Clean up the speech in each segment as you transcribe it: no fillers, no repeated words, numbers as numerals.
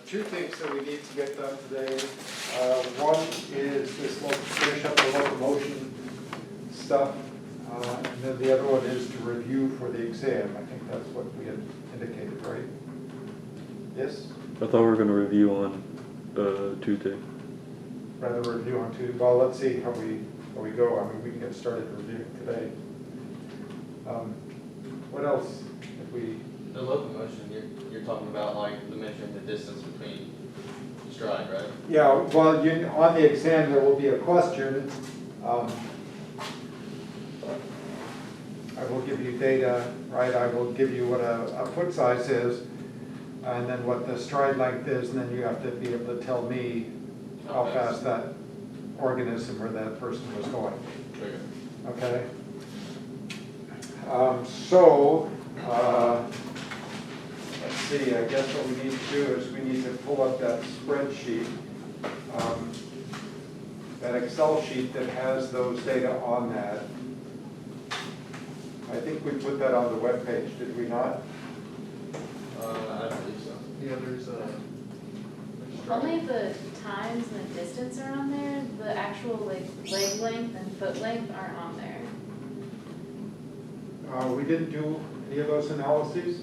Two things that we need to get done today. One is this finish up the locomotion stuff, and then the other one is to review for the exam. I think that's what we had indicated, right? Yes? I thought we were going to review on Tuesday. Rather review on Tuesday. Well, let's see how we go. I mean, we can get started reviewing today. What else? If we The locomotion, you're talking about like the measuring the distance between stride, right? Yeah, well, on the exam there will be a question. I will give you data, right? I will give you what a foot size is, and then what the stride length is, and then you have to be able to tell me how Okay. fast that organism or that person was going. Okay. Okay? Let's see, I guess what we need to do is we need to pull up that spreadsheet, that Excel sheet that has those data on that. I think we put that on the web page, did we not? I don't believe so. Yeah, there's Only the times and the distance are on there. The actual like leg length and foot length aren't on there. we didn't do any of those analyses?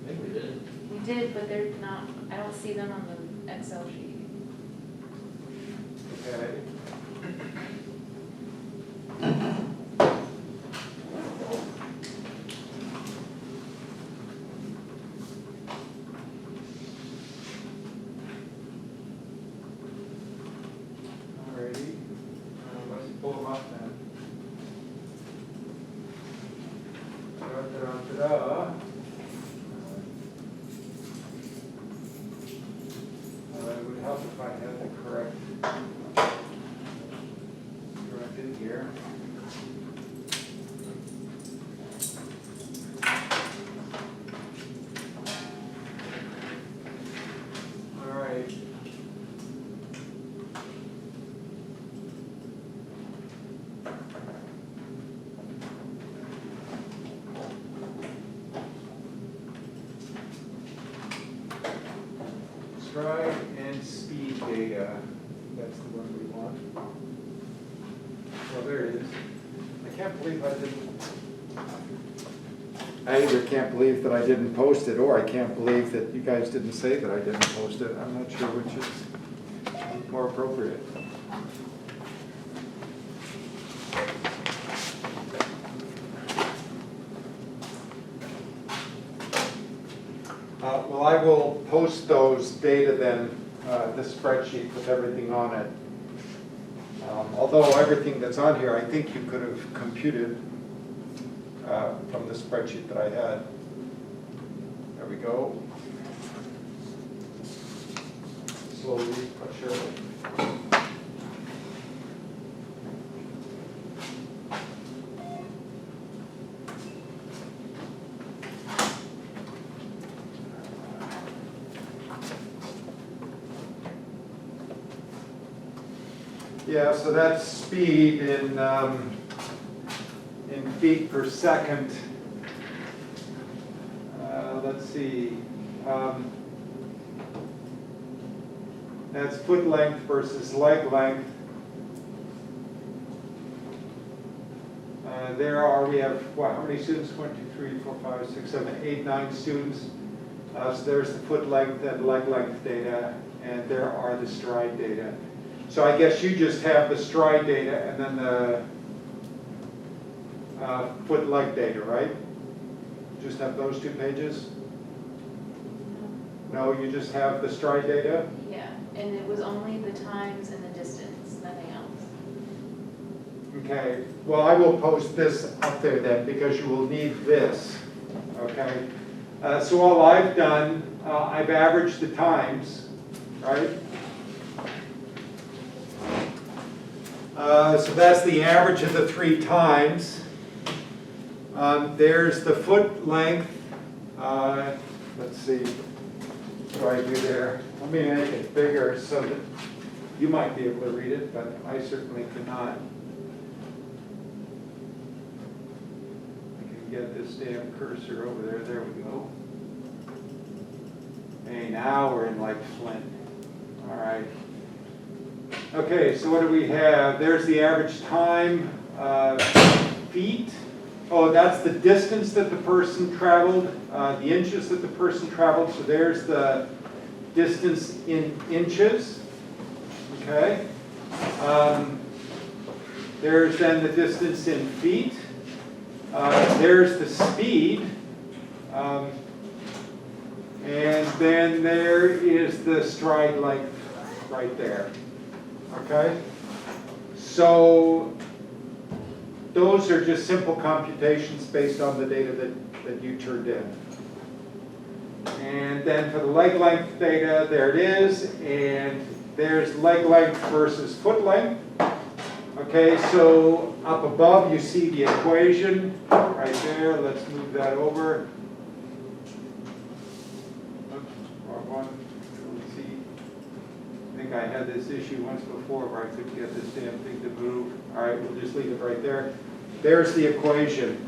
I think we did. We did, but they're not, I don't see them on the Excel sheet. Okay. Alrighty. Let's pull them up then. Ta-da-ta-da-ta-da. It would help if I had the correct in here. All right. Stride and speed data. That's the one we want. Well, there it is. I can't believe I didn't. I either can't believe that I didn't post it, or I can't believe that you guys didn't say that I didn't post it. I'm not sure which is more appropriate. Well, I will post those data then, this spreadsheet with everything on it. Although everything that's on here, I think you could have computed from the spreadsheet that I had. There we go. Slowly but surely. Yeah, so that's speed in feet per second. Let's see. That's foot length versus leg length. We have, what, how many students? 1, 2, 3, 4, 5, 6, 7, 8, 9 students. So there's the foot length and leg length data, and there are the stride data. So I guess you just have the stride data and then the foot leg data, right? Just have those 2 pages? No, you just have the stride data? Yeah, and it was only the times and the distance, nothing else. Okay, well, I will post this up there then because you will need this, okay? So all I've done, I've averaged the times, right? So that's the average of the 3 times. There's the foot length. Let's see, what do I do there? Let me make it bigger so that you might be able to read it, but I certainly cannot. I can get this damn cursor over there. There we go. Okay, now we're in like Flint. All right. Okay, so what do we have? There's the average time, feet. Oh, that's the distance that the person traveled, the inches that the person traveled. So there's the distance in inches. Okay. There's then the distance in feet. There's the speed. And then there is the stride length right there. Okay? So those are just simple computations based on the data that you turned in. And then for the leg length data, there it is. And there's leg length versus foot length. Okay, so up above you see the equation right there. Let's move that over. Oops, wrong one. Let's see. I think I had this issue once before where I couldn't get this damn thing to move. All right, we'll just leave it right there. There's the equation.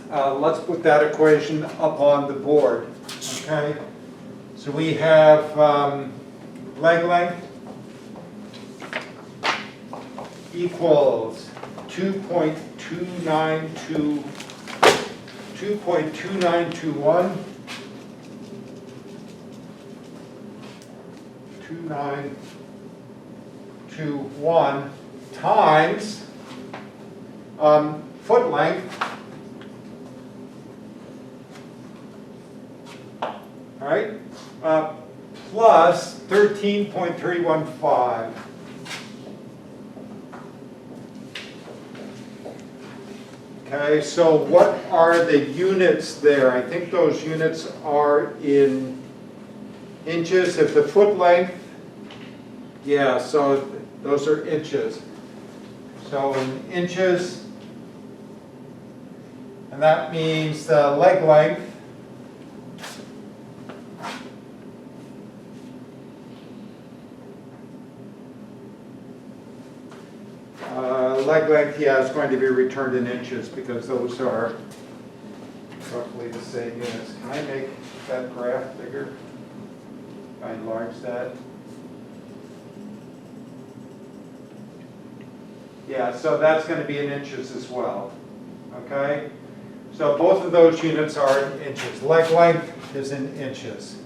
Let's put that equation up on the board. Okay, so we have leg length equals 2.2921 2921 times foot length. All right, plus 13.315. Okay, so what are the units there? I think those units are in inches. If the foot length, yeah, so those are inches. So in inches, and that means the leg length yeah, is going to be returned in inches because those are roughly the same units. Can I make that graph bigger? Can I enlarge that? Yeah, so that's going to be in inches as well. Okay? So both of those units are in inches. Leg length is in inches.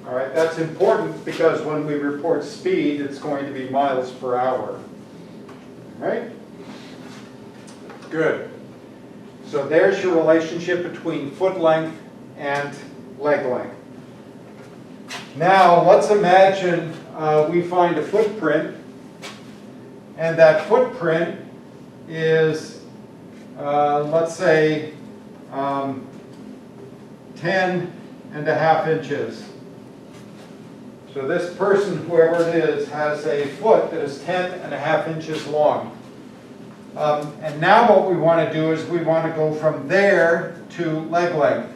All right, that's important because when we report speed, it's going to be miles per hour. All right? Good. So there's your relationship between foot length and leg length. Now, let's imagine we find a footprint, and that footprint is, let's say, 10.5 inches. So this person, whoever it is, has a foot that is 10.5 inches long. And now what we want to do is we want to go from there to leg length.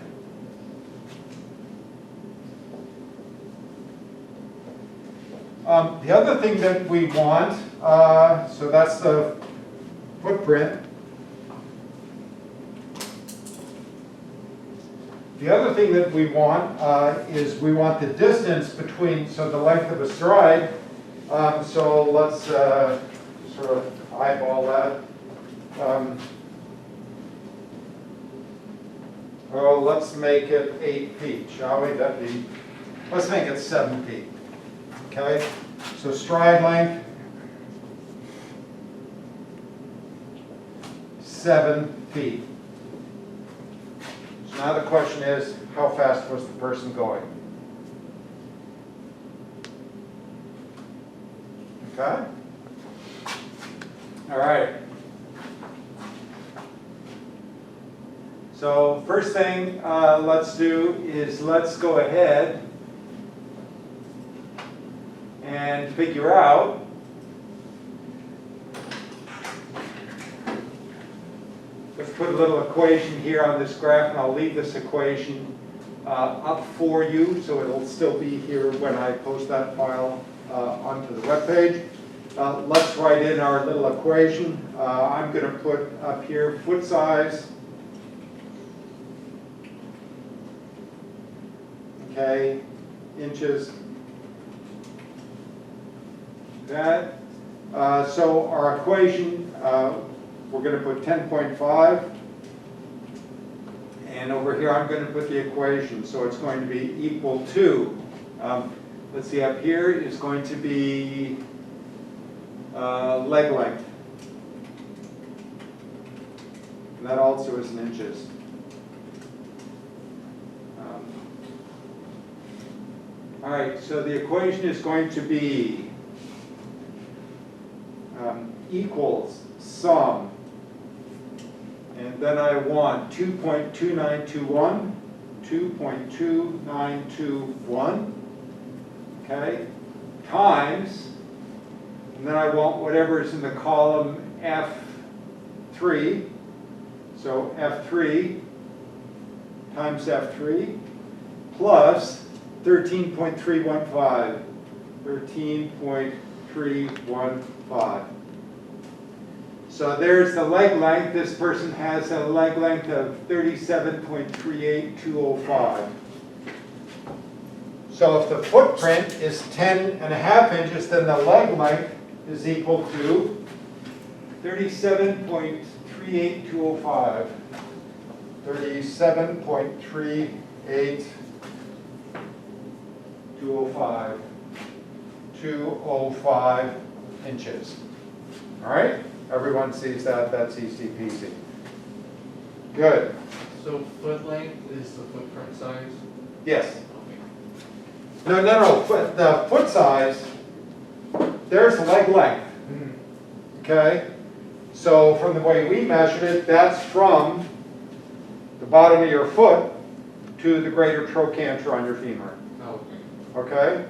The other thing that we want, so that's the footprint. The other thing that we want is we want the distance between, so the length of a stride. So let's sort of eyeball that. Well, let's make it 8 feet, shall we? Let's make it 7 feet. Okay? So stride length, 7 feet. So now the question is, how fast was the person going? Okay? All right. So first thing let's do is let's go ahead and figure out let's put a little equation here on this graph, and I'll leave this equation up for you so it'll still be here when I post that file onto the web page. Let's write in our little equation. I'm going to put up here foot size okay, inches. That, so our equation, we're going to put 10.5. And over here, I'm going to put the equation. So it's going to be equal to, let's see, up here is going to be leg length. And that also is in inches. All right, so the equation is going to be equals sum. And then I want 2.2921, 2.2921, okay, times, and then I want whatever is in the column F3, so F3 times F3, plus 13.315, 13.315. So there's the leg length. This person has a leg length of 37.38205. So if the footprint is 10.5 inches, then the leg length is equal to 37.38205. 37.38205. 205 inches. All right? Everyone sees that, that's easy peasy. Good. So foot length is the footprint size? Yes. No, the foot size, there's leg length. Okay? So from the way we measured it, that's from the bottom of your foot to the greater trochanter on your femur. Oh, Okay?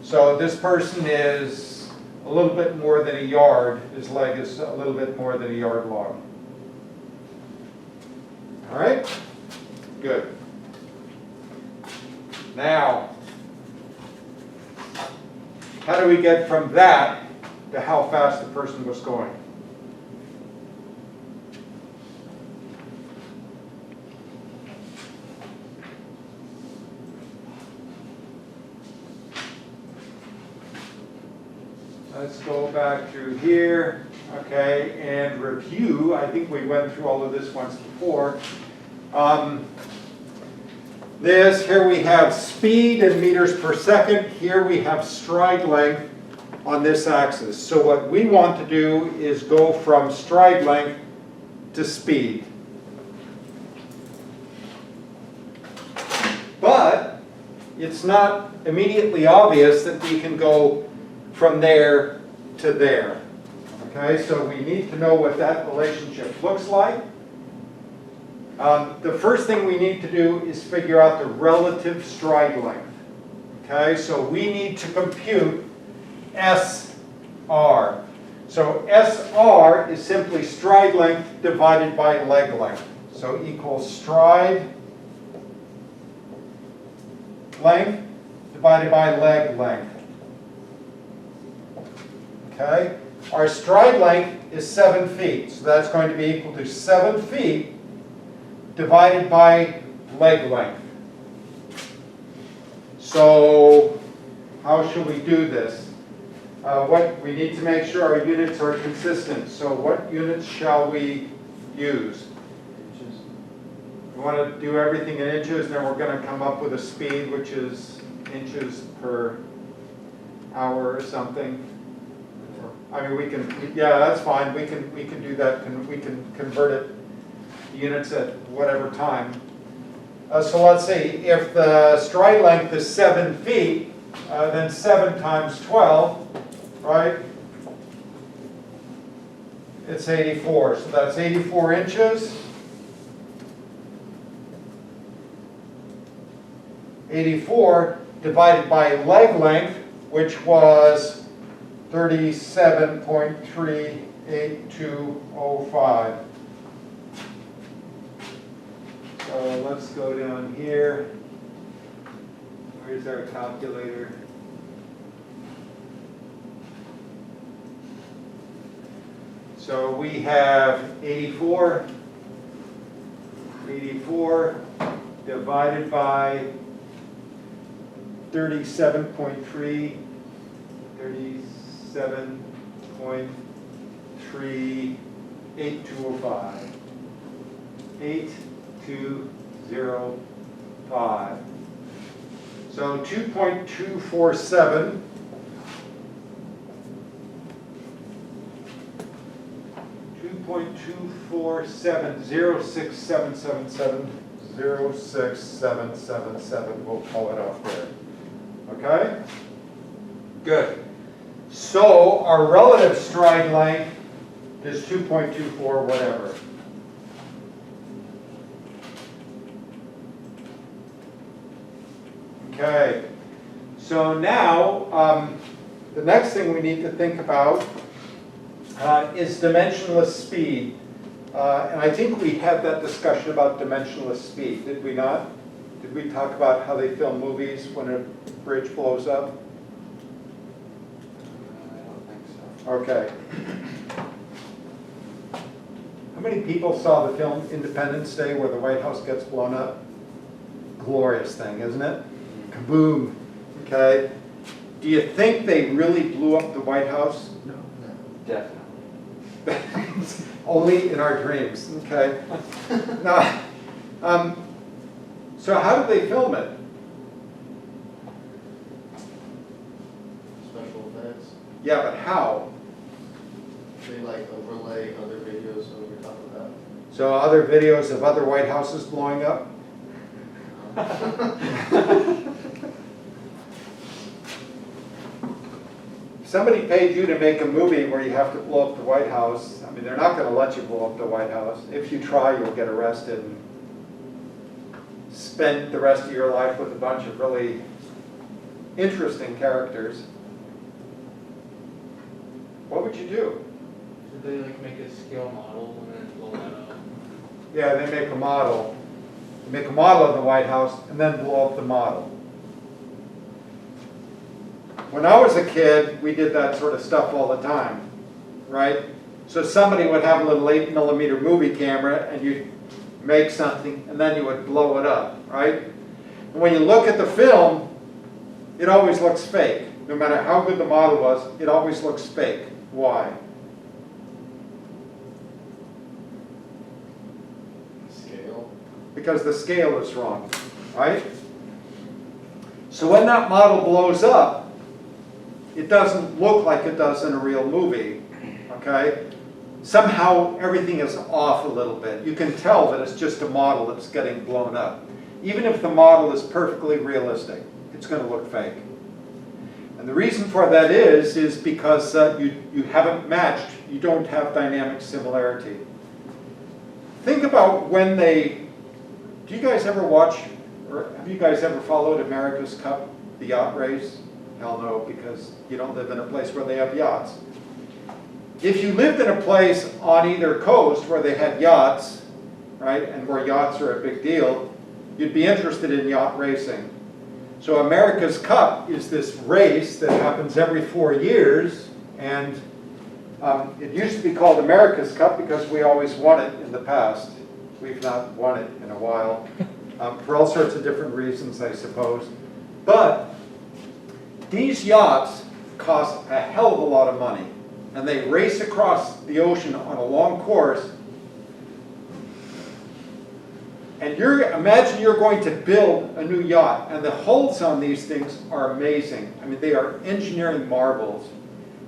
So this person is a little bit more than a yard. His leg is a little bit more than a yard long. All right? Good. Now, how do we get from that to how fast the person was going? Let's go back through here, okay, and review. I think we went through all of this once before. Here we have speed in meters per second. Here we have stride length on this axis. So what we want to do is go from stride length to speed. But it's not immediately obvious that we can go from there to there. Okay, so we need to know what that relationship looks like. The first thing we need to do is figure out the relative stride length. Okay, so we need to compute SR. So SR is simply stride length divided by leg length. So equals stride length divided by leg length. Okay, our stride length is 7 feet, so that's going to be equal to 7 feet divided by leg length. So how should we do this? We need to make sure our units are consistent. So what units shall we use? inches. We want to do everything in inches, and then we're going to come up with a speed which is inches per hour or something. I mean, we can, yeah, that's fine. We can do that. We can convert it to units at whatever time. So let's see. If the stride length is 7 feet, then 7 times 12, right? It's 84. So that's 84 inches. 84 divided by leg length, which was 37.38205. So let's go down here. Where's our calculator? So we have 84 divided by 37.3, 37.38205. 8205. So 2.247. 0.2470677706777. We'll call it off there. Okay? Good. So our relative stride length is 2.24 whatever. Okay. So now the next thing we need to think about is dimensionless speed. And I think we had that discussion about dimensionless speed, did we not? Did we talk about how they film movies when a bridge blows up? I don't think so. Okay. How many people saw the film Independence Day where the White House gets blown up? Glorious thing, isn't it? Kaboom. Okay. Do you think they really blew up the White House? No. Definitely. Only in our dreams, okay? Now, so how did they film it? Special effects, Yeah, but how? they like overlay other videos over top of that. So other videos of other White Houses blowing up? Somebody paid you to make a movie where you have to blow up the White House. I mean, they're not going to let you blow up the White House. If you try, you'll get arrested and spend the rest of your life with a bunch of really interesting characters. What would you do? Did they like make a scale model and then blow that up? Yeah, they make a model. They make a model of the White House and then blow up the model. When I was a kid, we did that sort of stuff all the time, right? So somebody would have a little 8mm movie camera and you'd make something and then you would blow it up, right? And when you look at the film, it always looks fake. No matter how good the model was, it always looks fake. Why? Scale. Because the scale is wrong, right? So when that model blows up, it doesn't look like it does in a real movie, okay? Somehow everything is off a little bit. You can tell that it's just a model that's getting blown up. Even if the model is perfectly realistic, it's going to look fake. And the reason for that is because you haven't matched, you don't have dynamic similarity. Think about when do you guys ever watch, or have you guys ever followed America's Cup, the yacht race? Hell no, because you don't live in a place where they have yachts. If you lived in a place on either coast where they had yachts, right, and where yachts are a big deal, you'd be interested in yacht racing. So America's Cup is this race that happens every 4 years, and it used to be called America's Cup because we always won it in the past. We've not won it in a while, for all sorts of different reasons, I suppose. But these yachts cost a hell of a lot of money, and they race across the ocean on a long course. And imagine you're going to build a new yacht, and the hulls on these things are amazing. I mean, they are engineering marvels,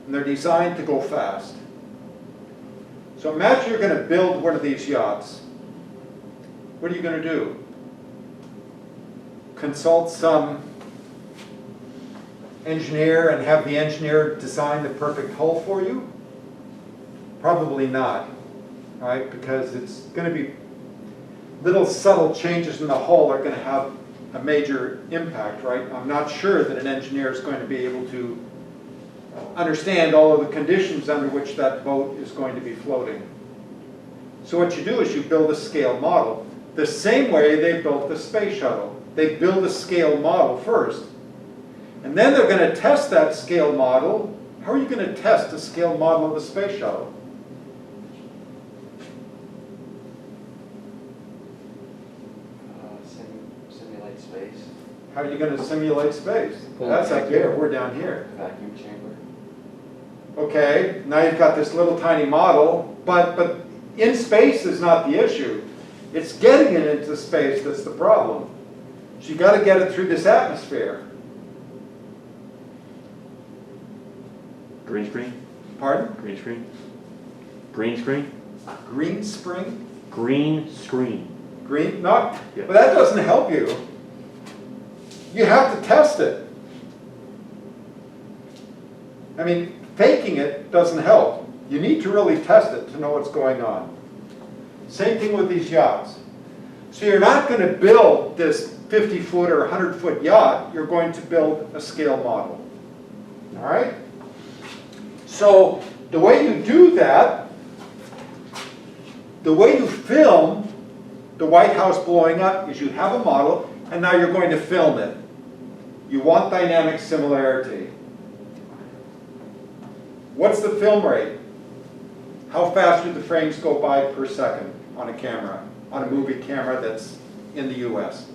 and they're designed to go fast. So imagine you're going to build one of these yachts. What are you going to do? Consult some engineer and have the engineer design the perfect hull for you? Probably not, right? Because it's going to be little subtle changes in the hull are going to have a major impact, right? I'm not sure that an engineer is going to be able to understand all of the conditions under which that boat is going to be floating. So what you do is you build a scale model. The same way they built the space shuttle. They build a scale model first. And then they're going to test that scale model. How are you going to test a scale model of the space shuttle? Simulate space. How are you gonna simulate space? That's up here, we're down here. Vacuum chamber. Okay, now you've got this little tiny model, but in space is not the issue. It's getting it into space that's the problem. So you gotta get it through this atmosphere. Green screen? Pardon? Green screen? Green screen? Green spring? Green screen. Green? No, Yeah. but that doesn't help you. You have to test it. I mean, faking it doesn't help. You need to really test it to know what's going on. Same thing with these yachts. So you're not going to build this 50-foot or 100-foot yacht. You're going to build a scale model. All right? So the way you do that, the way you film the White House blowing up is you have a model, and now you're going to film it. You want dynamic similarity. What's the film rate? How fast do the frames go by per second on a camera, on a movie camera that's in the US?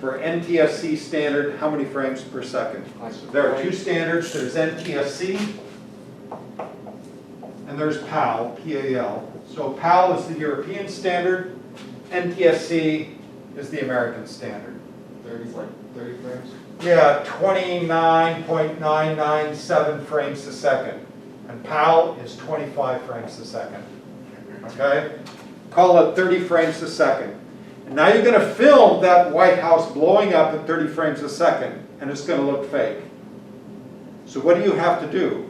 For NTSC standard, how many frames per second? There are two standards. There's NTSC and there's PAL, P-A-L. So PAL is the European standard. NTSC is the American standard. 30 frames? Yeah, 29.997 frames a second. And PAL is 25 frames a second. Okay? Call it 30 frames a second. And now you're going to film that White House blowing up at 30 frames a second, and it's going to look fake. So what do you have to do?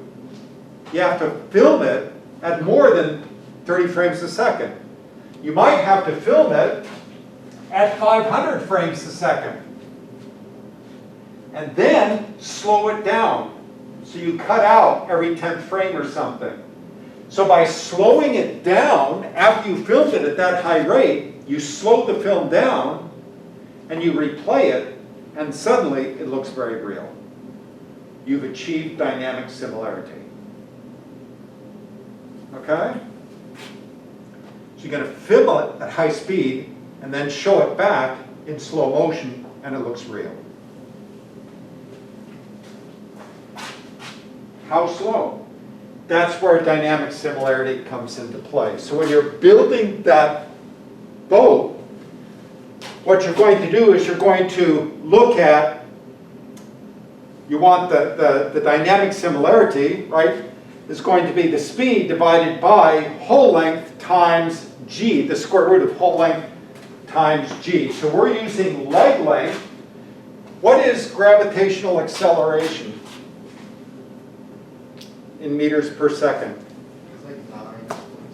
You have to film it at more than 30 frames a second. You might have to film it at 500 frames a second. And then slow it down. So you cut out every 10th frame or something. So by slowing it down, after you filmed it at that high rate, you slow the film down and you replay it, and suddenly it looks very real. You've achieved dynamic similarity. Okay? So you're going to film it at high speed and then show it back in slow motion, and it looks real. How slow? That's where dynamic similarity comes into play. So when you're building that boat, what you're going to do is you're going to look at, you want the dynamic similarity, right, is going to be the speed divided by whole length times g, the square root of whole length times g. So we're using leg length. What is gravitational acceleration in meters per second?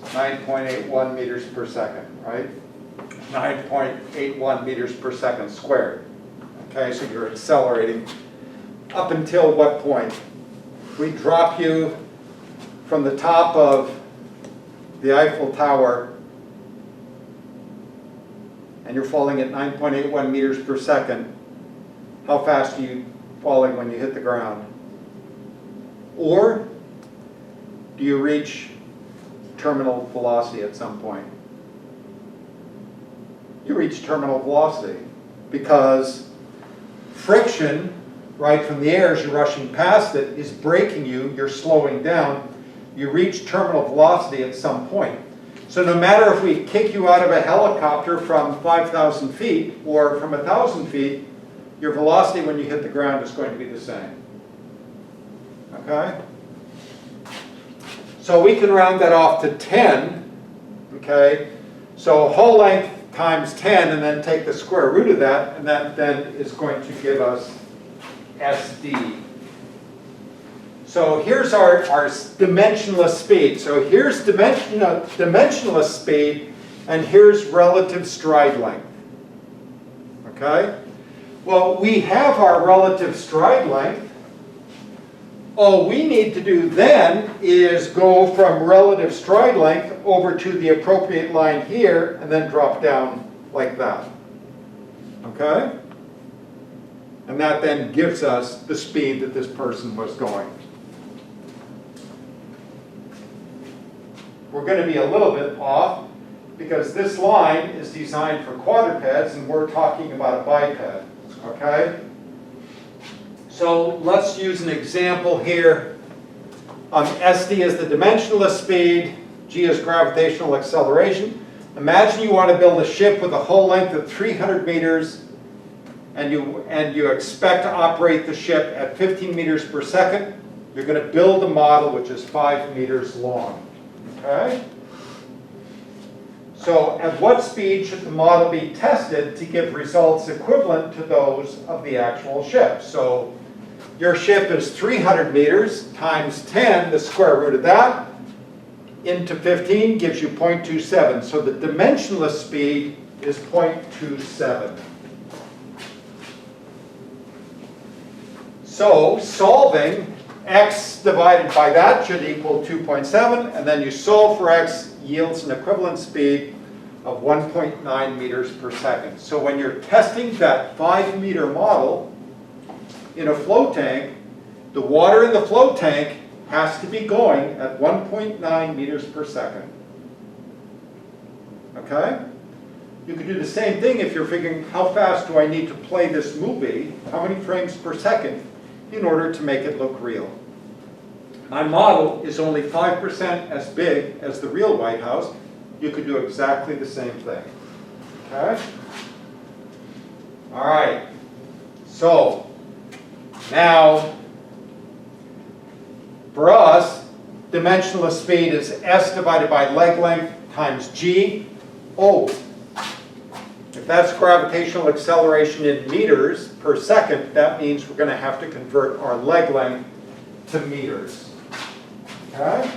It's like 9.81 meters per second, right? 9.81 meters per second squared. Okay, so you're accelerating up until what point? We drop you from the top of the Eiffel Tower and you're falling at 9.81 meters per second. How fast are you falling when you hit the ground? Or do you reach terminal velocity at some point? You reach terminal velocity because friction, right, from the air as you're rushing past it is braking you, you're slowing down. You reach terminal velocity at some point. So no matter if we kick you out of a helicopter from 5,000 feet or from 1,000 feet, your velocity when you hit the ground is going to be the same. Okay? So we can round that off to 10, okay? So whole length times 10 and then take the square root of that, and that then is going to give us SD. So here's our dimensionless speed. So here's dimensionless speed, and here's relative stride length. Okay? Well, we have our relative stride length. All we need to do then is go from relative stride length over to the appropriate line here and then drop down like that. Okay? And that then gives us the speed that this person was going. We're going to be a little bit off because this line is designed for quadrupeds and we're talking about a biped. okay? So let's use an example here. SD is the dimensionless speed, G is gravitational acceleration. Imagine you want to build a ship with a hull length of 300 meters and you expect to operate the ship at 15 meters per second. You're going to build a model which is 5 meters long, okay? So at what speed should the model be tested to give results equivalent to those of the actual ship? So your ship is 300 meters times 10, the square root of that, into 15 gives you 0.27. So the dimensionless speed is 0.27. So solving, x divided by that should equal 2.7, and then you solve for x, yields an equivalent speed of 1.9 meters per second. So when you're testing that 5-meter model in a flow tank, the water in the flow tank has to be going at 1.9 meters per second. Okay? You could do the same thing if you're figuring how fast do I need to play this movie, how many frames per second, in order to make it look real. My model is only 5% as big as the real White House. You could do exactly the same thing. Okay? All right. So, now, for us, dimensionless speed is s divided by leg length times g. Oh, if that's gravitational acceleration in meters per second, that means we're going to have to convert our leg length to meters. Okay?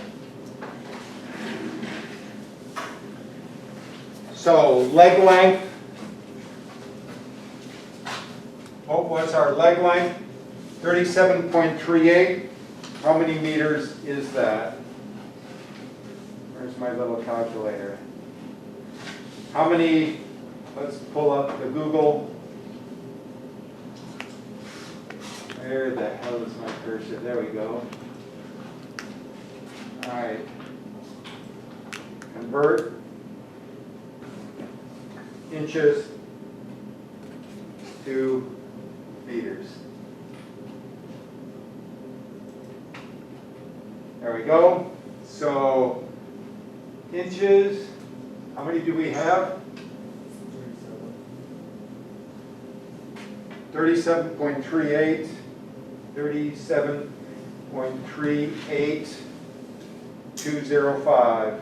So leg length, what was our leg length? 37.38. How many meters is that? Where's my little calculator? How many, let's pull up the Google. Where the hell is my cursor? There we go. All right. Convert inches to meters. There we go. So inches, how many do we have? 37.38, 37.38205.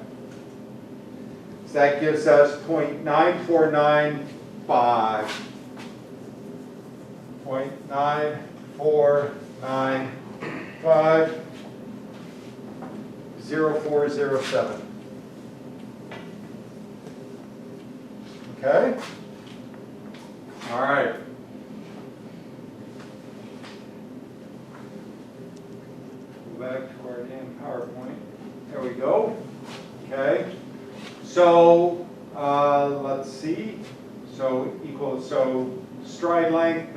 So that gives us 0.9495. 0.9495. 0407. Okay? All right. Go back to our damn PowerPoint. There we go. Okay. So let's see. So equals, so stride length,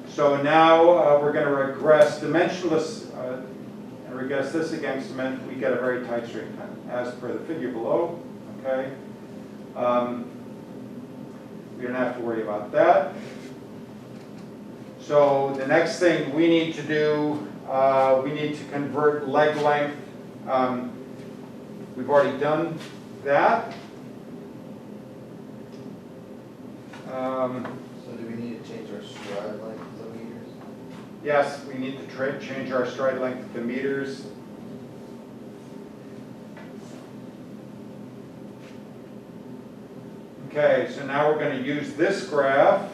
So now we're going to regress dimensionless, and regress this against cement. We get a very tight straight line, as per the figure below. Okay. We don't have to worry about that. So the next thing we need to do, we need to convert leg length. We've already done that. So do we need to change our stride length to meters? Yes, we need to change our stride length to meters. Okay, so now we're going to use this graph.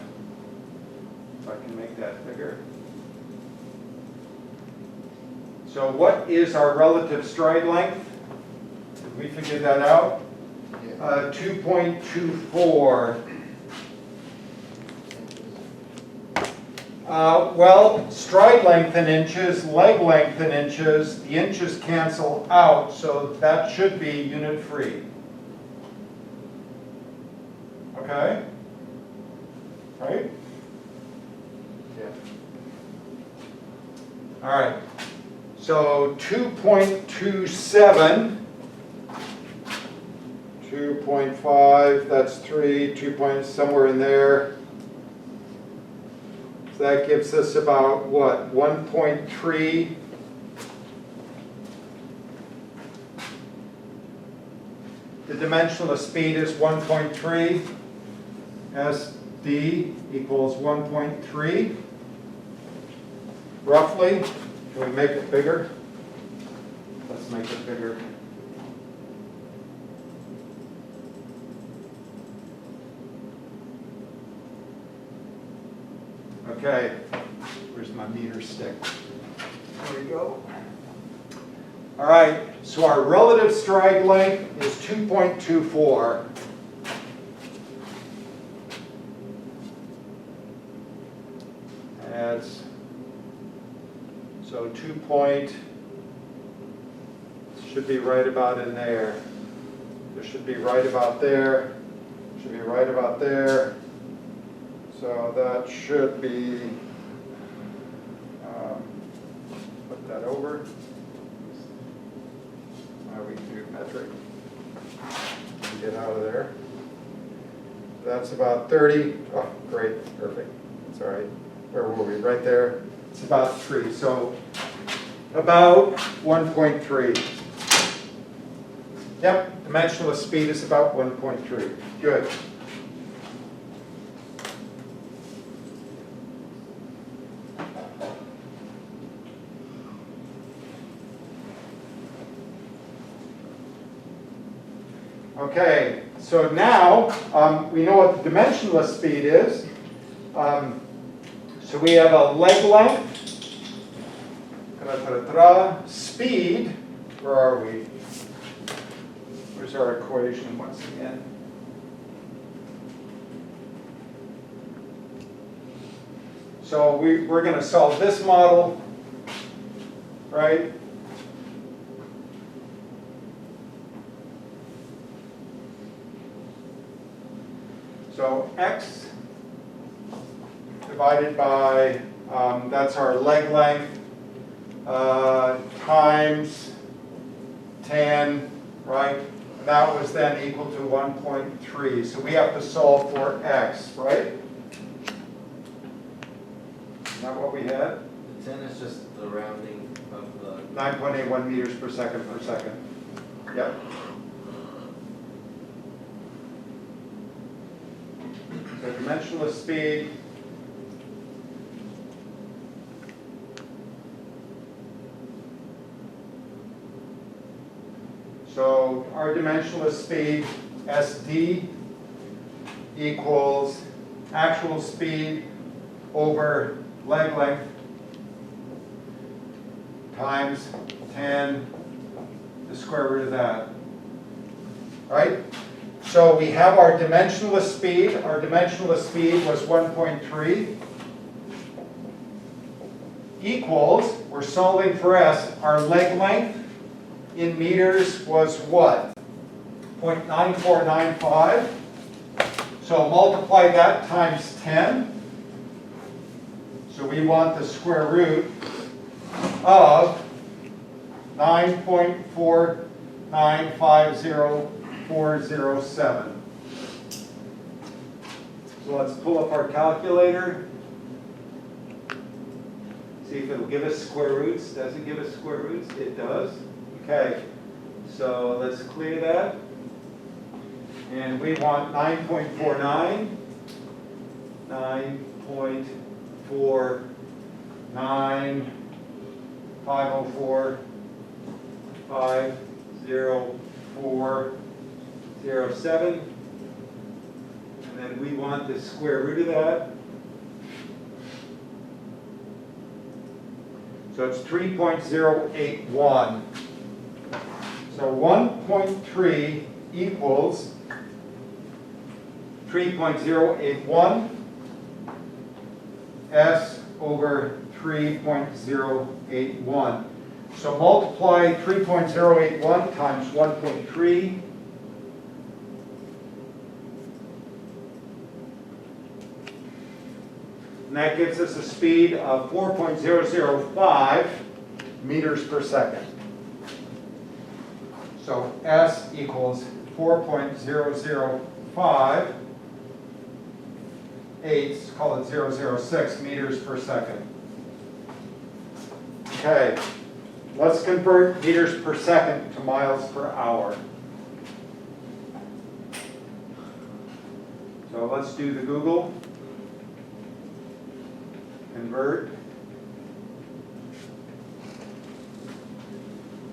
If I can make that bigger. So what is our relative stride length? Did we figure that out? Yeah. 2.24. Well, stride length in inches, leg length in inches, the inches cancel out, so that should be unit free. Okay? Right? Yeah. All right. So 2.27, 2.5, that's 3, 2 points somewhere in there. that gives us about what, 1.3. The dimensionless speed is 1.3. SD equals 1.3. Roughly. Can we make it bigger? Let's make it bigger. Okay, where's my meter stick? There we go. All right, so our relative stride length is 2.24. That's, so 2 point, should be right about in there. There should be right about there, should be right about there. So that should be, put that over. We can do metric. Get out of there. That's about 30. Oh, great, perfect. That's all right. Where were we? Right there. It's about 3. So about 1.3. Yep, dimensionless speed is about 1.3. Good. Okay, so now we know what the dimensionless speed is. So we have a leg length, speed, where are we? Where's our equation once again? So we're going to solve this model, right? So x divided by, that's our leg length, times 10, right? And that was then equal to 1.3. So we have to solve for x, right? Is that what we had? The 10 is just the rounding of the. 9.81 meters per second per second. Yep. So dimensionless speed. So our dimensionless speed, SD, equals actual speed over leg length times 10, the square root of that. All right? So we have our dimensionless speed. Our dimensionless speed was 1.3 equals, we're solving for S, our leg length in meters was what? 0.9495. So multiply that times 10. So we want the square root of 9.4950407. So let's pull up our calculator. See if it'll give us square roots. Does it give us square roots? It does. Okay. So let's clear that. And we want 9.49. 9.49. 504, 50407, and then we want the square root of that. So it's 3.081. So 1.3 equals 3.081 S over 3.081. So multiply 3.081 times 1.3. And that gives us a speed of 4.005 meters per second. So S equals 4.005. eighths, call it 0.006 meters per second. Okay, let's convert meters per second to miles per hour. So let's do the Google. Convert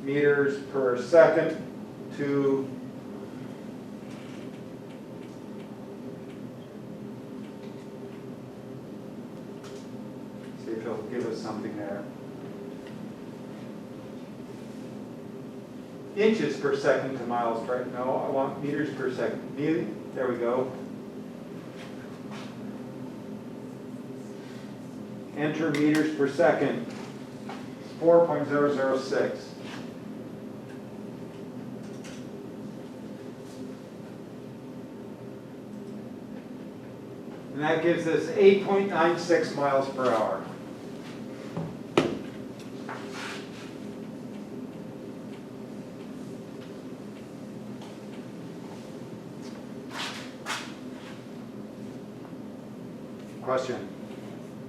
meters per second to see if it'll give us something there. Inches per second to miles per, no, I want meters per second. There we go. Enter meters per second, 4.006. And that gives us 8.96 miles per hour. Question?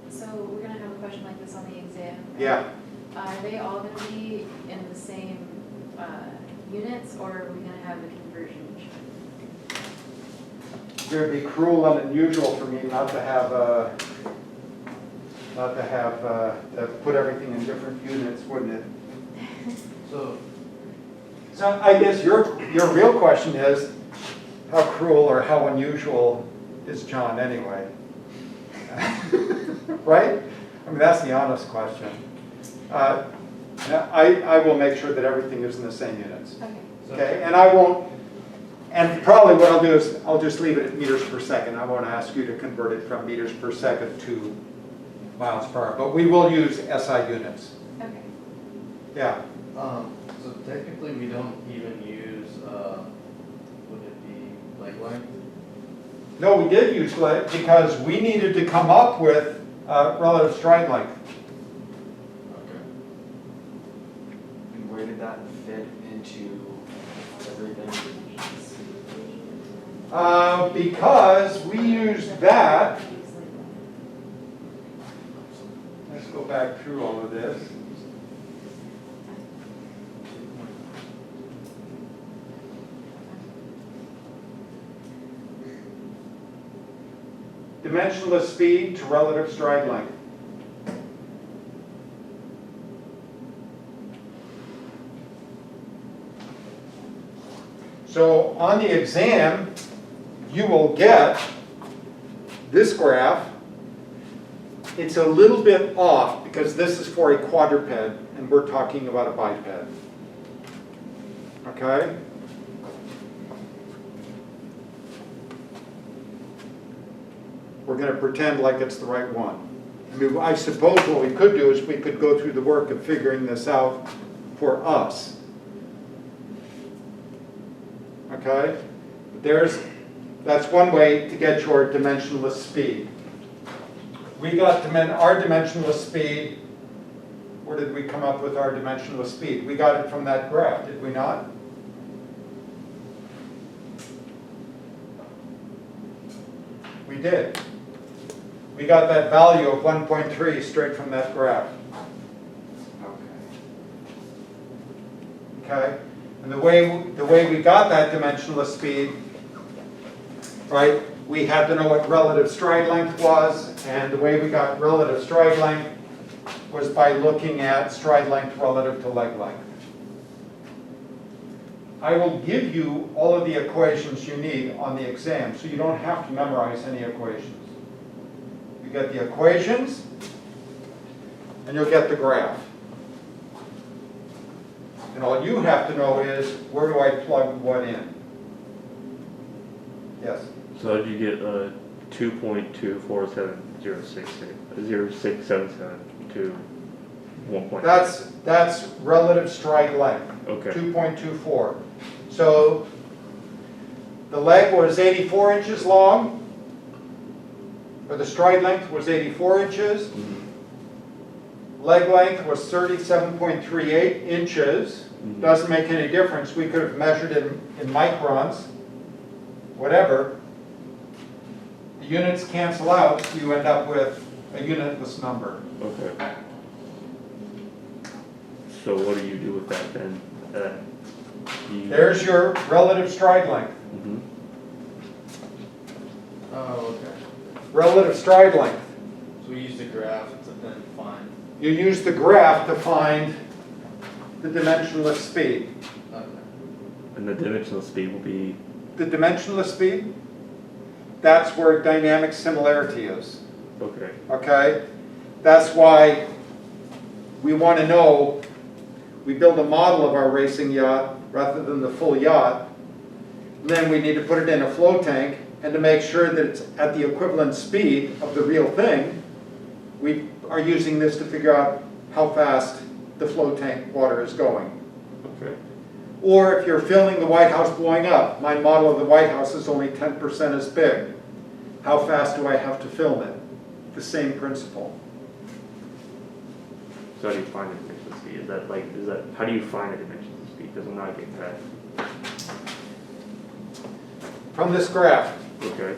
So we're gonna have a question like this on the exam. right? Yeah. Are they all gonna be in the same units, or are we gonna have a conversion? It would be cruel and unusual for me not to have, to put everything in different units, wouldn't it? So, So I guess your real question is, how cruel or how unusual is John anyway? Right? I mean, that's the honest question. I will make sure that everything is in the same units. Okay. Okay, and I won't, and probably what I'll do is I'll just leave it at meters per second. I won't ask you to convert it from meters per second to miles per hour, but we will use SI units. Okay. Yeah. So technically, we don't even use, would it be leg length? No, we did use leg because we needed to come up with relative stride length. Okay. And where did that fit into everything? Because we used that. Let's go back through all of this. Dimensionless speed to relative stride length. So on the exam, you will get this graph. It's a little bit off because this is for a quadruped and we're talking about a biped. Okay? We're going to pretend like it's the right one. I mean, I suppose what we could do is we could go through the work of figuring this out for us. Okay? That's one way to get your dimensionless speed. We got our dimensionless speed. Where did we come up with our dimensionless speed? We got it from that graph, did we not? We did. We got that value of 1.3 straight from that graph. Okay? And the way we got that dimensionless speed, right, we had to know what relative stride length was, and the way we got relative stride length was by looking at stride length relative to leg length. I will give you all of the equations you need on the exam, so you don't have to memorize any equations. You get the equations, and you'll get the graph. And all you have to know is, where do I plug what in? Yes? So how did you get 2.2470677 to 1. That's relative stride length. Okay. 2.24. So the leg was 84 inches long, or the stride length was 84 inches. Mhm. Leg length was 37.38 inches. Mhm. Doesn't make any difference. We could have measured it in microns, whatever. The units cancel out, so you end up with a unitless number. Okay. So what do you do with that then? There's your relative stride length. Mhm. Oh, okay. Relative stride length. So we use the graph to then find, You use the graph to find the dimensionless speed. okay. And the dimensional speed will be, The dimensionless speed, that's where dynamic similarity is, okay. okay? That's why we want to know, we build a model of our racing yacht rather than the full yacht. Then we need to put it in a flow tank, and to make sure that it's at the equivalent speed of the real thing, we are using this to figure out how fast the flow tank water is going. Okay. Or if you're filming the White House blowing up, my model of the White House is only 10% as big. How fast do I have to film it? The same principle. So how do you find the dimensional speed? How do you find the dimensional speed? Because I'm not getting that. From this graph, Okay.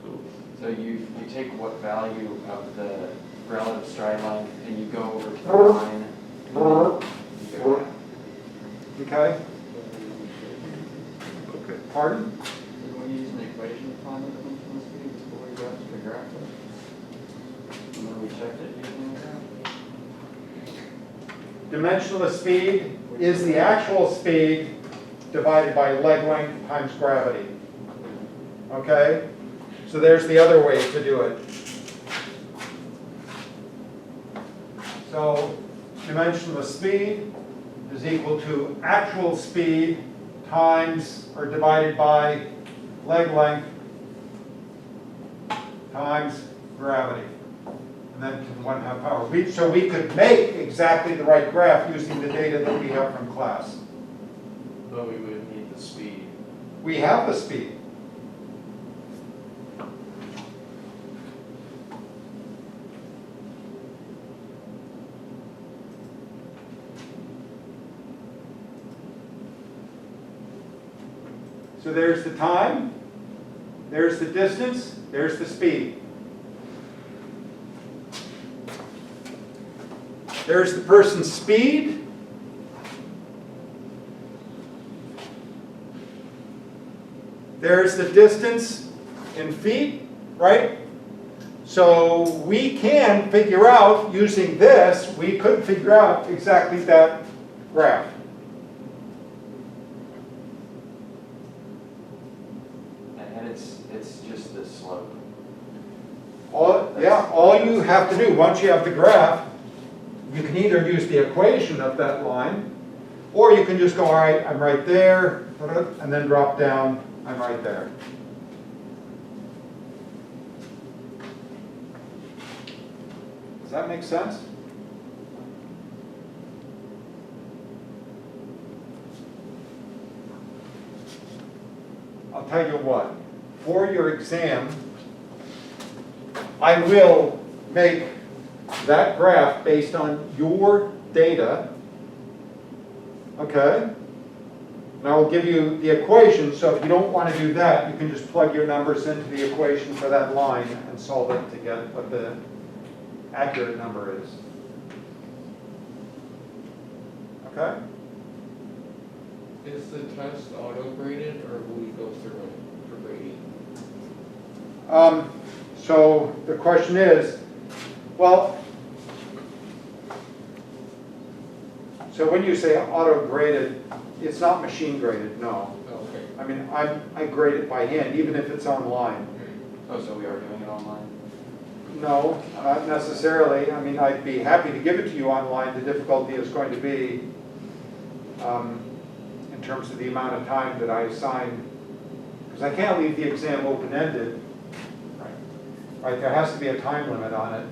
So, So you take what value of the relative stride length and you go over to the line. and then you go- okay? okay. Pardon? Did we use an equation to find the dimensional speed before we got to the graph? And then we checked it using the graph? Dimensionless speed is the actual speed divided by leg length times gravity. Okay? So there's the other way to do it. So dimensionless speed is equal to actual speed times or divided by leg length times gravity. And then to the 1/2 power. So we could make exactly the right graph using the data that we have from class. But we would need the speed. We have the speed. So there's the time, there's the distance, there's the speed. There's the person's speed. There's the distance in feet, right? So we can figure out, using this, we could figure out exactly that graph. And it's just the slope. All you have to do, once you have the graph, you can either use the equation of that line, or you can just go, all right, I'm right there, and then drop down, I'm right there. Does that make sense? I'll tell you what, for your exam, I will make that graph based on your data, okay? And I will give you the equation, so if you don't want to do that, you can just plug your numbers into the equation for that line and solve it to get what the accurate number is. Okay? Is the test auto-graded, or will we go through it for grading? So the question is, well, so when you say auto-graded, it's not machine graded, no. Oh, okay. I mean, I grade it by hand, even if it's online. Oh, so we are doing it online? No, not necessarily. I mean, I'd be happy to give it to you online. The difficulty is going to be in terms of the amount of time that I assign, because I can't leave the exam open-ended. Right, there has to be a time limit on it.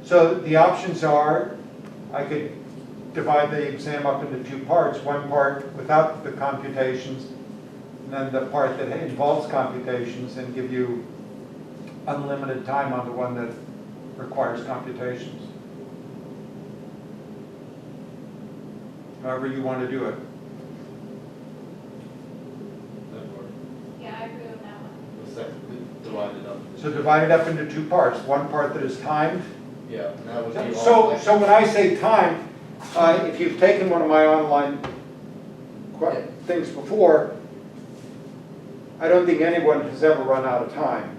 So the options are, I could divide the exam up into two parts. One part without the computations, and then the part that involves computations, and give you unlimited time on the one that requires computations. However you want to do it. Yeah, I agree with that one. divided up. So divide it up into two parts, one part that is timed. Yeah, and that would be So all. when I say time, if you've taken one of my online things before, I don't think anyone has ever run out of time.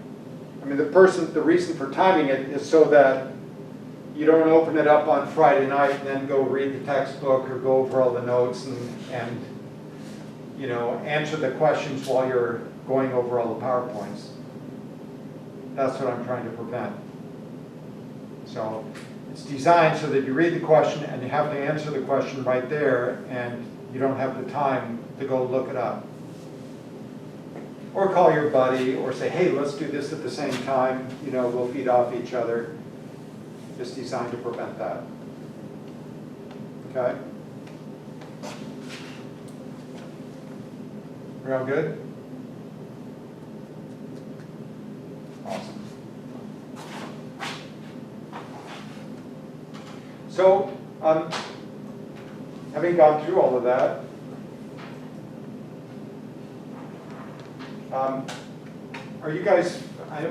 I mean, the reason for timing it is so that you don't open it up on Friday night and then go read the textbook or go over all the notes and you know, answer the questions while you're going over all the PowerPoints. That's what I'm trying to prevent. So it's designed so that you read the question and you have to answer the question right there and you don't have the time to go look it up. Or call your buddy or say, hey, let's do this at the same time. You know, we'll feed off each other. It's designed to prevent that. Okay? We're all good? Awesome. So, having gone through all of that, are you guys,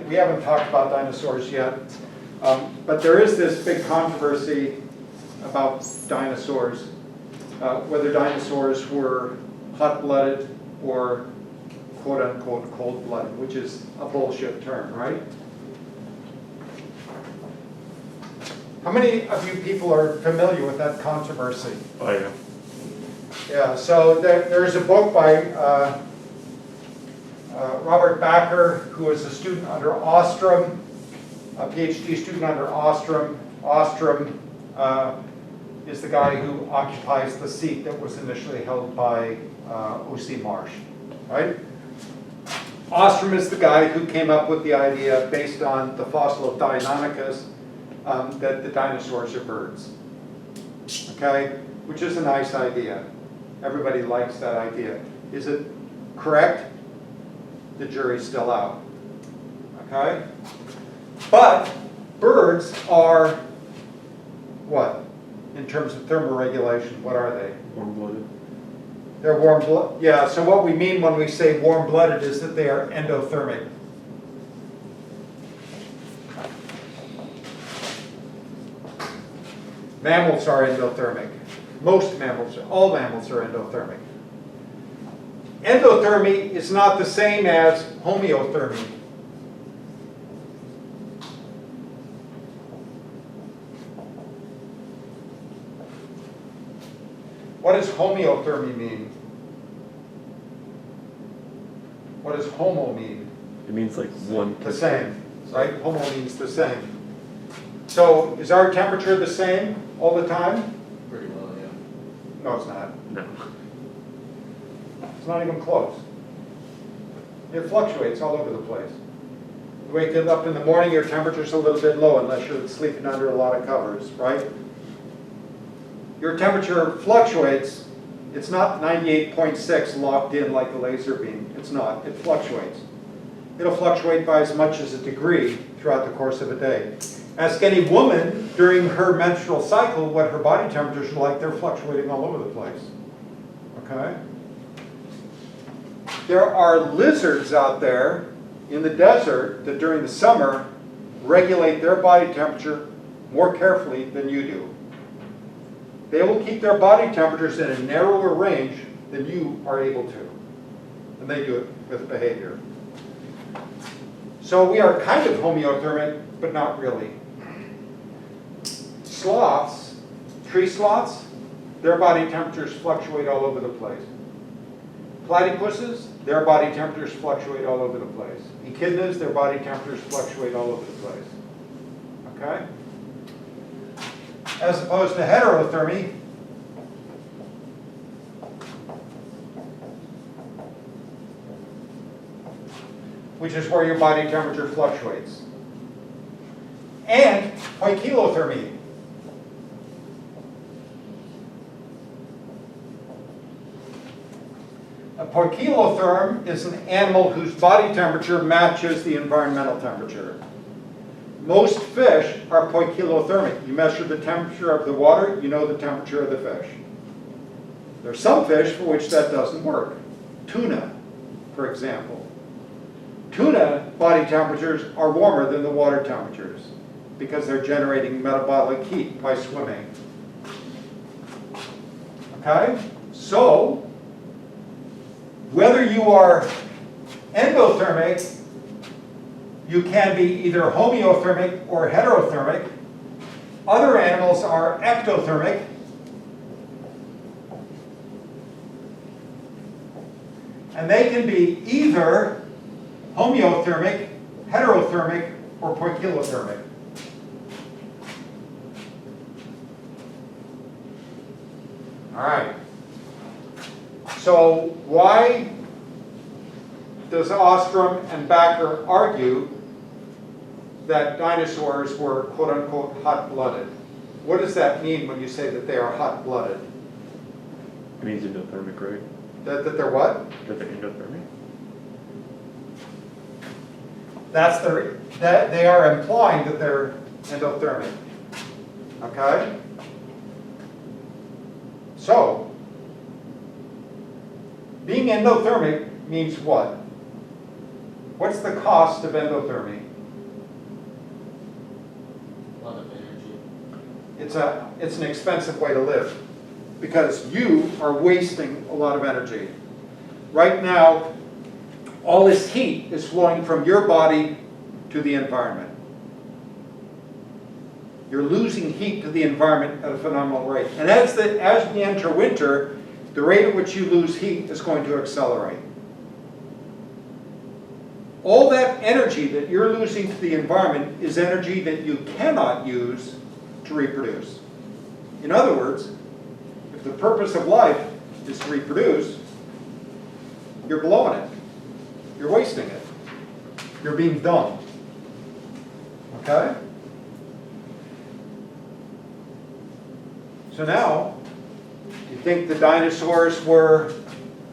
we haven't talked about dinosaurs yet, but there is this big controversy about dinosaurs, whether dinosaurs were hot-blooded or quote-unquote cold-blooded, which is a bullshit term, right? How many of you people are familiar with that controversy? Oh, yeah. Yeah, so there's a book by Robert Bacher, who is a student under Ostrom, a PhD student under Ostrom. Ostrom is the guy who occupies the seat that was initially held by O.C. Marsh, right? Ostrom is the guy who came up with the idea based on the fossil of Deinonychus that the dinosaurs are birds, okay? Which is a nice idea. Everybody likes that idea. Is it correct? The jury's still out, okay? But birds are what? In terms of thermoregulation, what are they? Warm-blooded. They're warm-blooded. Yeah, so what we mean when we say warm-blooded is that they are endothermic. Mammals are endothermic. Most mammals, all mammals are endothermic. Endothermy is not the same as homeothermy. What does homeothermy mean? What does homo mean? It means like one. The same, right? Homo means the same. So is our temperature the same all the time? Pretty well, yeah. No, it's not. No. It's not even close. It fluctuates all over the place. You wake up in the morning, your temperature's a little bit low unless you're sleeping under a lot of covers, right? Your temperature fluctuates. It's not 98.6 locked in like a laser beam. It's not. It fluctuates. It'll fluctuate by as much as a degree throughout the course of a day. Ask any woman during her menstrual cycle what her body temperatures are like. They're fluctuating all over the place. Okay? There are lizards out there in the desert that during the summer regulate their body temperature more carefully than you do. They will keep their body temperatures in a narrower range than you are able to. And they do it with behavior. So we are kind of homeothermic, but not really. Sloths, tree sloths, their body temperatures fluctuate all over the place. Platypuses, their body temperatures fluctuate all over the place. Echidnas, their body temperatures fluctuate all over the place. Okay? As opposed to heterothermy, which is where your body temperature fluctuates. And poikilothermy. A poikilotherm is an animal whose body temperature matches the environmental temperature. Most fish are poikilothermic. You measure the temperature of the water, you know the temperature of the fish. There are some fish for which that doesn't work. Tuna, for example. Tuna body temperatures are warmer than the water temperatures because they're generating metabolic heat by swimming. Okay? So, whether you are endothermic, you can be either homeothermic or heterothermic. Other animals are ectothermic. And they can be either homeothermic, heterothermic, or poikilothermic. All right. So why does Ostrom and Backer argue that dinosaurs were quote-unquote hot-blooded? What does that mean when you say that they are hot-blooded? It means endothermic, right? That they're what? That they're endothermic? That they are implying that they're endothermic. Okay? So, being endothermic means what? What's the cost of endothermy? A lot of energy. It's an expensive way to live because you are wasting a lot of energy. Right now, all this heat is flowing from your body to the environment. You're losing heat to the environment at a phenomenal rate. And as we enter winter, the rate at which you lose heat is going to accelerate. All that energy that you're losing to the environment is energy that you cannot use to reproduce. In other words, if the purpose of life is to reproduce, you're blowing it. You're wasting it. You're being dumb. Okay? So now, you think the dinosaurs were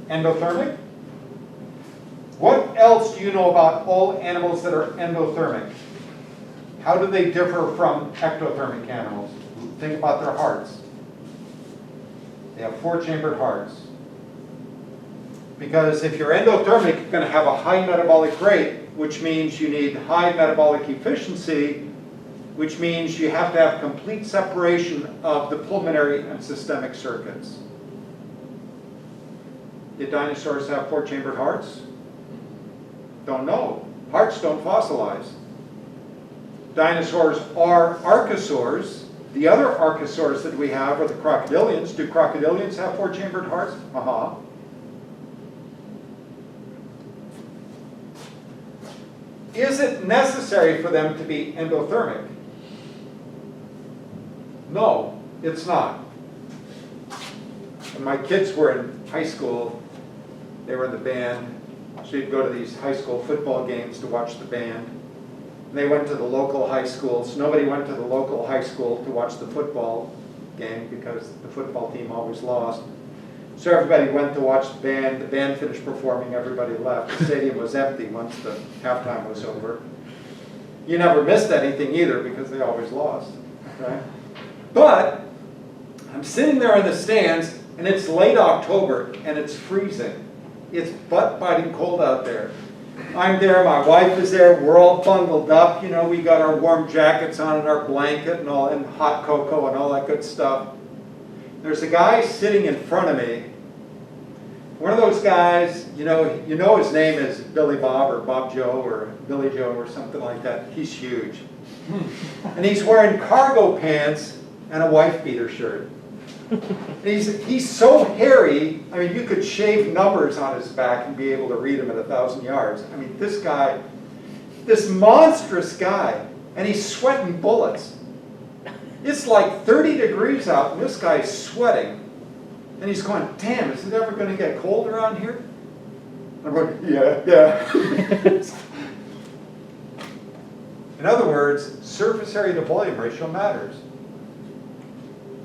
endothermic? What else do you know about all animals that are endothermic? How do they differ from ectothermic animals? Think about their hearts. They have 4-chambered hearts. Because if you're endothermic, you're going to have a high metabolic rate, which means you need high metabolic efficiency, which means you have to have complete separation of the pulmonary and systemic circuits. Did dinosaurs have 4-chambered hearts? Don't know. Hearts don't fossilize. Dinosaurs are archosaurs. The other archosaurs that we have are the crocodilians. Do crocodilians have 4-chambered hearts? Uh-huh. Is it necessary for them to be endothermic? No, it's not. When my kids were in high school, they were in the band. So you'd go to these high school football games to watch the band. And they went to the local high schools. Nobody went to the local high school to watch the football game because the football team always lost. So everybody went to watch the band. The band finished performing. Everybody left. The stadium was empty once the halftime was over. You never missed anything either because they always lost. Okay? But I'm sitting there in the stands, and it's late October, and it's freezing. It's butt-biting cold out there. I'm there, my wife is there, we're all bundled up, you know, we got our warm jackets on and our blanket and all, and hot cocoa and all that good stuff. There's a guy sitting in front of me, one of those guys, you know his name is Billy Bob or Bob Joe or Billy Joe or something like that. He's huge. And he's wearing cargo pants and a wife beater shirt. He's so hairy, I mean, you could shave numbers on his back and be able to read them at 1,000 yards. I mean, this guy, this monstrous guy, and he's sweating bullets. It's like 30 degrees out, and this guy's sweating. And he's going, damn, is it ever going to get cold around here? I'm going, yeah. In other words, surface area to volume ratio matters.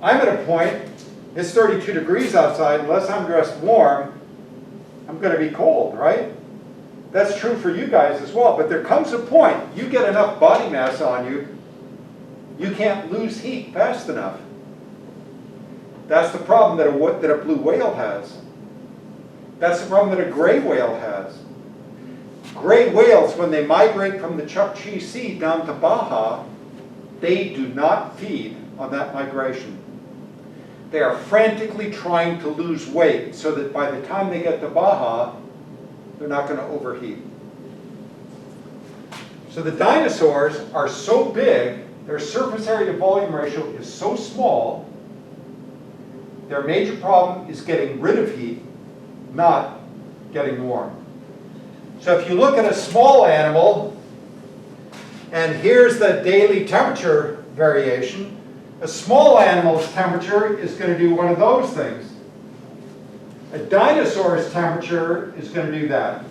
I'm at a point, it's 32 degrees outside, unless I'm dressed warm, I'm going to be cold, right? That's true for you guys as well, but there comes a point, you get enough body mass on you, you can't lose heat fast enough. That's the problem that a blue whale has. That's the problem that a gray whale has. Gray whales, when they migrate from the Chukchi Sea down to Baja, they do not feed on that migration. They are frantically trying to lose weight so that by the time they get to Baja, they're not going to overheat. So the dinosaurs are so big, their surface area to volume ratio is so small, their major problem is getting rid of heat, not getting warm. So if you look at a small animal, and here's the daily temperature variation, a small animal's temperature is going to do one of those things. A dinosaur's temperature is going to do that.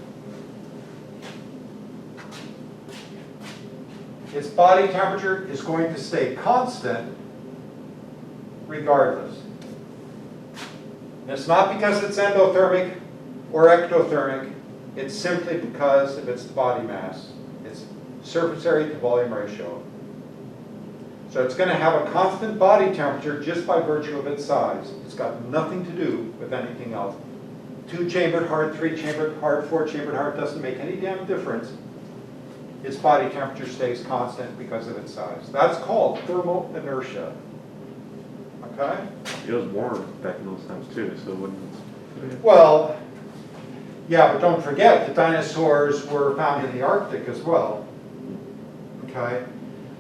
Its body temperature is going to stay constant regardless. And it's not because it's endothermic or ectothermic, it's simply because of its body mass, its surface area to volume ratio. So it's going to have a constant body temperature just by virtue of its size. It's got nothing to do with anything else. 2-chambered heart, 3-chambered heart, 4-chambered heart doesn't make any damn difference. Its body temperature stays constant because of its size. That's called thermal inertia. Okay? It was warm back in those times too, so it wouldn't. Well, yeah, but don't forget, the dinosaurs were found in the Arctic as well. Okay?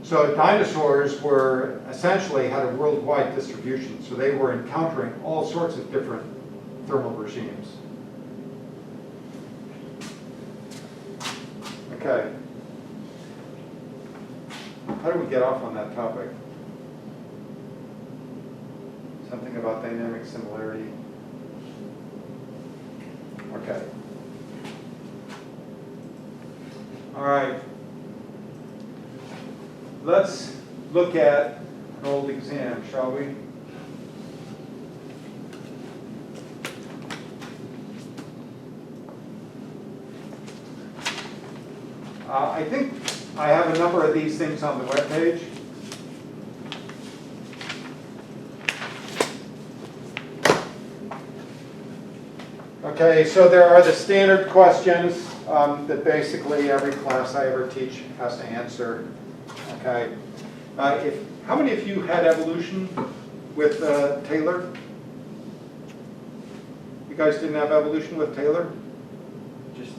So dinosaurs were essentially had a worldwide distribution, so they were encountering all sorts of different thermal regimes. Okay. How do we get off on that topic? Something about dynamic similarity. Okay. All right. Let's look at an old exam, shall we? I think I have a number of these things on the webpage. Okay, so there are the standard questions that basically every class I ever teach has to answer. Okay, how many of you had evolution with Taylor? You guys didn't have evolution with Taylor? Just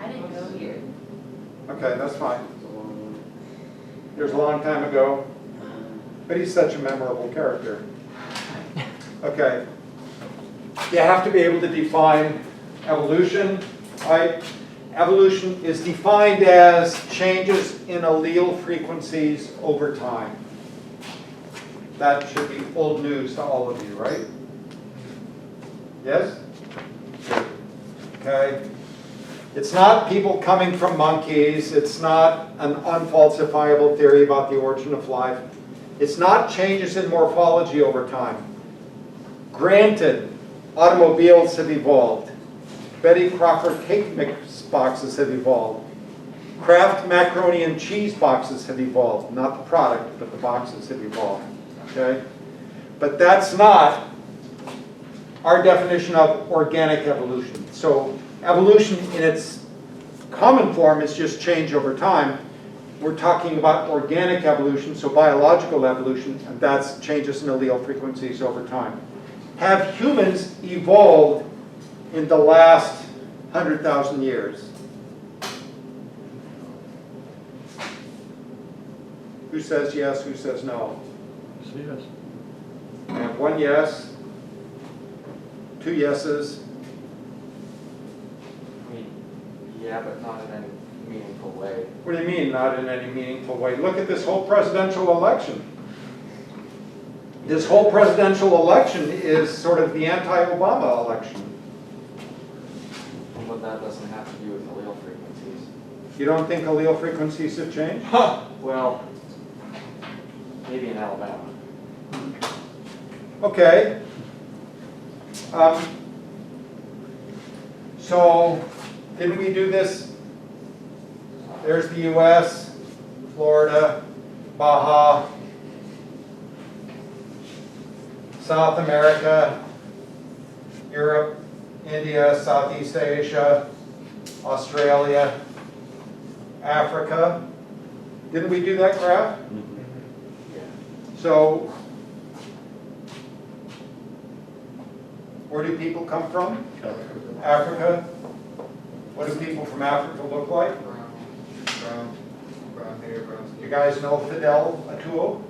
I didn't go here. Okay, that's fine. It was a long time ago, but he's such a memorable character. Okay. You have to be able to define evolution, right? Evolution is defined as changes in allele frequencies over time. That should be old news to all of you, right? Yes? Okay. It's not people coming from monkeys. It's not an unfalsifiable theory about the origin of life. It's not changes in morphology over time. Granted, automobiles have evolved. Betty Crocker cake mix boxes have evolved. Kraft macaroni and cheese boxes have evolved. Not the product, but the boxes have evolved. Okay? But that's not our definition of organic evolution. So evolution in its common form is just change over time. We're talking about organic evolution, so biological evolution, and that's changes in allele frequencies over time. Have humans evolved in the last 100,000 years? Who says yes, who says no? Yes. I have one yes, two yeses. I mean, yeah, but not in any meaningful way. What do you mean, not in any meaningful way? Look at this whole presidential election. This whole presidential election is sort of the anti-Obama election. But that doesn't have to do with allele frequencies. You don't think allele frequencies have changed? Well, maybe in Alabama. Okay. So, didn't we do this? There's the US, Florida, Baja, South America, Europe, India, Southeast Asia, Australia, Africa. Didn't we do that graph? So, where do people come from? Africa. What do people from Africa look like? Brown hair, brown You skin. guys know Fidel Atul?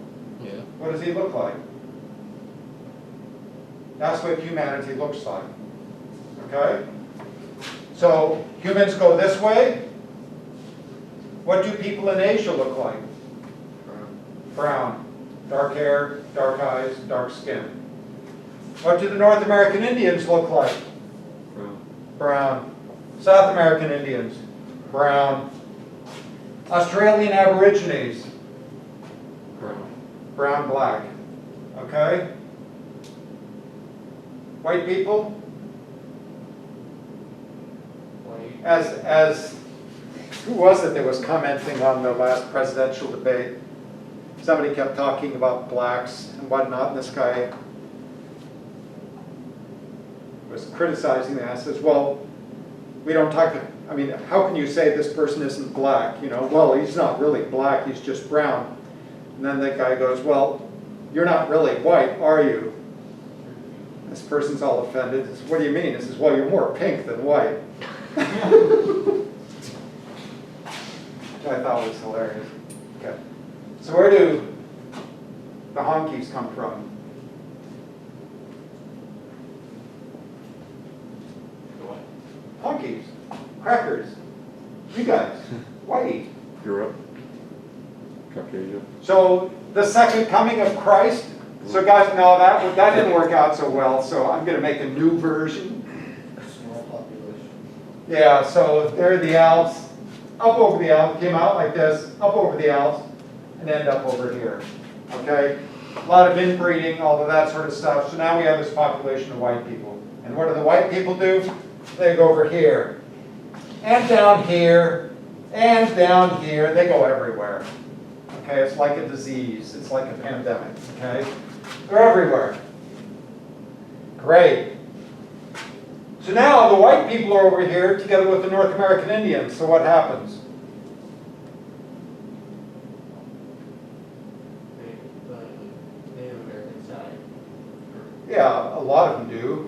Yeah. What does he look like? That's what humanity looks like. Okay? So humans go this way. What do people in Asia look like? Brown. Dark hair, dark eyes, dark skin. What do the North American Indians look like? Brown. South American Indians? Brown. Australian Aborigines? Brown, black. Okay? White people? White. As who was it that was commenting on the last presidential debate? Somebody kept talking about blacks and whatnot, and this guy was criticizing that. Says, well, we don't talk, I mean, how can you say this person isn't black? You know, well, he's not really black, he's just brown. And then the guy goes, well, you're not really white, are you? This person's all offended. He says, what do you mean? He says, well, you're more pink than white. Which I thought was hilarious. Okay. So where do the honkies come from? Honkies, crackers, you guys, whitey. Europe. Caucasia. So the second coming of Christ. So guys, no, that didn't work out so well. So I'm going to make a new version. Small population. Yeah. So there are the Alps. Up over the Alps, came out like this. Up over the Alps, and end up over here. Okay. A lot of inbreeding, all of that sort of stuff. So now we have this population of white people. And what do the white people do? They go over here, and down here, and down here. They go everywhere. Okay, it's like a disease. It's like a pandemic. Okay, they're everywhere. Great. So now the white people are over here together with the North American Indians. So what happens? The Native American side. Yeah, a lot of them do.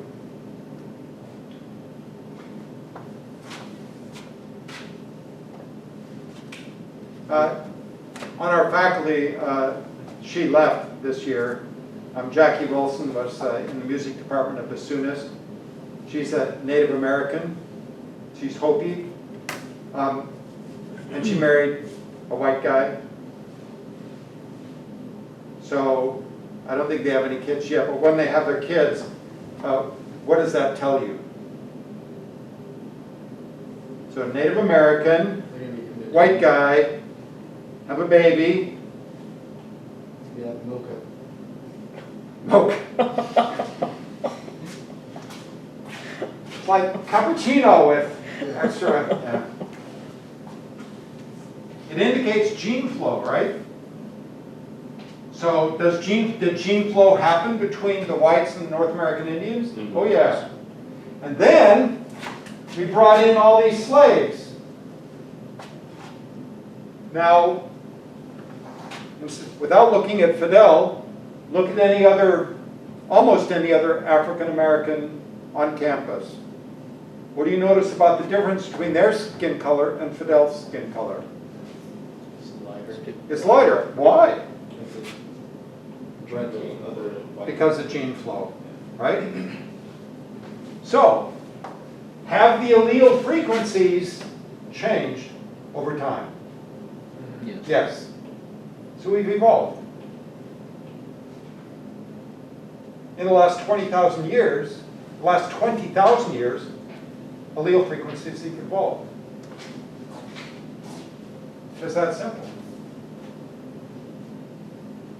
On our faculty, she left this year. Jackie Wilson was in the music department of Bassoonist. She's a Native American. She's Hopi. And she married a white guy. So I don't think they have any kids yet, but when they have their kids, what does that tell you? So Native American, They're gonna be committed. white guy, have a baby, Yeah, Mocha. milk. It's like cappuccino with extra. Yeah. It indicates gene flow, right? So did gene flow happen between the whites and the North American Indians? Mhm. Oh yeah. And then we brought in all these slaves. Now, without looking at Fidel, look at any other, almost any other African American on campus. What do you notice about the difference between their skin color and Fidel's skin color? It's lighter. It's lighter. Why? Red than other white. Because of gene flow, right? So, have the allele frequencies changed over time? Yes. Yes. So we've evolved. In the last 20,000 years, allele frequencies have evolved. Just that simple.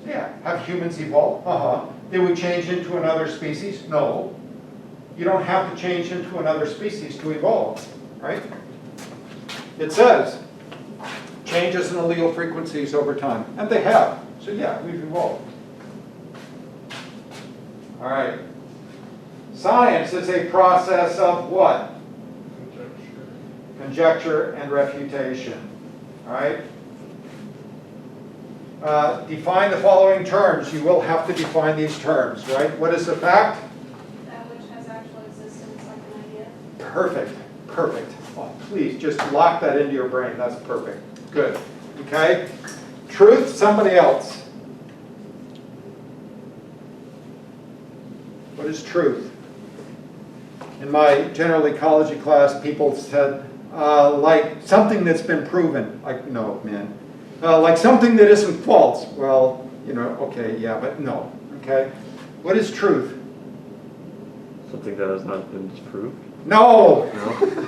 Yeah. Have humans evolved? Uh-huh. Did we change into another species? No. You don't have to change into another species to evolve, right? It says changes in allele frequencies over time. And they have. So yeah, we've evolved. All right. Science is a process of what? conjecture, and refutation. All right? Define the following terms. You will have to define these terms, right? What is a fact? That which has actual existence, like an idea. Perfect, perfect. Oh, please, just lock that into your brain. That's perfect. Good. Okay? Truth, somebody else. What is truth? In my general ecology class, people said, like something that's been proven. Like, no, man. Like something that isn't false. Well, you know, okay, yeah, but no. Okay? What is truth? Something that has not been disproved? No! No?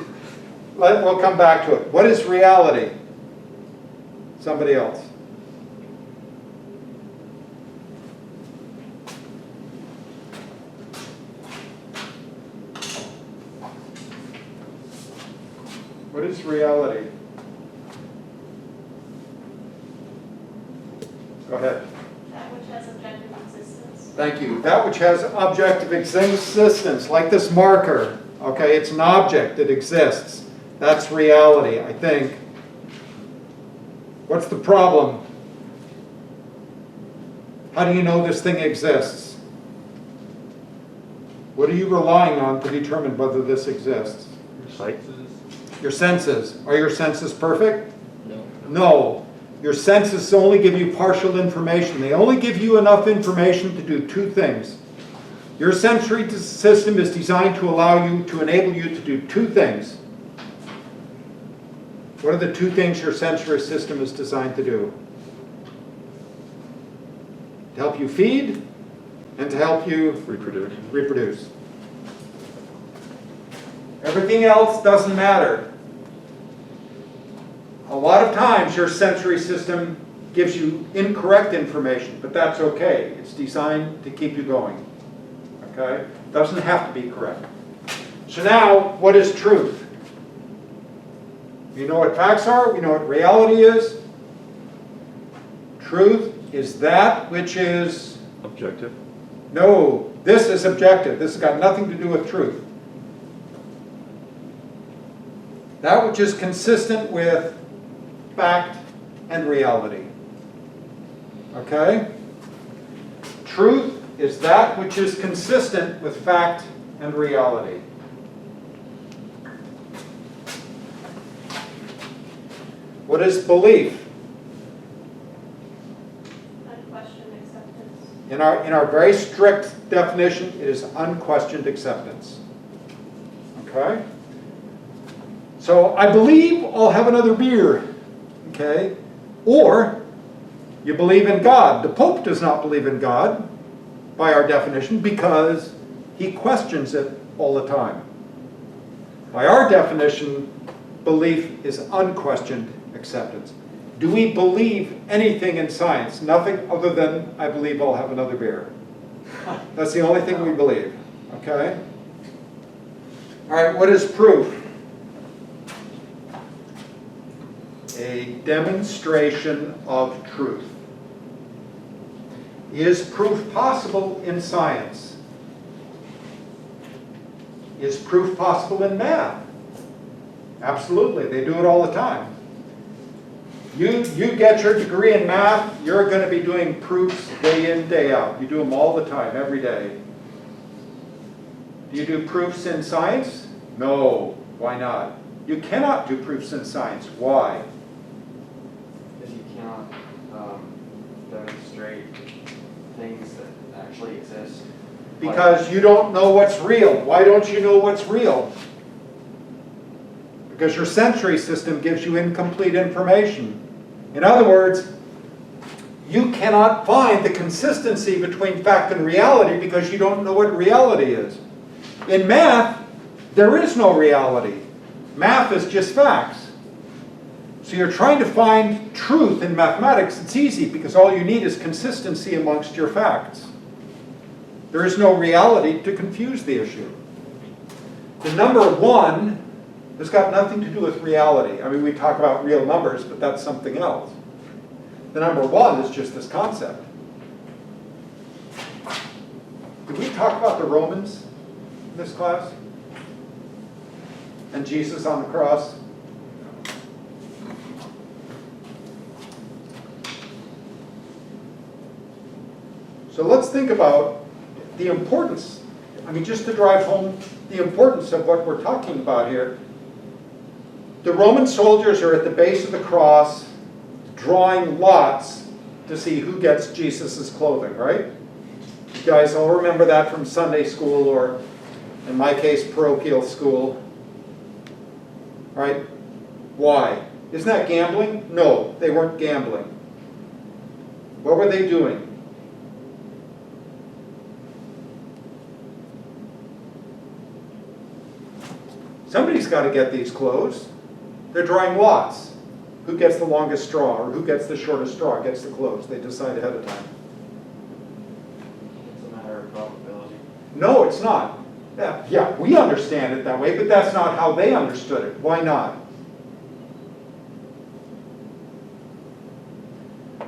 We'll come back to it. What is reality? Somebody else. What is reality? Go ahead. That which has objective existence. Thank you. That which has objective existence, like this marker. Okay, it's an object that exists. That's reality, I think. What's the problem? How do you know this thing exists? What are you relying on to determine whether this exists? Sight? Your senses. Are your senses perfect? No. No. Your senses only give you partial information. They only give you enough information to do two things. Your sensory system is designed to allow you, to enable you to do two things. What are the two things your sensory system is designed to do? To help you feed and to help you reproduce. Everything else doesn't matter. A lot of times your sensory system gives you incorrect information, but that's okay. It's designed to keep you going. Okay? Doesn't have to be correct. So now, what is truth? We know what facts are. We know what reality is. Truth is that which is... Objective? No, this is objective. This has got nothing to do with truth. That which is consistent with fact and reality. Okay? Truth is that which is consistent with fact and reality. What is belief? Unquestioned acceptance. In our very strict definition, it is unquestioned acceptance. Okay? So I believe I'll have another beer. Okay? Or you believe in God. The Pope does not believe in God by our definition because he questions it all the time. By our definition, belief is unquestioned acceptance. Do we believe anything in science? Nothing other than I believe I'll have another beer. That's the only thing we believe. Okay? All right, what is proof? A demonstration of truth. Is proof possible in science? Is proof possible in math? Absolutely, they do it all the time. You get your degree in math, you're going to be doing proofs day in, day out. You do them all the time, every day. Do you do proofs in science? No. Why not? You cannot do proofs in science. Why? Because you cannot demonstrate things that actually exist. Because you don't know what's real. Why don't you know what's real? Because your sensory system gives you incomplete information. In other words, you cannot find the consistency between fact and reality because you don't know what reality is. In math, there is no reality. Math is just facts. So you're trying to find truth in mathematics. It's easy because all you need is consistency amongst your facts. There is no reality to confuse the issue. The number 1 has got nothing to do with reality. I mean, we talk about real numbers, but that's something else. The number 1 is just this concept. Did we talk about the Romans in this class? And Jesus on the cross? So let's think about the importance, I mean, just to drive home the importance of what we're talking about here. The Roman soldiers are at the base of the cross drawing lots to see who gets Jesus' clothing, right? You guys all remember that from Sunday school, or in my case, parochial school, right? Why? Isn't that gambling? No, they weren't gambling. What were they doing? Somebody's got to get these clothes. They're drawing lots. Who gets the longest straw, or who gets the shortest straw, gets the clothes. They decide ahead of time. It's a matter of probability. No, it's not. Yeah, we understand it that way, but that's not how they understood it. Why not?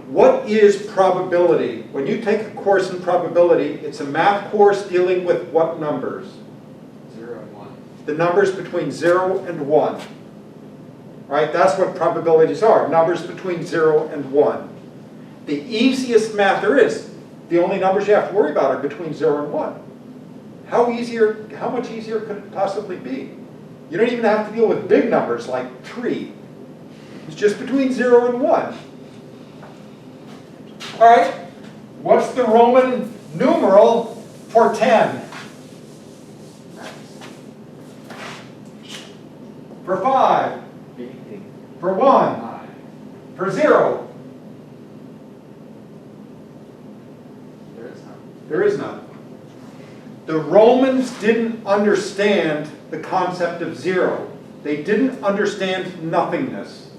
What is probability? When you take a course in probability, it's a math course dealing with what numbers? 0 and 1. The numbers between 0 and 1. Right? That's what probabilities are, numbers between 0 and 1. The easiest math there is, the only numbers you have to worry about are between 0 and 1. How much easier could it possibly be? You don't even have to deal with big numbers like 3. It's just between 0 and 1. All right, what's the Roman numeral for 10? For 5? For 1? For 0? There is none. There is none. The Romans didn't understand the concept of 0. They didn't understand nothingness.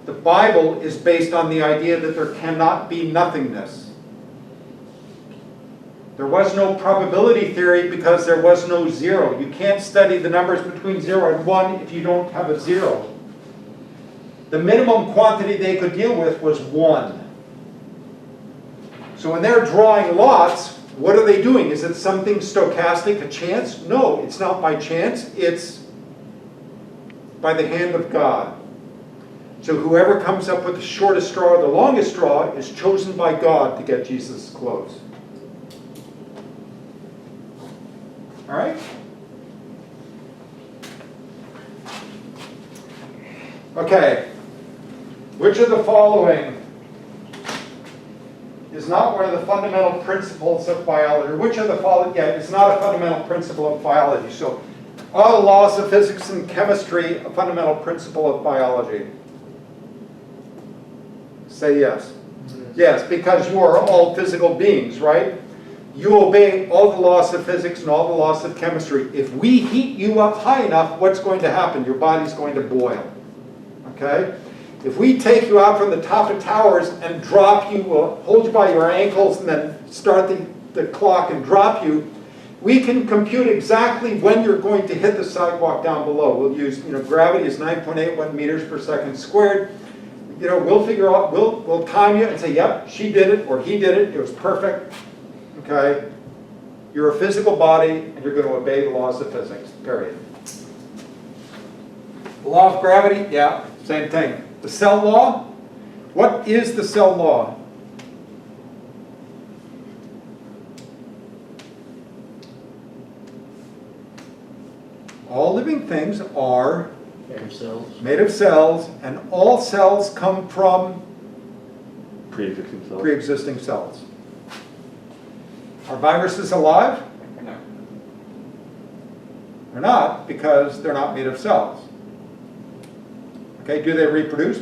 The Bible is based on the idea that there cannot be nothingness. There was no probability theory because there was no 0. You can't study the numbers between 0 and 1 if you don't have a 0. The minimum quantity they could deal with was 1. So when they're drawing lots, what are they doing? Is it something stochastic, a chance? No, it's not by chance. It's by the hand of God. So whoever comes up with the shortest straw or the longest straw is chosen by God to get Jesus' clothes. All right? Okay. Which of the following is not one of the fundamental principles of biology? Or which of the following, yeah, it's not a fundamental principle of biology. So are the laws of physics and chemistry a fundamental principle of biology? Say yes. Yes, because you are all physical beings, right? You obey all the laws of physics and all the laws of chemistry. If we heat you up high enough, what's going to happen? Your body's going to boil. Okay? If we take you out from the top of towers and drop you, we'll hold you by your ankles and then start the clock and drop you, we can compute exactly when you're going to hit the sidewalk down below. We'll use, gravity is 9.81 meters per second squared. We'll figure out, we'll time you and say, yep, she did it or he did it. It was perfect. Okay? You're a physical body and you're going to obey the laws of physics, period. The law of gravity, yeah, same thing. The cell law, what is the cell law? All living things are made of cells, and all cells come from Pre-existing cells. pre-existing cells. Are viruses alive? No. They're not, because they're not made of cells. Okay, do they reproduce?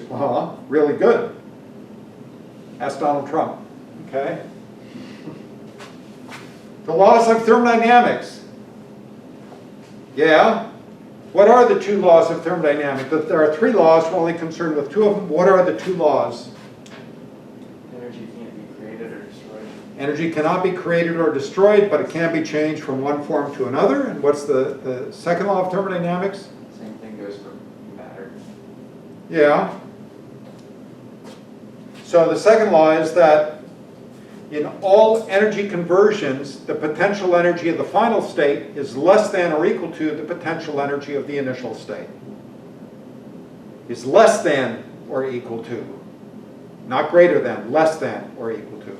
Really good. Ask Donald Trump. Okay? The laws of thermodynamics. Yeah? What are the 2 laws of thermodynamics? There are 3 laws, we're only concerned with 2 of them. What are the 2 laws? Energy can't be created or destroyed. Energy cannot be created or destroyed, but it can be changed from one form to another. And what's the second law of thermodynamics? Same thing goes for matter. Yeah. So the second law is that in all energy conversions, the potential energy of the final state is less than or equal to the potential energy of the initial state. Is less than or equal to. not greater than, less than, or equal to.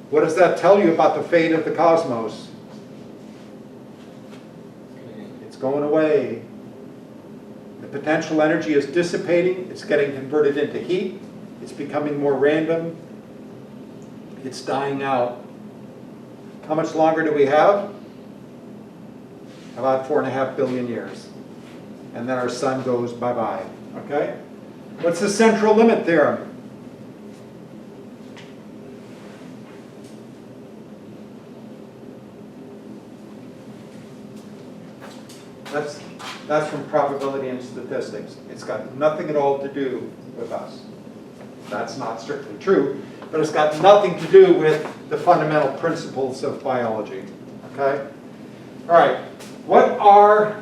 What does that tell you about the fate of the cosmos? It's going away. The potential energy is dissipating, it's getting converted into heat, it's becoming more random, it's dying out. How much longer do we have? About 4.5 billion years. And then our sun goes bye-bye, okay? What's the central limit theorem? That's from probability and statistics. It's got nothing at all to do with us. That's not strictly true, but it's got nothing to do with the fundamental principles of biology, okay? All right, what are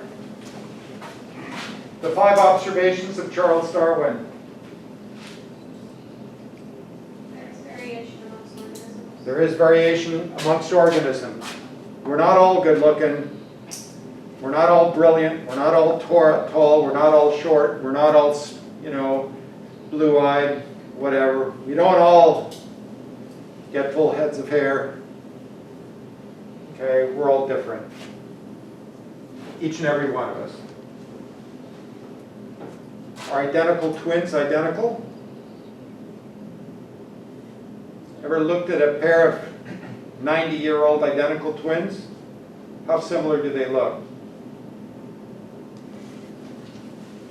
the 5 observations of Charles Darwin? There's variation amongst organisms. There is variation amongst organisms. We're not all good looking. We're not all brilliant. We're not all tall. We're not all short. We're not all, blue-eyed, whatever. We don't all get full heads of hair. Okay, we're all different. Each and every one of us. Are identical twins identical? Ever looked at a pair of 90-year-old identical twins? How similar do they look?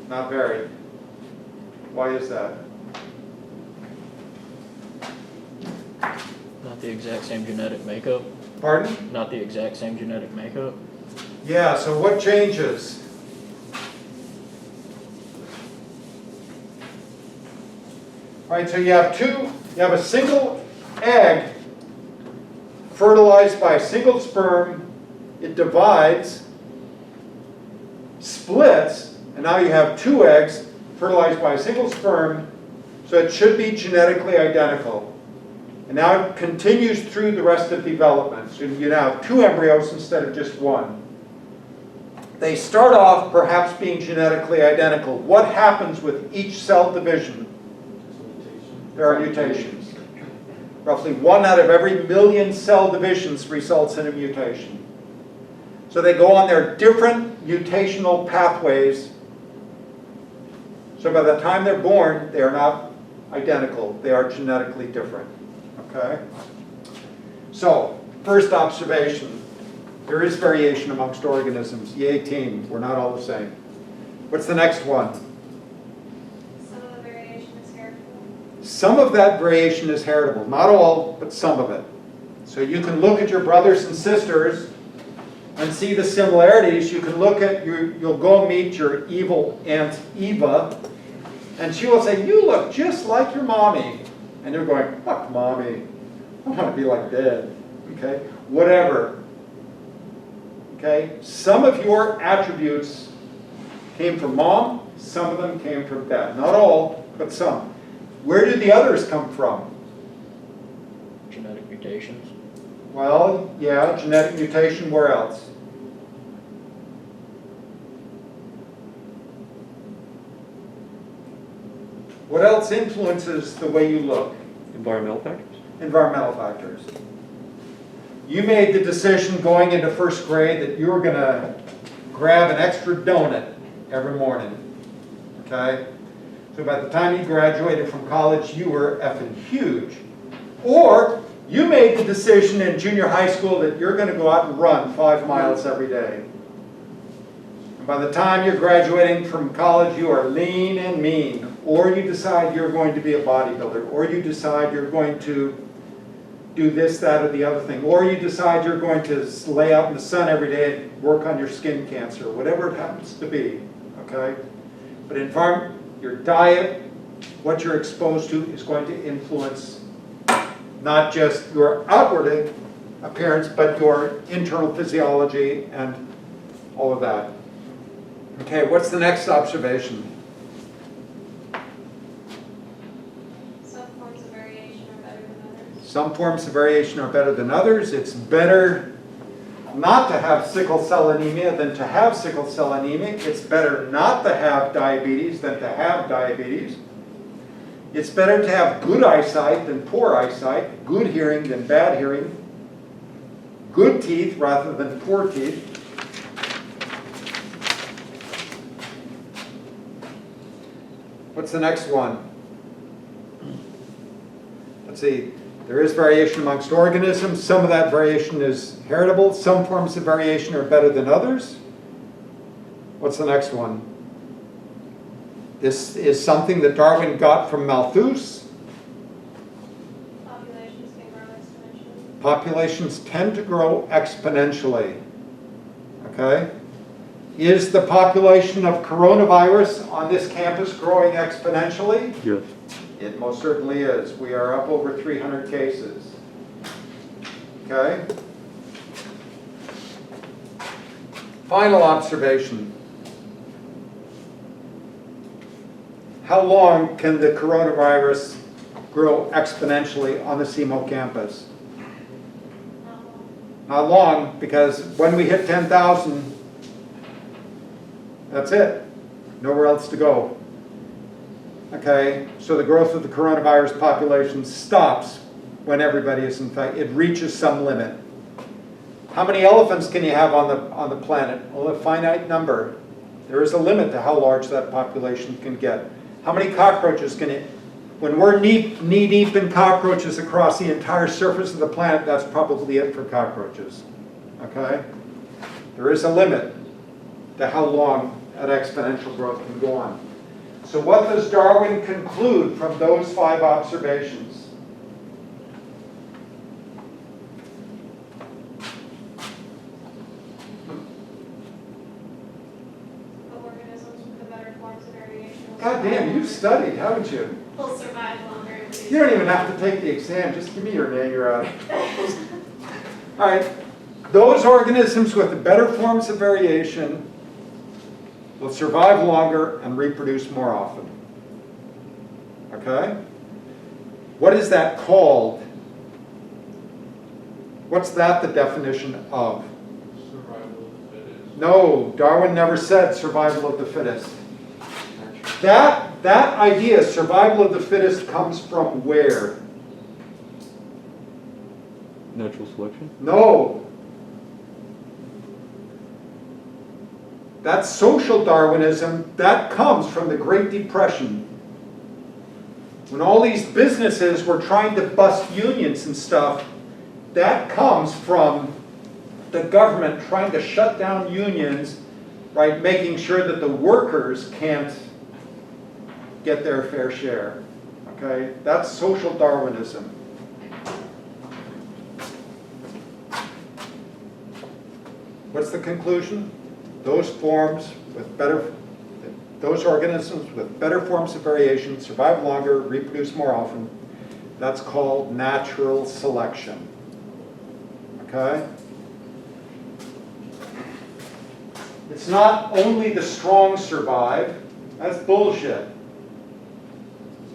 Not very. Why is that? Not the exact same genetic makeup. Pardon? Not the exact same genetic makeup. Yeah, so what changes? All right, so you have a single egg fertilized by a single sperm. It divides, splits, and now you have 2 eggs fertilized by a single sperm, so it should be genetically identical. And now it continues through the rest of development. So you now have 2 embryos instead of just 1. They start off perhaps being genetically identical. What happens with each cell division? There are mutations. Roughly 1 out of every million cell divisions results in a mutation. So they go on their different mutational pathways. So by the time they're born, they are not identical. They are genetically different. Okay? So, first observation. There is variation amongst organisms. Yay team, we're not all the same. What's the next one? Some of the variation is heritable. Some of that variation is heritable. Not all, but some of it. So you can look at your brothers and sisters and see the similarities. You can look at, you'll go meet your evil Aunt Eva, and she will say, you look just like your mommy. And you're going, fuck mommy. I want to be like dad. Okay? Whatever. Okay? Some of your attributes came from mom. Some of them came from dad. Not all, but some. Where did the others come from? Genetic mutations. Well, yeah, genetic mutation. Where else? What else influences the way you look? Environmental factors? Environmental factors. You made the decision going into first grade that you were going to grab an extra donut every morning. Okay? So by the time you graduated from college, you were effing huge. Or you made the decision in junior high school that you're going to go out and run 5 miles every day. And by the time you're graduating from college, you are lean and mean. Or you decide you're going to be a bodybuilder. Or you decide you're going to do this, that, or the other thing. Or you decide you're going to lay out in the sun every day and work on your skin cancer, whatever it happens to be. Okay? But environment, your diet, what you're exposed to is going to influence not just your outward appearance, but your internal physiology and all of that. Okay, what's the next observation? Some forms of variation are better than others. Some forms of variation are better than others. It's better not to have sickle cell anemia than to have sickle cell anemia. It's better not to have diabetes than to have diabetes. It's better to have good eyesight than poor eyesight, good hearing than bad hearing, good teeth rather than poor teeth. What's the next one? Let's see. There is variation amongst organisms. Some of that variation is heritable. Some forms of variation are better than others. What's the next one? This is something that Darwin got from Malthus. Populations can grow exponentially. Populations tend to grow exponentially. Okay? Is the population of coronavirus on this campus growing exponentially? Yes. It most certainly is. We are up over 300 cases. Okay? Final observation. How long can the coronavirus grow exponentially on the SEMO campus? Not long. Not long, because when we hit 10,000, that's it. Nowhere else to go. Okay, so the growth of the coronavirus population stops when everybody is infected. It reaches some limit. How many elephants can you have on the planet? Well, a finite number. There is a limit to how large that population can get. How many cockroaches can it? When we're knee-deep in cockroaches across the entire surface of the planet, that's probably it for cockroaches. Okay? There is a limit to how long that exponential growth can go on. So what does Darwin conclude from those 5 observations? The organisms with the better forms of variation will God damn, you've studied, haven't you? will survive longer and produce You don't even have to take the exam, just give me your name, you're out. All right, those organisms with the better forms of variation will survive longer and reproduce more often. Okay? What is that called? What's that the definition of? Survival of the fittest. No, Darwin never said survival of the fittest. That idea, survival of the fittest, comes from where? Natural selection? No. That's social Darwinism. That comes from the Great Depression. When all these businesses were trying to bust unions and stuff, that comes from the government trying to shut down unions, right, making sure that the workers can't get their fair share. Okay? That's social Darwinism. What's the conclusion? Those organisms with better forms of variation survive longer, reproduce more often. That's called natural selection. Okay? It's not only the strong survive. That's bullshit.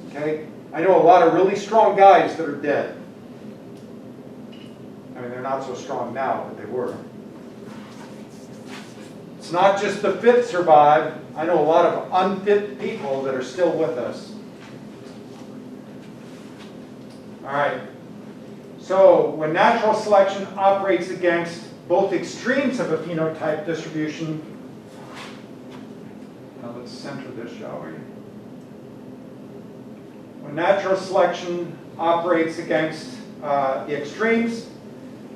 Okay? I know a lot of really strong guys that are dead. I mean, they're not so strong now, but they were. It's not just the fit survive. I know a lot of unfit people that are still with us. All right. So when natural selection operates against both extremes of a phenotype distribution, now let's center this, shall we? When natural selection operates against the extremes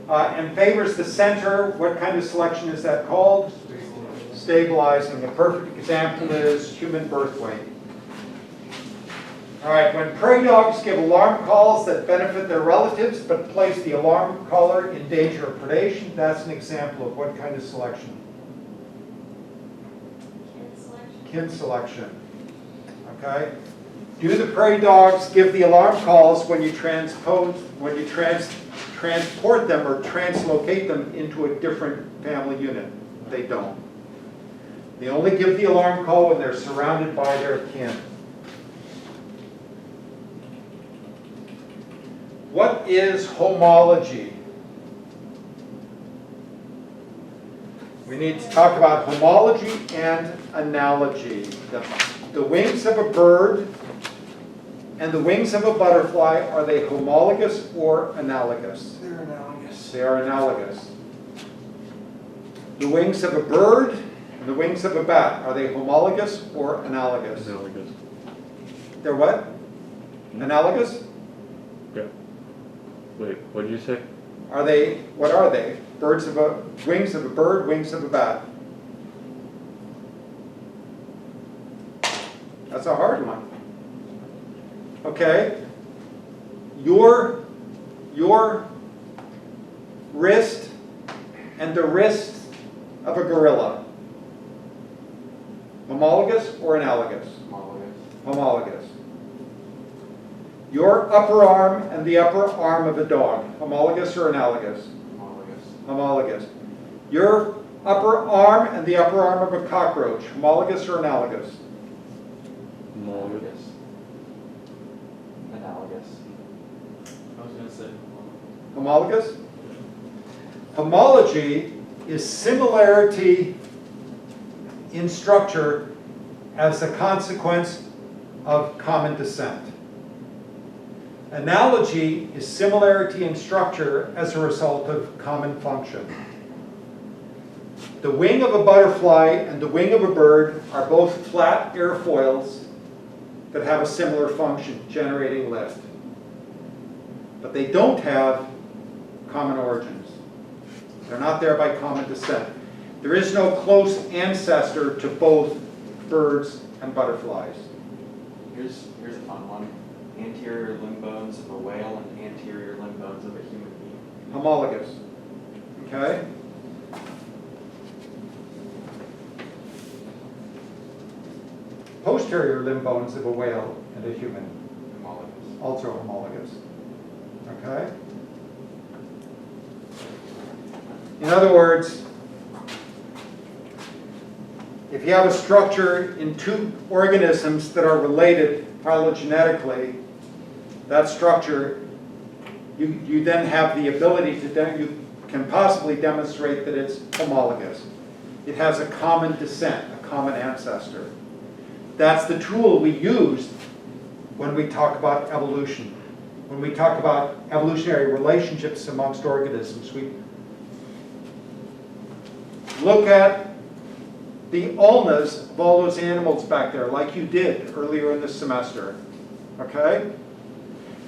and favors the center, what kind of selection is that called? Stabilizing. A perfect example is human birth weight. All right, when prairie dogs give alarm calls that benefit their relatives but place the alarm caller in danger of predation, that's an example of what kind of selection? kin selection. Kin selection. Okay? Do the prairie dogs give the alarm calls when you transport them or translocate them into a different family unit? They don't. They only give the alarm call when they're surrounded by their kin. What is homology? We need to talk about homology and analogy. The wings of a bird and the wings of a butterfly, are they homologous or analogous? They're analogous. They are analogous. The wings of a bird and the wings of a bat, are they homologous or analogous? Analogous. They're what? Analogous? Yeah. Wait, what did you say? Are they, what are they? Wings of a bird, wings of a bat. That's a hard one. Okay. Your wrist and the wrist of a gorilla. Homologous or analogous? Homologous. Homologous. Your upper arm and the upper arm of a dog. Homologous or analogous? Homologous. Homologous. Your upper arm and the upper arm of a cockroach. Homologous or analogous? Homologous. Analogous. I was gonna say. Homologous? Homology is similarity in structure as a consequence of common descent. Analogy is similarity in structure as a result of common function. The wing of a butterfly and the wing of a bird are both flat airfoils that have a similar function, generating lift. But they don't have common origins. They're not there by common descent. There is no close ancestor to both birds and butterflies. Here's a fun one. Anterior limb bones of a whale and anterior limb bones of a human being. Homologous. Okay? Posterior limb bones of a whale and a human. Homologous. Also homologous. Okay? In other words, if you have a structure in two organisms that are related phylogenetically, that structure, you then have the ability to, you can possibly demonstrate that it's homologous. It has a common descent, a common ancestor. That's the tool we use when we talk about evolution. When we talk about evolutionary relationships amongst organisms, we look at the ulnas of all those animals back there, like you did earlier in the semester. Okay?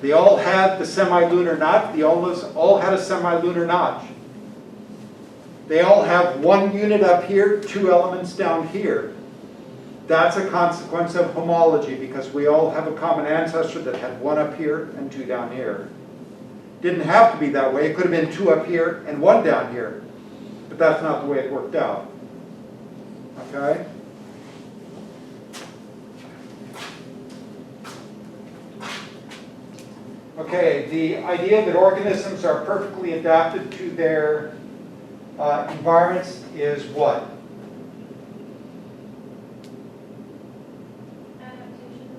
They all had the semilunar notch. The ulnas all had a semilunar notch. They all have one unit up here, two elements down here. That's a consequence of homology because we all have a common ancestor that had one up here and two down here. Didn't have to be that way. It could have been two up here and one down here. But that's not the way it worked out. Okay? Okay, the idea that organisms are perfectly adapted to their environments is what?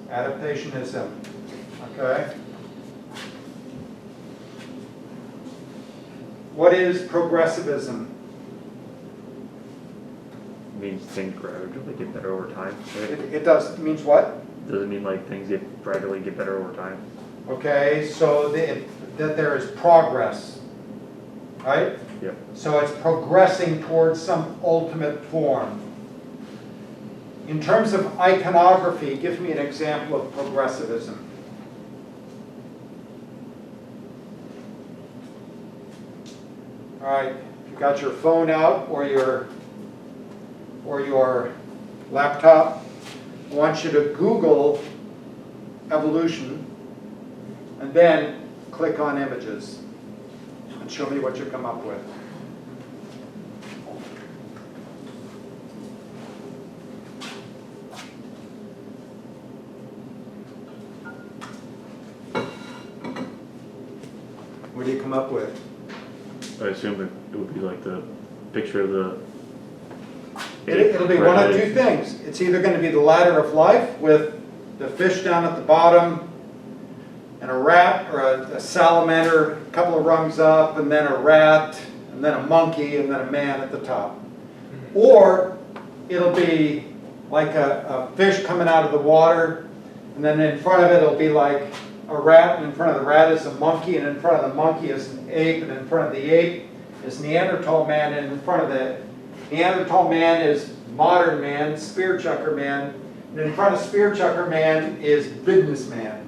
Adaptationism. Okay? What is progressivism? Means things gradually get better over time. Right? It does, means what? Does it mean like things gradually get better over time? Okay, so that there is progress, right? Yep. So it's progressing towards some ultimate form. In terms of iconography, give me an example of progressivism. All right, you got your phone out or your laptop. I want you to Google evolution and then click on images and show me what you come up with. What do you come up with? I assume it would be like the picture of the. It'll be one of two things. It's either going to be the ladder of life with the fish down at the bottom and a rat or a salamander a couple of rungs up and then a rat and then a monkey and then a man at the top. Or it'll be like a fish coming out of the water And then in front of it, it'll be like a rat, and in front of the rat is a monkey, and in front of the monkey is an ape, and in front of the ape is Neanderthal man, and in front of the Neanderthal man is modern man, spear chucker man, and in front of spear chucker man is businessman,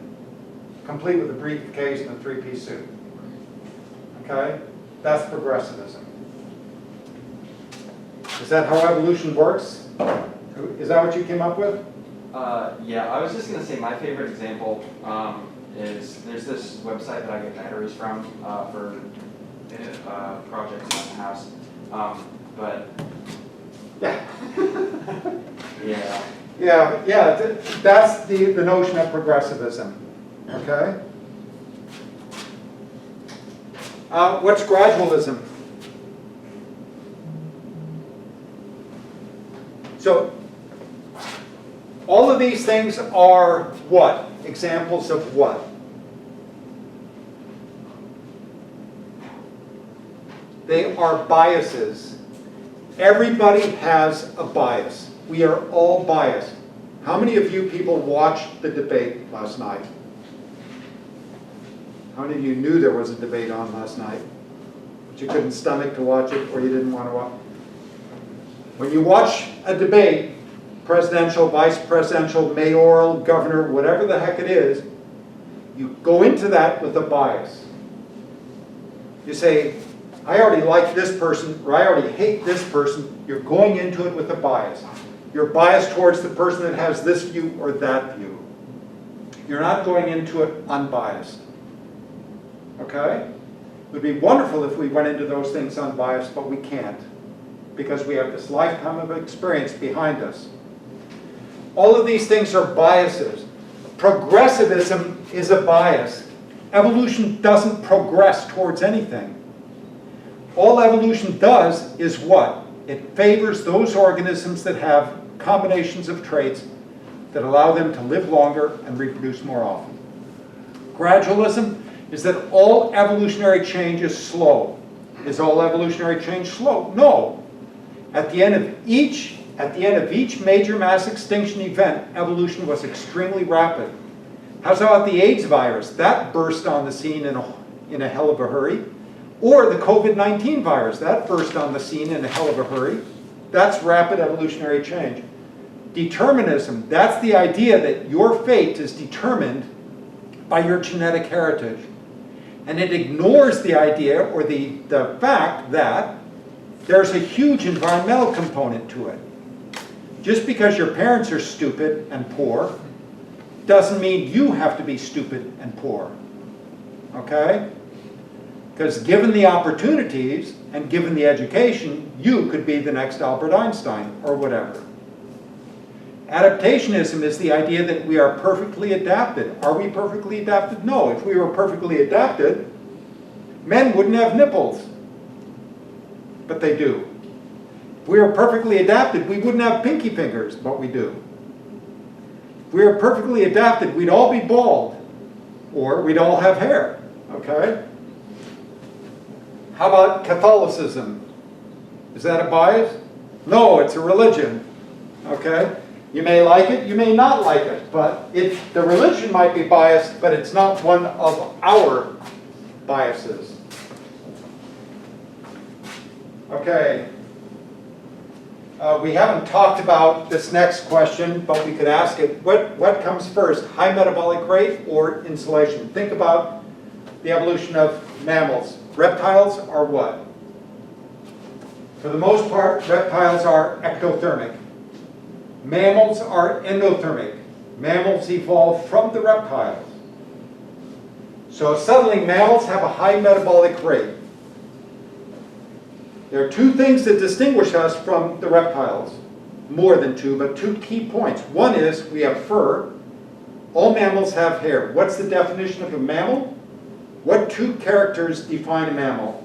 complete with a briefcase and a three-piece suit. Okay? That's progressivism. Is that how evolution works? Is that what you came up with? Yeah, I was just gonna say my favorite example is there's this website that I get batteries from for projects in the house. But Yeah. yeah, That's the notion of progressivism. Okay? What's gradualism? So, all of these things are what? Examples of what? They are biases. Everybody has a bias. We are all biased. How many of you people watched the debate last night? How many of you knew there was a debate on last night, but you couldn't stomach to watch it or you didn't want to watch? When you watch a debate, presidential, vice presidential, mayoral, governor, whatever the heck it is, you go into that with a bias. You say, I already like this person, or I already hate this person. You're going into it with a bias. You're biased towards the person that has this view or that view. You're not going into it unbiased. Okay? It would be wonderful if we went into those things unbiased, but we can't, because we have this lifetime of experience behind us. All of these things are biases. Progressivism is a bias. Evolution doesn't progress towards anything. All evolution does is what? It favors those organisms that have combinations of traits that allow them to live longer and reproduce more often. Gradualism is that all evolutionary change is slow. Is all evolutionary change slow? No. At the end of each major mass extinction event, evolution was extremely rapid. How's about the AIDS virus? That burst on the scene in a hell of a hurry. Or the COVID-19 virus, that burst on the scene in a hell of a hurry. That's rapid evolutionary change. Determinism, that's the idea that your fate is determined by your genetic heritage. And it ignores the idea or the fact that there's a huge environmental component to it. Just because your parents are stupid and poor doesn't mean you have to be stupid and poor. Okay? Because given the opportunities and given the education, you could be the next Albert Einstein or whatever. Adaptationism is the idea that we are perfectly adapted. Are we perfectly adapted? No. If we were perfectly adapted, men wouldn't have nipples. But they do. If we were perfectly adapted, we wouldn't have pinky fingers, but we do. If we were perfectly adapted, we'd all be bald, or we'd all have hair. Okay? How about Catholicism? Is that a bias? No, it's a religion. Okay? You may like it, you may not like it, but the religion might be biased, but it's not one of our biases. Okay. We haven't talked about this next question, but we could ask it. What comes first, high metabolic rate or insulation? Think about the evolution of mammals. Reptiles are what? For the most part, reptiles are ectothermic. Mammals are endothermic. Mammals evolved from the reptiles. So suddenly mammals have a high metabolic rate. There are two things that distinguish us from the reptiles. More than two, but two key points. One is we have fur. All mammals have hair. What's the definition of a mammal? What two characters define a mammal?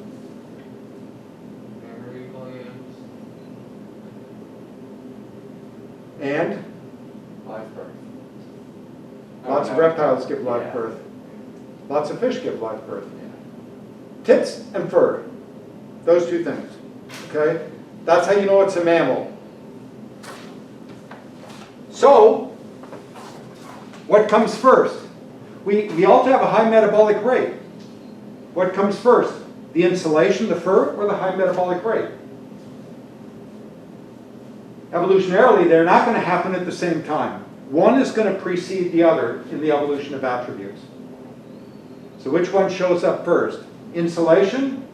And? live birth. Lots of reptiles give live Yeah. birth. Lots of fish give live birth. Yeah. Tits and fur. Those two things. Okay? That's how you know it's a mammal. So, What comes first? We all have a high metabolic rate. What comes first? The insulation, the fur, or the high metabolic rate? Evolutionarily, they're not going to happen at the same time. One is going to precede the other in the evolution of attributes. So which one shows up first? Insulation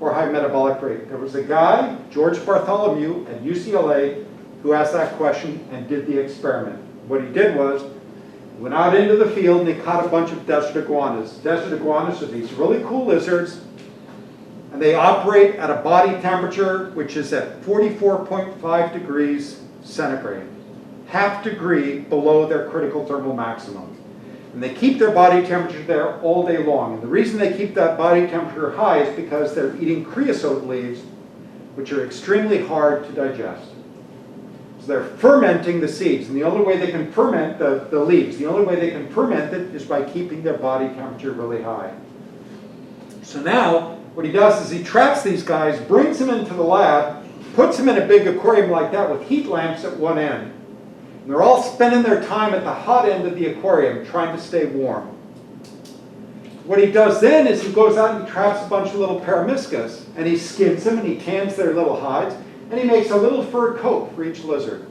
or high metabolic rate? There was a guy, George Bartholomew at UCLA, who asked that question and did the experiment. What he did was, he went out into the field and he caught a bunch of desert iguanas. Desert iguanas are these really cool lizards, and they operate at a body temperature which is at 44.5 degrees centigrade, half degree below their critical thermal maximum. And they keep their body temperature there all day long. And the reason they keep that body temperature high is because they're eating creosote leaves, which are extremely hard to digest. So they're fermenting the seeds, and the only way they can ferment the leaves, the only way they can ferment it is by keeping their body temperature really high. So now, what he does is he traps these guys, brings them into the lab, puts them in a big aquarium like that with heat lamps at one end. And they're all spending their time at the hot end of the aquarium trying to stay warm. What he does then is he goes out and he traps a bunch of little paramiscus, and he skins them and he tans their little hides, and he makes a little fur coat for each lizard.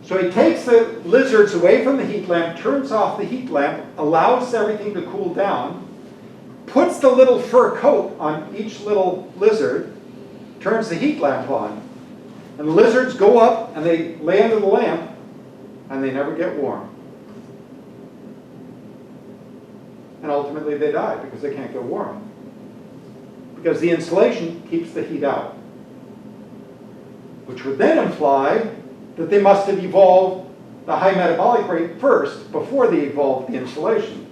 So he takes the lizards away from the heat lamp, turns off the heat lamp, allows everything to cool down, puts the little fur coat on each little lizard, turns the heat lamp on, and the lizards go up and they lay under the lamp and they never get warm. And ultimately they die because they can't get warm. Because the insulation keeps the heat out. Which would then imply that they must have evolved the high metabolic rate first before they evolved the insulation.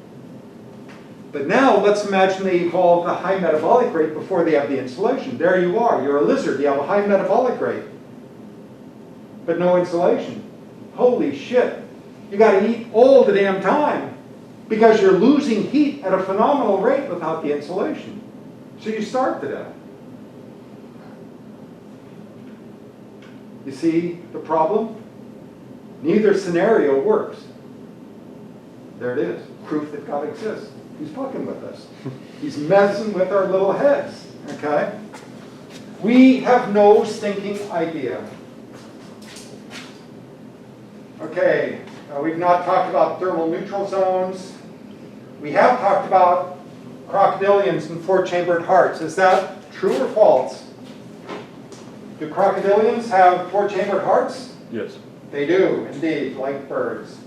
But now let's imagine they evolved the high metabolic rate before they have the insulation. There you are, you're a lizard, you have a high metabolic rate, but no insulation. Holy shit, you got to eat all the damn time because you're losing heat at a phenomenal rate without the insulation. So you starve to death. You see the problem? Neither scenario works. There it is, proof that God exists. He's fucking with us. He's messing with our little heads, okay? We have no stinking idea. Okay, we've not talked about thermal neutral zones. We have talked about crocodilians and four-chambered hearts. Is that true or false? Do crocodilians have four-chambered hearts? Yes. They do, indeed, like birds.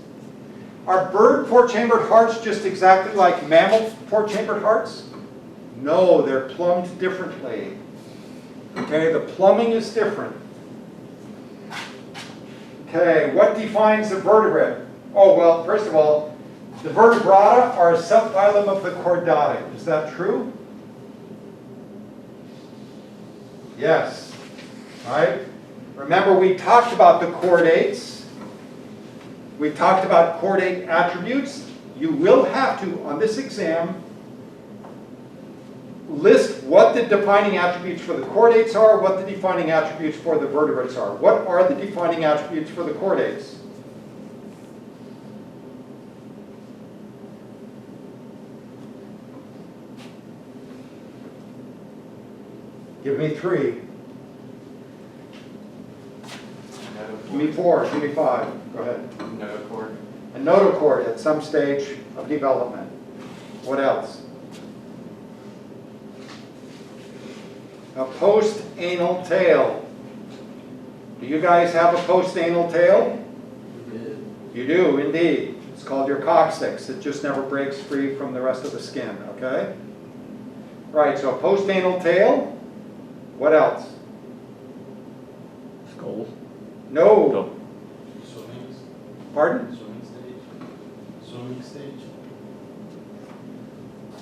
Are bird four-chambered hearts just exactly like mammal four-chambered hearts? No, they're plumbed differently. Okay, the plumbing is different. Okay, what defines a vertebrate? Oh, well, first of all, the vertebrata are a subphylum of the chordata. Is that true? Yes. Right? Remember, we talked about the chordates. We talked about chordate attributes. You will have to, on this exam, list what the defining attributes for the chordates are, what the defining attributes for the vertebrates are. What are the defining attributes for the chordates? Give me 3. Give me 4. Give me 5. Go ahead. Notochord. A notochord at some stage of development. What else? A post-anal tail. Do you guys have a post-anal tail? You do, indeed. It's called your coccyx. It just never breaks free from the rest of the skin, okay? Right, so a post-anal tail. What else? Skulls. No. Go. Swimming, Pardon? swimming stage.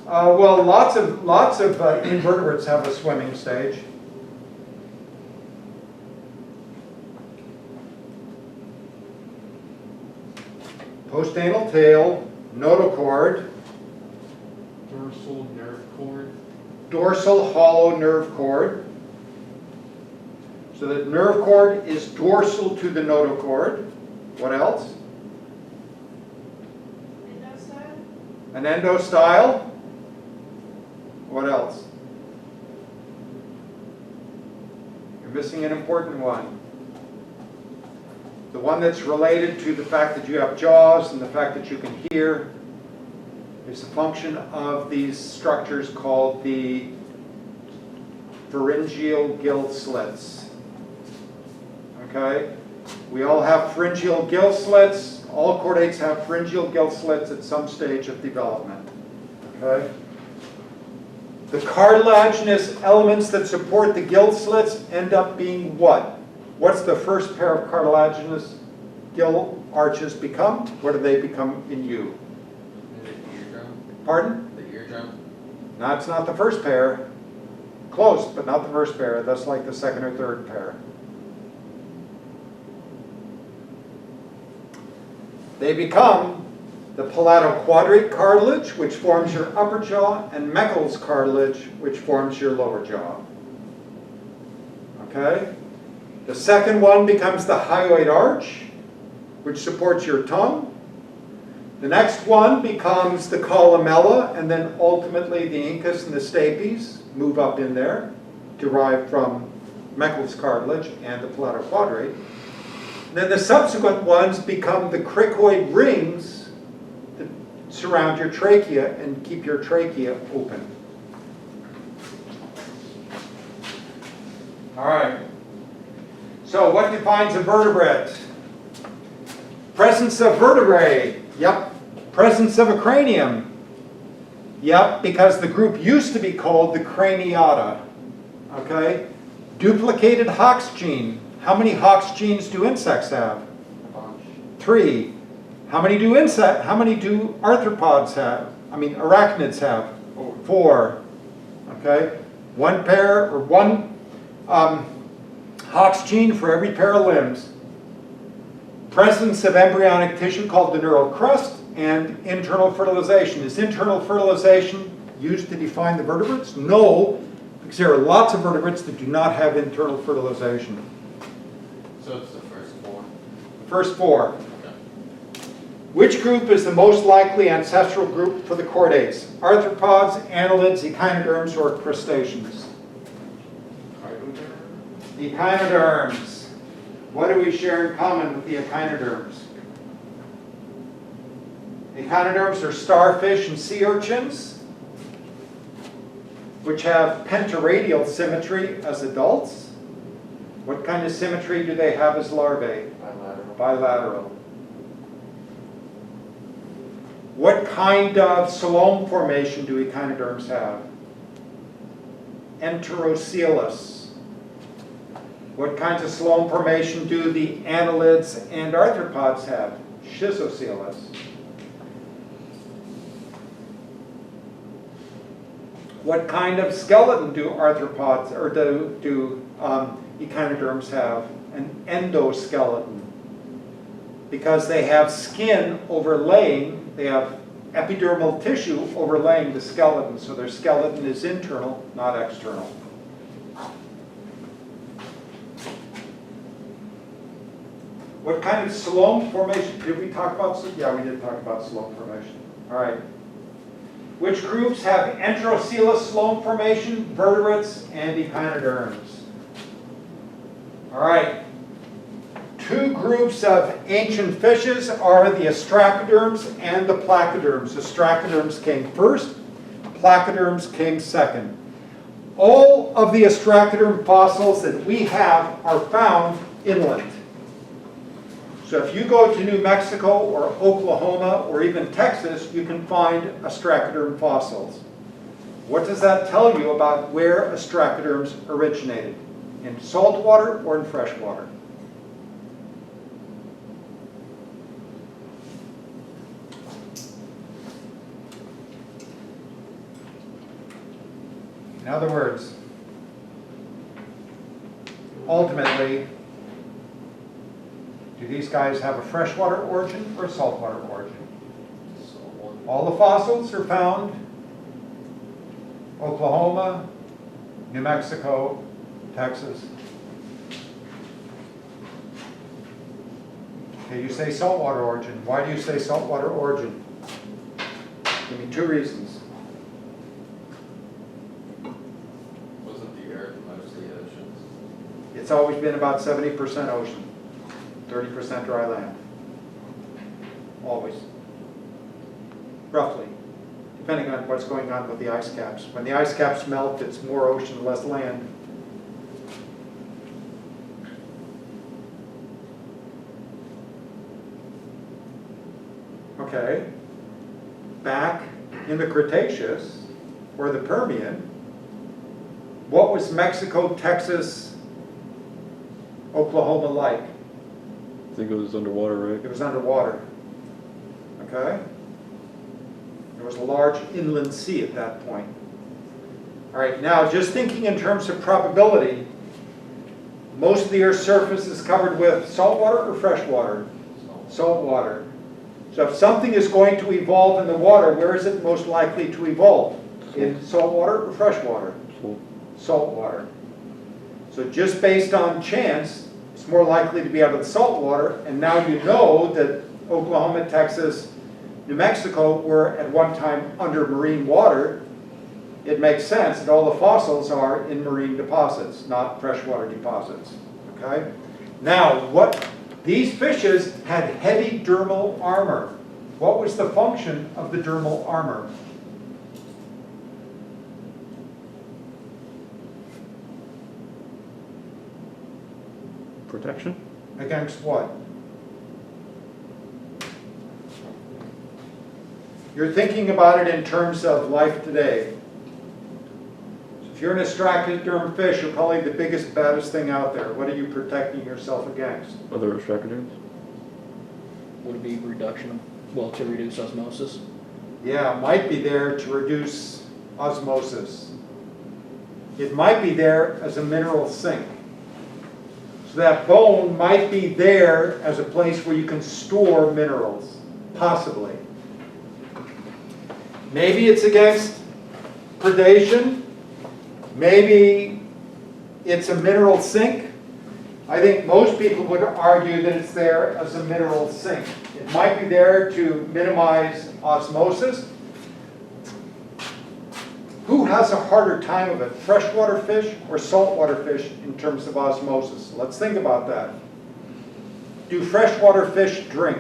Well, lots of invertebrates have a swimming stage. Post-anal tail, notochord, Dorsal nerve cord. dorsal hollow nerve cord. So the nerve cord is dorsal to the notochord. What else? An endostyle. What else? You're missing an important one. The one that's related to the fact that you have jaws and the fact that you can hear is a function of these structures called the pharyngeal gill slits. Okay? We all have pharyngeal gill slits. All chordates have pharyngeal gill slits at some stage of development. Okay? The cartilaginous elements that support the gill slits end up being what? What's the first pair of cartilaginous gill arches become? What do they become in you? The eardrum? Pardon? The eardrum? No, it's not the first pair. Close, but not the first pair. That's like the second or third pair. They become the palatoquadrate cartilage, which forms your upper jaw, and Meckel's cartilage, which forms your lower jaw. Okay? The second one becomes the hyoid arch, which supports your tongue. The next one becomes the columella, and then ultimately the incus and the stapes move up in there, derived from Meckel's cartilage and the palatoquadrate. Then the subsequent ones become the cricoid rings that surround your trachea and keep your trachea open. All right. So what defines a vertebrate? Presence of vertebrae. Yep. Presence of a cranium. Yep, because the group used to be called the craniata. Okay? Duplicated Hox gene. How many Hox genes do insects have? A bunch. 3. How many do arthropods have? Arachnids have? 4. Okay? One pair or one Hox gene for every pair of limbs. Presence of embryonic tissue called the neural crust, and internal fertilization. Is internal fertilization used to define the vertebrates? No, because there are lots of vertebrates that do not have internal fertilization. So it's the first 4. The first 4. Okay. Which group is the most likely ancestral group for the chordates? Arthropods, annelids, echinoderms, or crustaceans? Echinoderms. What do we share in common with the echinoderms? Echinoderms are starfish and sea urchins, which have pentaradial symmetry as adults. What kind of symmetry do they have as larvae? Bilateral. Bilateral. What kind of coelom formation do echinoderms have? Enterocoelous. What kinds of coelom formation do the annelids and arthropods have? Schizocoelous. What kind of skeleton do arthropods or do echinoderms have? An endoskeleton. Because they have skin overlaying, they have epidermal tissue overlaying the skeleton, so their skeleton is internal, not external. What kind of coelom formation? Did we talk about? Yeah, we did talk about coelom formation. All right. Which groups have enterocoelous coelom formation? Vertebrates and echinoderms. All right. 2 groups of ancient fishes are the ostracoderms and the placoderms. Ostracoderms came first, placoderms came second. All of the ostracoderm fossils that we have are found inland. So if you go to New Mexico or Oklahoma or even Texas, you can find ostracoderm fossils. What does that tell you about where ostracoderms originated? In salt water or in fresh water? In other words, ultimately, do these guys have a freshwater origin or a saltwater origin? All the fossils are found Oklahoma, New Mexico, Texas. Okay, you say saltwater origin. Why do you say saltwater origin? Give me 2 reasons. Wasn't the earth mostly oceans? It's always been about 70% ocean, 30% dry land. Always. Roughly, depending on what's going on with the ice caps. When the ice caps melt, it's more ocean, less land. Okay. Back in the Cretaceous, or the Permian, what was Mexico, Texas, Oklahoma like? I think it was underwater, right? It was underwater. Okay? There was a large inland sea at that point. All right, now just thinking in terms of probability, most of the Earth's surface is covered with salt water or fresh water? Salt water. So if something is going to evolve in the water, where is it most likely to evolve? In salt water or fresh water? Salt water. So just based on chance, it's more likely to be out of the salt water, and now you know that Oklahoma, Texas, New Mexico were at one time under marine water. It makes sense that all the fossils are in marine deposits, not freshwater deposits. Okay? Now, these fishes had heavy dermal armor. What was the function of the dermal armor? Protection? Against what? You're thinking about it in terms of life today. So if you're an astracoderm fish, you're probably the biggest, baddest thing out there. What are you protecting yourself against? Other Crocodilians? Would it be reduction, well, to reduce osmosis? Yeah, it might be there to reduce osmosis. It might be there as a mineral sink. So that bone might be there as a place where you can store minerals, possibly. Maybe it's against predation. Maybe it's a mineral sink. I think most people would argue that it's there as a mineral sink. It might be there to minimize osmosis. Who has a harder time of it, freshwater fish or saltwater fish in terms of osmosis? Let's think about that. Do freshwater fish drink?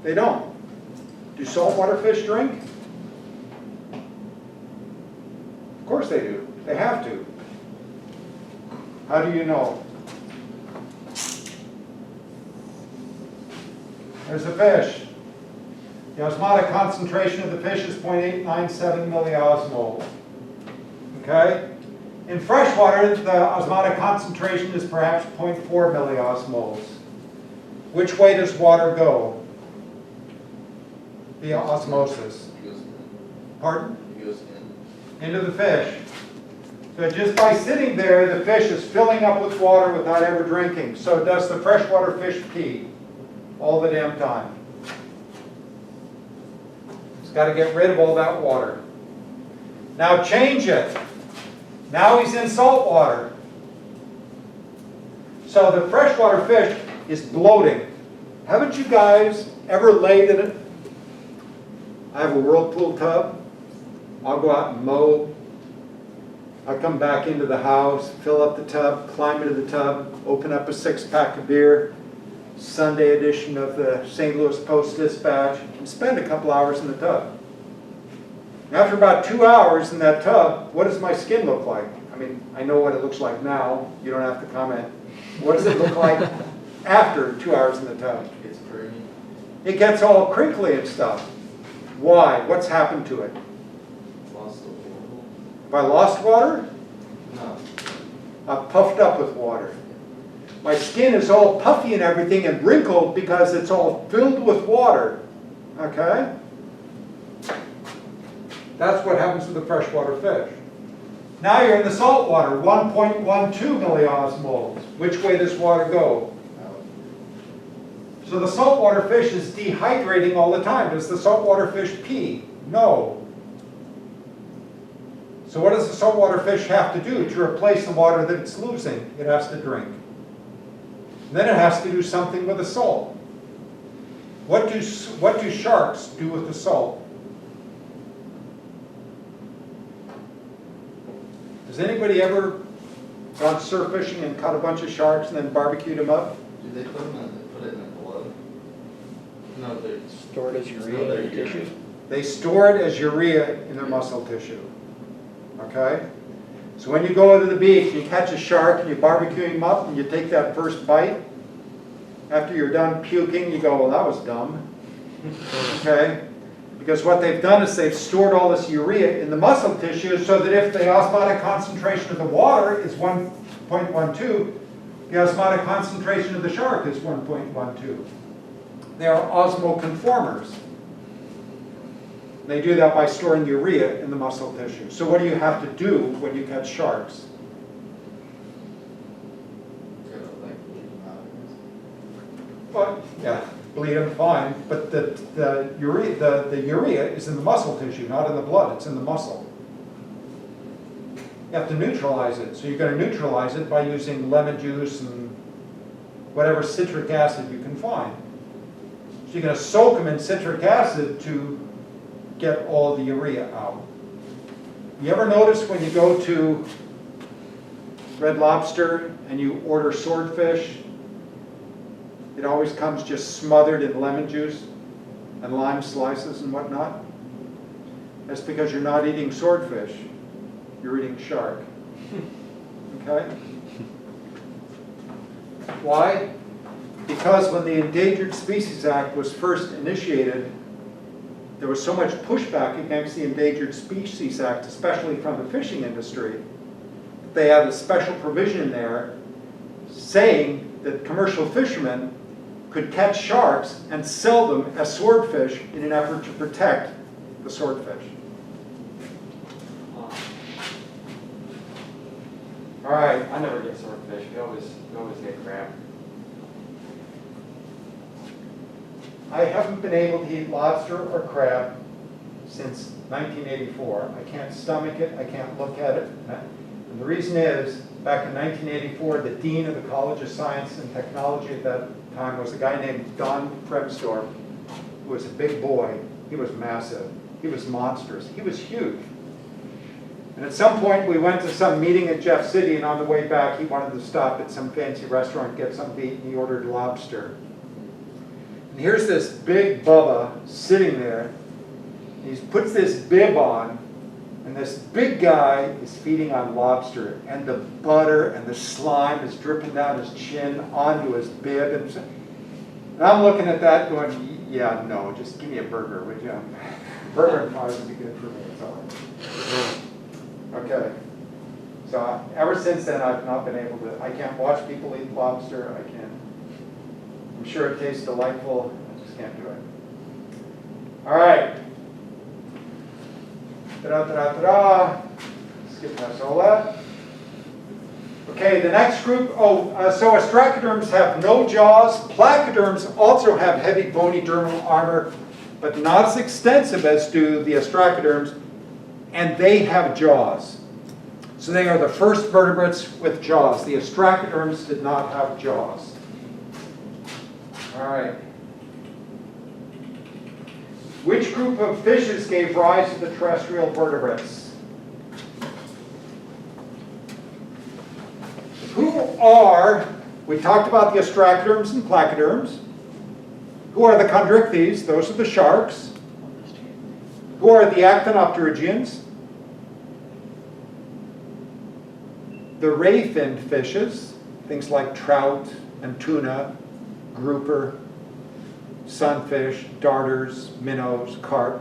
They don't. Do saltwater fish drink? Of course they do. They have to. How do you know? There's a fish. The osmotic concentration of the fish is 0.897 milliosmoles. Okay? In freshwater, the osmotic concentration is perhaps 0.4 milliosmoles. Which way does water go? Via osmosis. It goes in. Pardon? It goes in. Into the fish. So just by sitting there, the fish is filling up with water without ever drinking. So does the freshwater fish pee all the damn time? It's got to get rid of all that water. Now change it. Now he's in salt water. So the freshwater fish is bloating. Haven't you guys ever laid in it? I have a whirlpool tub. I'll go out and mow. I come back into the house, fill up the tub, climb into the tub, open up a 6-pack of beer, Sunday edition of the St. Louis Post-Dispatch, and spend a couple hours in the tub. After about 2 hours in that tub, what does my skin look like? I mean, I know what it looks like now. You don't have to comment. What does it look like after 2 hours in the tub? It's pruny. It gets all crinkly and stuff. Why? What's happened to it? Lost the water. Have I lost water? No. I'm puffed up with water. My skin is all puffy and everything and wrinkled because it's all filled with water. Okay? That's what happens with the freshwater fish. Now you're in the salt water, 1.12 milliosmoles. Which way does water go? So the saltwater fish is dehydrating all the time. Does the saltwater fish pee? No. So what does the saltwater fish have to do to replace the water that it's losing? It has to drink. And then it has to do something with the salt. What do sharks do with the salt? Has anybody ever gone surf fishing and caught a bunch of sharks and then barbecued them up? Did they put it in the blood? No, they're. Stored as urea in the tissue. They store it as urea in their muscle tissue. Okay? So when you go into the beach, you catch a shark and you barbecue him up and you take that first bite. After you're done puking, you go, well, that was dumb. Okay? Because what they've done is they've stored all this urea in the muscle tissue so that if the osmotic concentration of the water is 1.12, the osmotic concentration of the shark is 1.12. They are osmoconformers. They do that by storing urea in the muscle tissue. So what do you have to do when you catch sharks? Well, yeah, bleed them fine, but the urea is in the muscle tissue, not in the blood. It's in the muscle. You have to neutralize it. So you're going to neutralize it by using lemon juice and whatever citric acid you can find. So you're going to soak them in citric acid to get all the urea out. You ever notice when you go to Red Lobster and you order swordfish, it always comes just smothered in lemon juice and lime slices and whatnot? That's because you're not eating swordfish, you're eating shark. Okay? Why? Because when the Endangered Species Act was first initiated, there was so much pushback against the Endangered Species Act, especially from the fishing industry. They had a special provision there saying that commercial fishermen could catch sharks and sell them as swordfish in an effort to protect the swordfish. All right. I never get swordfish. We always get crab. I haven't been able to eat lobster or crab since 1984. I can't stomach it. I can't look at it. And the reason is, back in 1984, the dean of the College of Science and Technology at that time was a guy named Don Fremstorff, who was a big boy. He was massive. He was monstrous. He was huge. And at some point, we went to some meeting at Jeff City, and on the way back, he wanted to stop at some fancy restaurant, get something to eat, and he ordered lobster. And here's this big Bubba sitting there. He puts this bib on, and this big guy is feeding on lobster, and the butter and the slime is dripping down his chin onto his bib. And I'm looking at that going, yeah, no, just give me a burger, would you? Burger and fries would be good for me, it's all right. Okay. So ever since then, I've not been able to, I can't watch people eat lobster. I can't. I'm sure it tastes delightful. I just can't do it. All right. Ta-da-ta-da-ta-da. Skip past all that. Okay, the next group, so ostracoderms have no jaws. Placoderms also have heavy bony dermal armor, but not as extensive as do the ostracoderms, and they have jaws. So they are the first vertebrates with jaws. The ostracoderms did not have jaws. All right. Which group of fishes gave rise to the terrestrial vertebrates? Who are, we talked about the ostracoderms and placoderms. Who are the chondrichthyes? Those are the sharks. Who are the actinopterygians? The ray-finned fishes, things like trout and tuna, grouper, sunfish, darters, minnows, carp.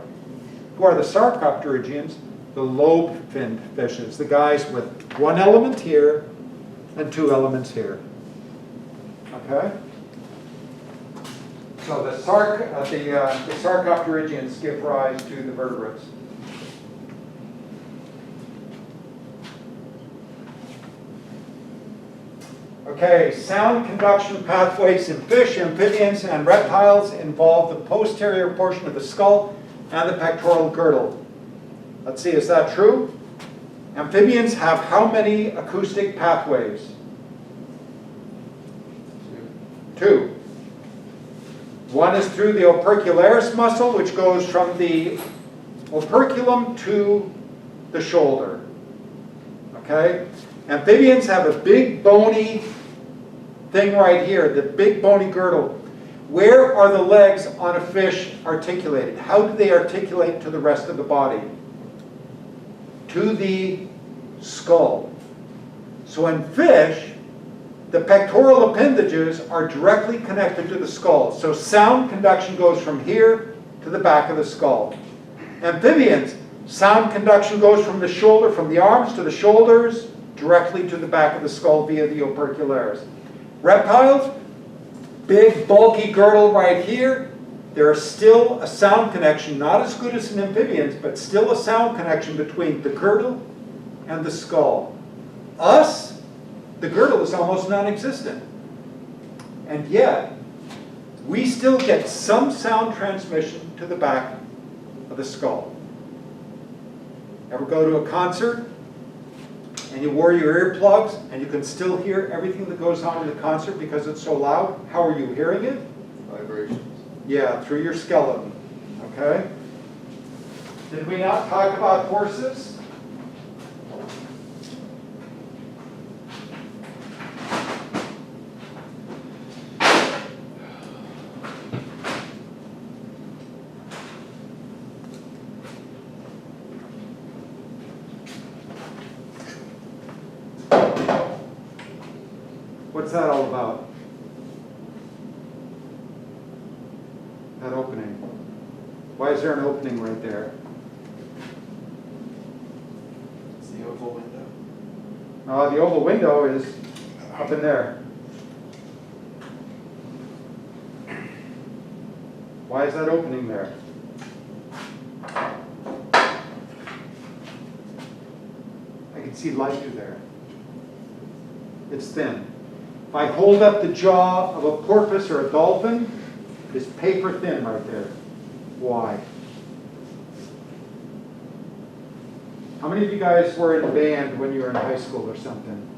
Who are the sarcopterygians? The lobe-finned fishes, the guys with one element here and two elements here. Okay? So the sarcopterygians give rise to the vertebrates. Okay, sound conduction pathways in fish, amphibians, and reptiles involve the posterior portion of the skull and the pectoral girdle. Let's see, is that true? Amphibians have how many acoustic pathways? Two. One is through the opercularis muscle, which goes from the operculum to the shoulder. Okay? Amphibians have a big bony thing right here, the big bony girdle. Where are the legs on a fish articulated? How do they articulate to the rest of the body? To the skull. So in fish, the pectoral appendages are directly connected to the skull. So sound conduction goes from here to the back of the skull. Amphibians, sound conduction goes from the shoulder, from the arms to the shoulders, directly to the back of the skull via the opercularis. Reptiles, big bulky girdle right here. There is still a sound connection, not as good as in amphibians, but still a sound connection between the girdle and the skull. Us, the girdle is almost non-existent. And yet, we still get some sound transmission to the back of the skull. Ever go to a concert and you wore your earplugs and you can still hear everything that goes on in the concert because it's so loud? How are you hearing it? Vibrations. Yeah, through your skeleton. Okay? Did we not talk about horses? What's that all about? That opening. Why is there an opening right there? It's the oval window. The oval window is up in there. Why is that opening there? I can see light through there. It's thin. If I hold up the jaw of a porpoise or a dolphin, it's paper thin right there. Why? How many of you guys were in a band when you were in high school or something?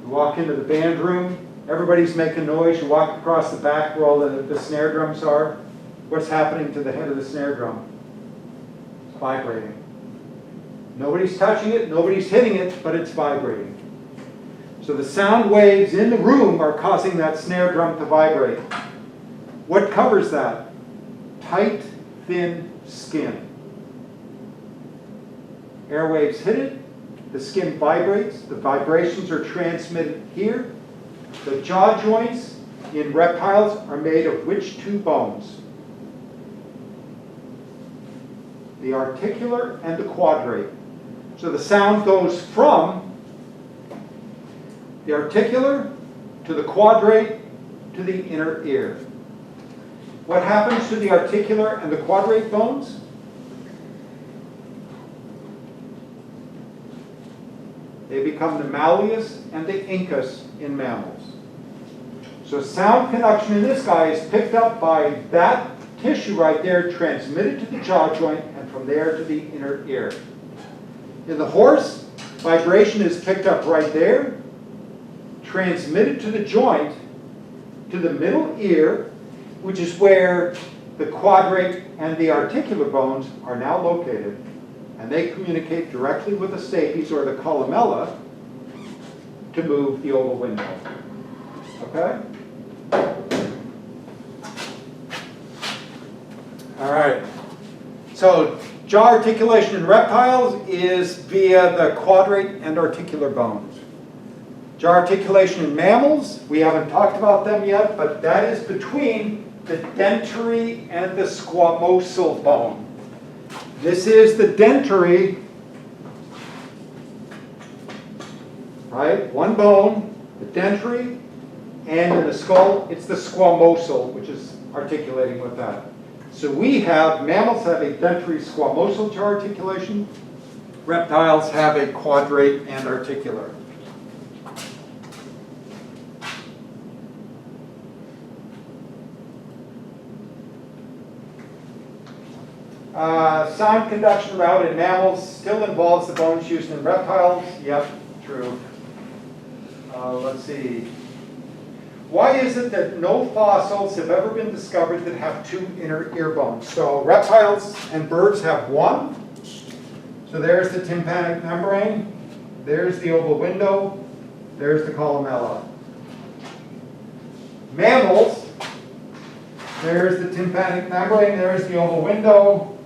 You walk into the band room, everybody's making noise, you walk across the back where all the snare drums are. What's happening to the head of the snare drum? It's vibrating. Nobody's touching it, nobody's hitting it, but it's vibrating. So the sound waves in the room are causing that snare drum to vibrate. What covers that? Tight, thin skin. Airwaves hit it, the skin vibrates, the vibrations are transmitted here. The jaw joints in reptiles are made of which two bones? The articular and the quadrate. So the sound goes from the articular to the quadrate to the inner ear. What happens to the articular and the quadrate bones? They become the malleus and the incus in mammals. So sound conduction in this guy is picked up by that tissue right there, transmitted to the jaw joint, and from there to the inner ear. In the horse, vibration is picked up right there, transmitted to the joint, to the middle ear, which is where the quadrate and the articular bones are now located. And they communicate directly with the stapes or the columella to move the oval window. Okay? All right. So jaw articulation in reptiles is via the quadrate and articular bones. Jaw articulation in mammals, we haven't talked about them yet, but that is between the dentary and the squamosal bone. This is the dentary, right? One bone, the dentary, and in the skull, it's the squamosal, which is articulating with that. So mammals have a dentary squamosal jaw articulation. Reptiles have a quadrate and articular. Sound conduction route in mammals still involves the bones used in reptiles. Yep, true. Let's see. Why is it that no fossils have ever been discovered that have two inner ear bones? So reptiles and birds have one. So there's the tympanic membrane, there's the oval window, there's the columella. Mammals, there's the tympanic membrane, there's the oval window.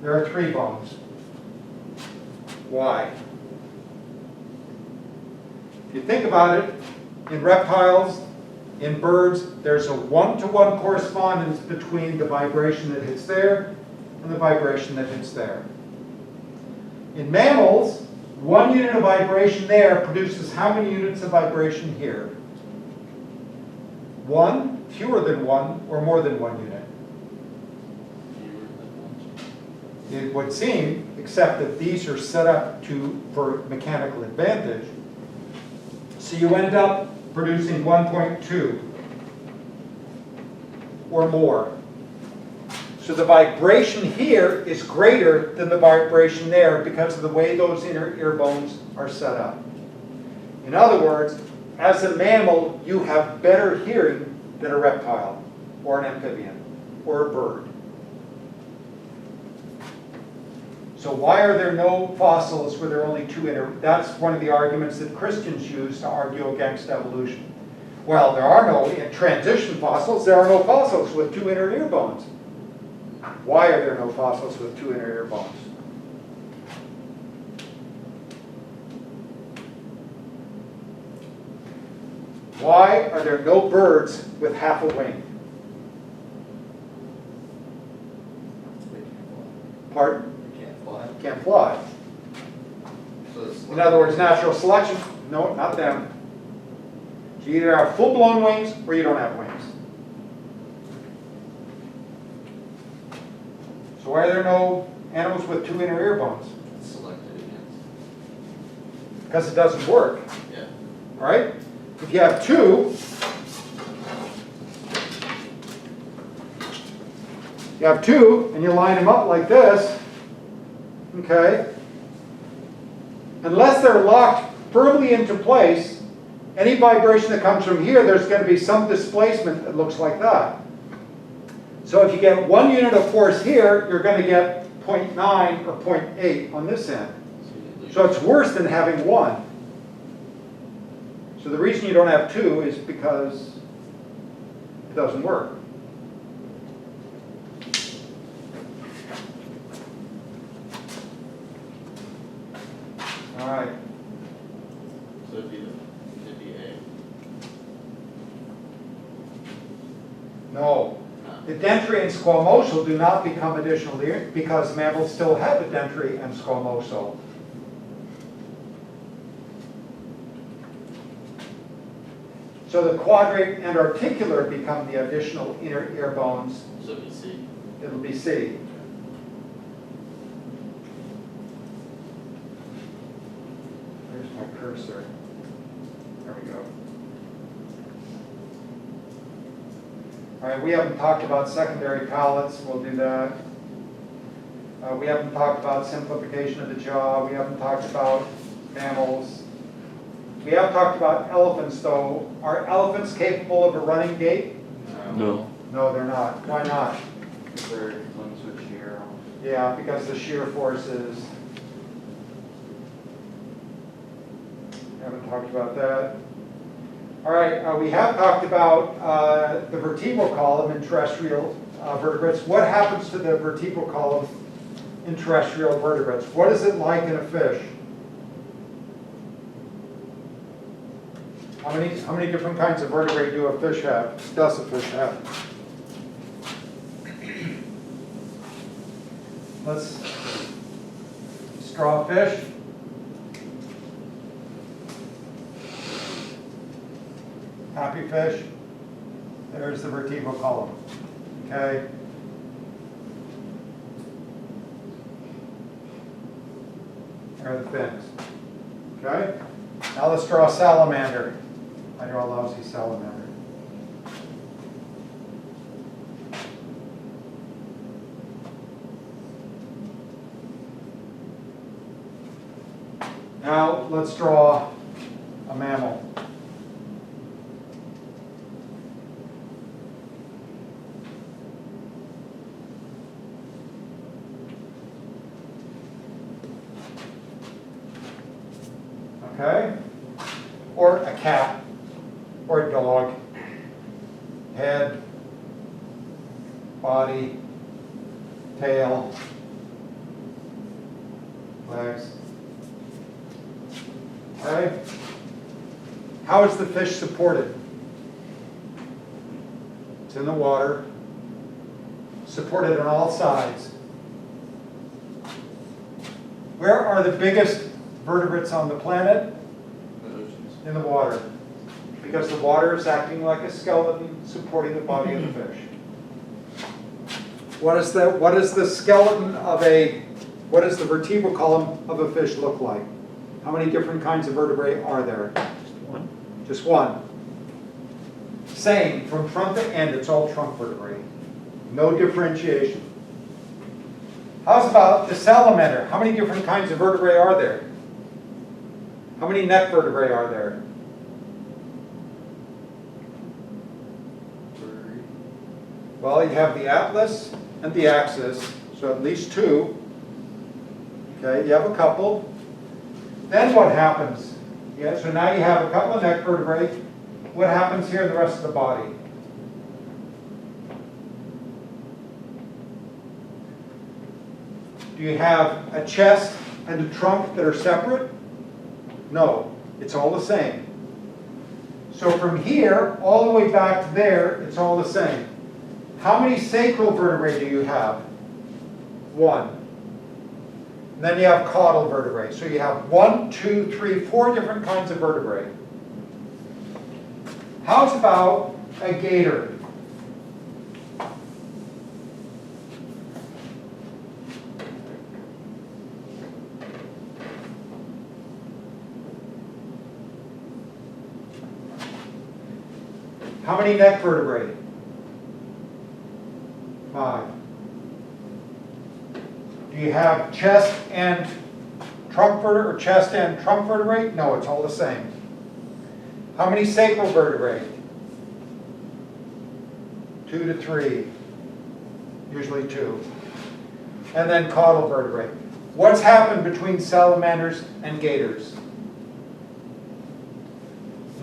There are three bones. Why? If you think about it, in reptiles, in birds, there's a one-to-one correspondence between the vibration that hits there and the vibration that hits there. In mammals, 1 unit of vibration there produces how many units of vibration here? 1, fewer than 1, or more than 1 unit? It would seem, except that these are set up for mechanical advantage. So you end up producing 1.2 or more. So the vibration here is greater than the vibration there because of the way those inner ear bones are set up. In other words, as a mammal, you have better hearing than a reptile or an amphibian or a bird. So why are there no fossils where there are only two inner? That's one of the arguments that Christians use to argue against evolution. Well, there are no in transition fossils. There are no fossils with two inner ear bones. Why are there no fossils with two inner ear bones? Why are there no birds with half a wing? Pardon? Can't fly. So it's In other words, natural selection, no, not them. So you either have full-blown wings or you don't have wings. So why are there no animals with two inner ear bones? selected against. Because it doesn't work, Yeah. all right? If you have two, and you line them up like this, okay? Unless they're locked firmly into place, any vibration that comes from here, there's going to be some displacement that looks like that. So if you get 1 unit of force here, you're going to get 0.9 or 0.8 on this end. So it's worse than having 1. So the reason you don't have 2 is because it doesn't work. All right. So it'd be A. No. The dentary and squamosal do not become additional ear because mammals still have a dentary and squamosal. So the quadrate and articular become the additional inner ear bones. So it'd be C. It'll be C. Where's my cursor? There we go. All right, we haven't talked about secondary palates. We'll do that. We haven't talked about simplification of the jaw. We haven't talked about mammals. We have talked about elephants, though. Are elephants capable of a running gait? No. No, they're not. Why not? Because their limbs would shear off. Yeah, because the shear forces. Haven't talked about that. All right, we have talked about the vertebral column in terrestrial vertebrates. What happens to the vertebral column in terrestrial vertebrates? What is it like in a fish? How many different kinds of vertebrae do a fish have? Does a fish have? Let's draw a fish. Happy fish. There's the vertebral column. Okay. There are the fins. Okay. Now let's draw a salamander. I draw a lousy salamander. Now, let's draw a mammal. Okay? Or a cat, or a dog. Head, body, tail, legs. Okay? How is the fish supported? It's in the water, supported on all sides. Where are the biggest vertebrates on the planet? The oceans. In the water. Because the water is acting like a skeleton supporting the body of the fish. What is the skeleton of what does the vertebral column of a fish look like? How many different kinds of vertebrae are there? Just one. Just one. Same, from front to end, it's all trunk vertebrae. No differentiation. How's about the salamander? How many different kinds of vertebrae are there? How many neck vertebrae are there? Well, you have the atlas and the axis, so at least two. Okay, you have a couple. Then what happens? Yeah, so now you have a couple of neck vertebrae. What happens here in the rest of the body? Do you have a chest and a trunk that are separate? No, it's all the same. So from here all the way back to there, it's all the same. How many sacral vertebrae do you have? One. And then you have caudal vertebrae. So you have 1, 2, 3, 4 different kinds of vertebrae. How's about a gator? How many neck vertebrae? 5. Do you have chest and trunk vertebrae, or chest and trunk vertebrae? No, it's all the same. How many sacral vertebrae? 2 to 3. Usually 2. And then caudal vertebrae. What's happened between salamanders and gators?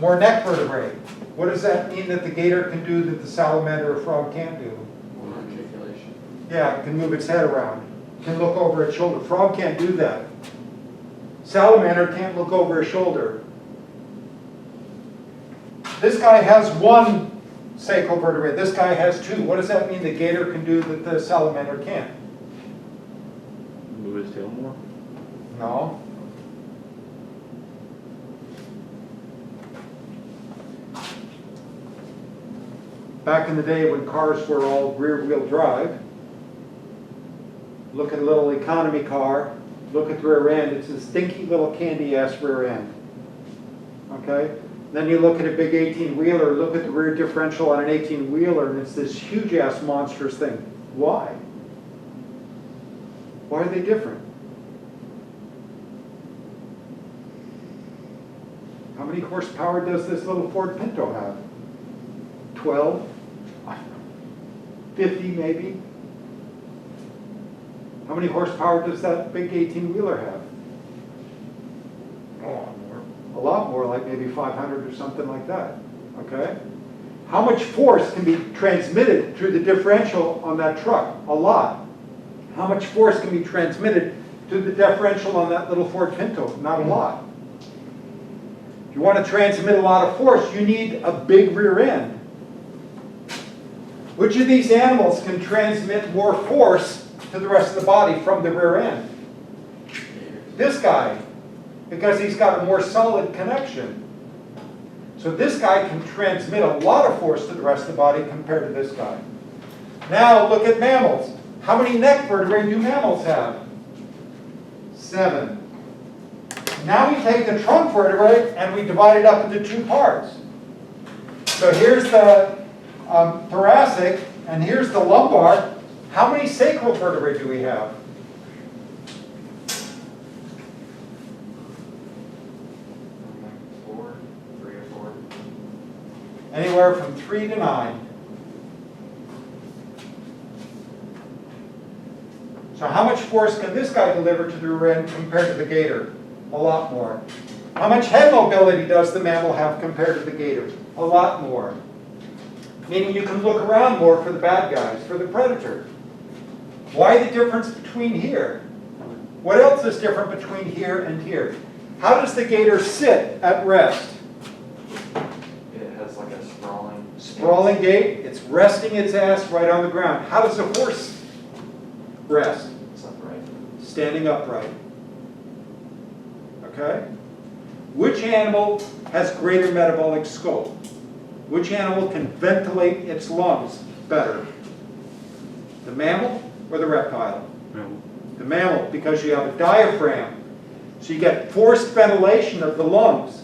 More neck vertebrae. What does that mean that the gator can do that the salamander or frog can't do? More articulation. Yeah, it can move its head around. It can look over its shoulder. Frog can't do that. Salamander can't look over his shoulder. This guy has 1 sacral vertebrae. This guy has 2. What does that mean the gator can do that the salamander can't? Move his tail more. No. Back in the day when cars were all rear-wheel drive, look at a little economy car, look at the rear end, it's a stinky little candy-ass rear end. Okay? Then you look at a big 18-wheeler, look at the rear differential on an 18-wheeler, and it's this huge-ass monstrous thing. Why? Why are they different? How many horsepower does this little Ford Pinto have? 12? 50 maybe? How many horsepower does that big 18-wheeler have? A lot more, like maybe 500 or something like that. Okay? How much force can be transmitted through the differential on that truck? A lot. How much force can be transmitted through the differential on that little Ford Pinto? Not a lot. If you want to transmit a lot of force, you need a big rear end. Which of these animals can transmit more force to the rest of the body from the rear end? This guy, because he's got a more solid connection. So this guy can transmit a lot of force to the rest of the body compared to this guy. Now look at mammals. How many neck vertebrae do mammals have? 7. Now we take the trunk vertebrae and we divide it up into 2 parts. So here's the thoracic and here's the lumbar. How many sacral vertebrae do we have? Anywhere from 3 to 9. So how much force can this guy deliver to the rear end compared to the gator? A lot more. How much head mobility does the mammal have compared to the gator? A lot more. Meaning you can look around more for the bad guys, for the predator. Why the difference between here? What else is different between here and here? How does the gator sit at rest? It has like a sprawling. Sprawling gait, it's resting its ass right on the ground. How does a horse rest? It's upright. Standing upright. Okay? Which animal has greater metabolic scope? Which animal can ventilate its lungs better? The mammal or the reptile? Mammal. The mammal, because you have a diaphragm. So you get forced ventilation of the lungs.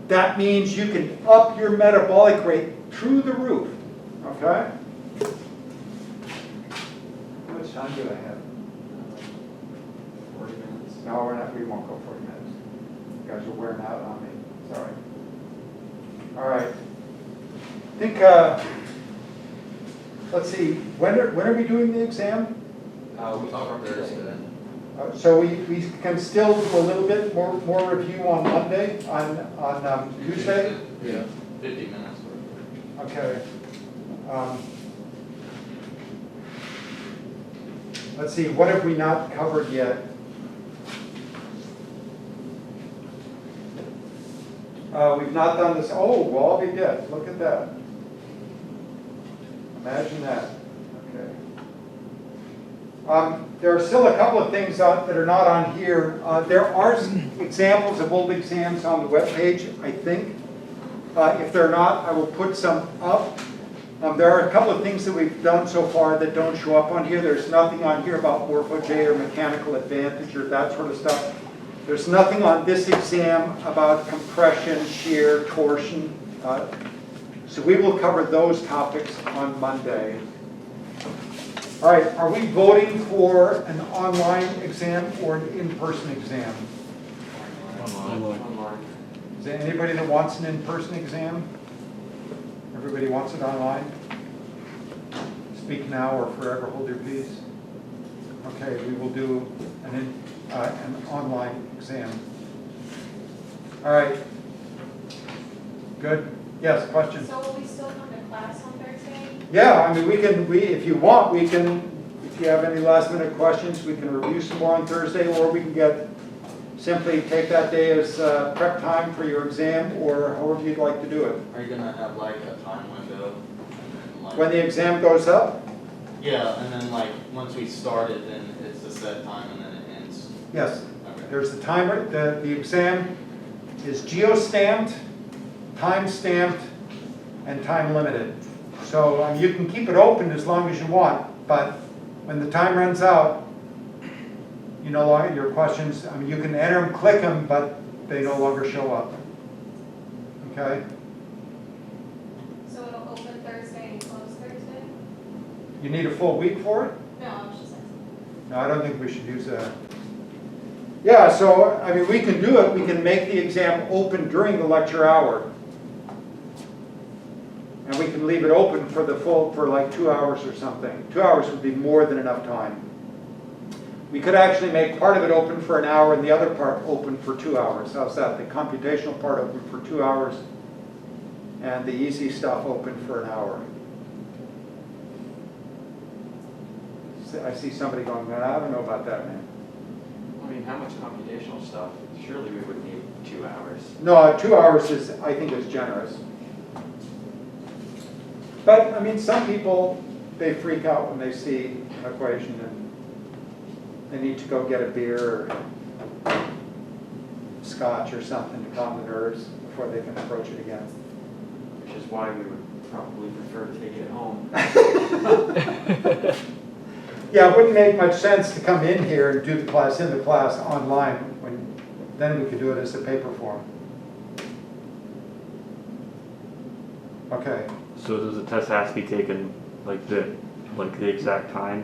That means you can up your metabolic rate through the roof. Okay? How much time do I have? 40 minutes. No, we won't go 40 minutes. You guys are wearing out on me. Sorry. All right. I think, let's see, when are we doing the exam? We'll talk about Thursday. So we can still do a little bit more review on Monday, on Tuesday? Yeah. 50 minutes. Okay. Let's see, what have we not covered yet? We've not done this, oh, well, I'll be dead, look at that. Imagine that, okay. There are still a couple of things that are not on here. There are some examples of old exams on the webpage, I think. If they're not, I will put some up. There are a couple of things that we've done so far that don't show up on here. There's nothing on here about morpho-J or mechanical advantage or that sort of stuff. There's nothing on this exam about compression, shear, torsion. So we will cover those topics on Monday. All right, are we voting for an online exam or an in-person exam? Online. Online. Is there anybody that wants an in-person exam? Everybody wants it online? Speak now or forever hold your peace. Okay, we will do an online exam. All right. Good. Yes, question? So will we still come to class on Thursday? Yeah, I mean, if you want, we can, if you have any last minute questions, we can review some more on Thursday, or we can simply take that day as prep time for your exam, or however you'd like to do it. Are you gonna have like a time window? And then, like, When the exam goes up? yeah, and then like once we start it, then it's a set time and then it ends. Yes. Okay. There's the timer, the exam is geo-stamped, time-stamped, and time-limited. So you can keep it open as long as you want, but when the time runs out, you no longer, your questions, I mean, you can enter them, click them, but they no longer show up. Okay? So it'll open Thursday and close Thursday? You need a full week for it? No, I was just asking. No, I don't think we should use that. Yeah, so, I mean, we can do it. We can make the exam open during the lecture hour. And we can leave it open for the full, for like 2 hours or something. 2 hours would be more than enough time. We could actually make part of it open for an hour and the other part open for 2 hours. How's that? The computational part open for 2 hours and the easy stuff open for an hour. I see somebody going, I don't know about that, man. I mean, how much computational stuff? Surely we would need 2 hours. No, 2 hours is, I think, is generous. But, I mean, some people, they freak out when they see an equation and they need to go get a beer or scotch or something to calm the nerves before they can approach it again. Which is why we would probably prefer to take it home. Yeah, it wouldn't make much sense to come in here and do the class in the class online, when then we could do it as a paper form. Okay. So does the test have to be taken like the exact time?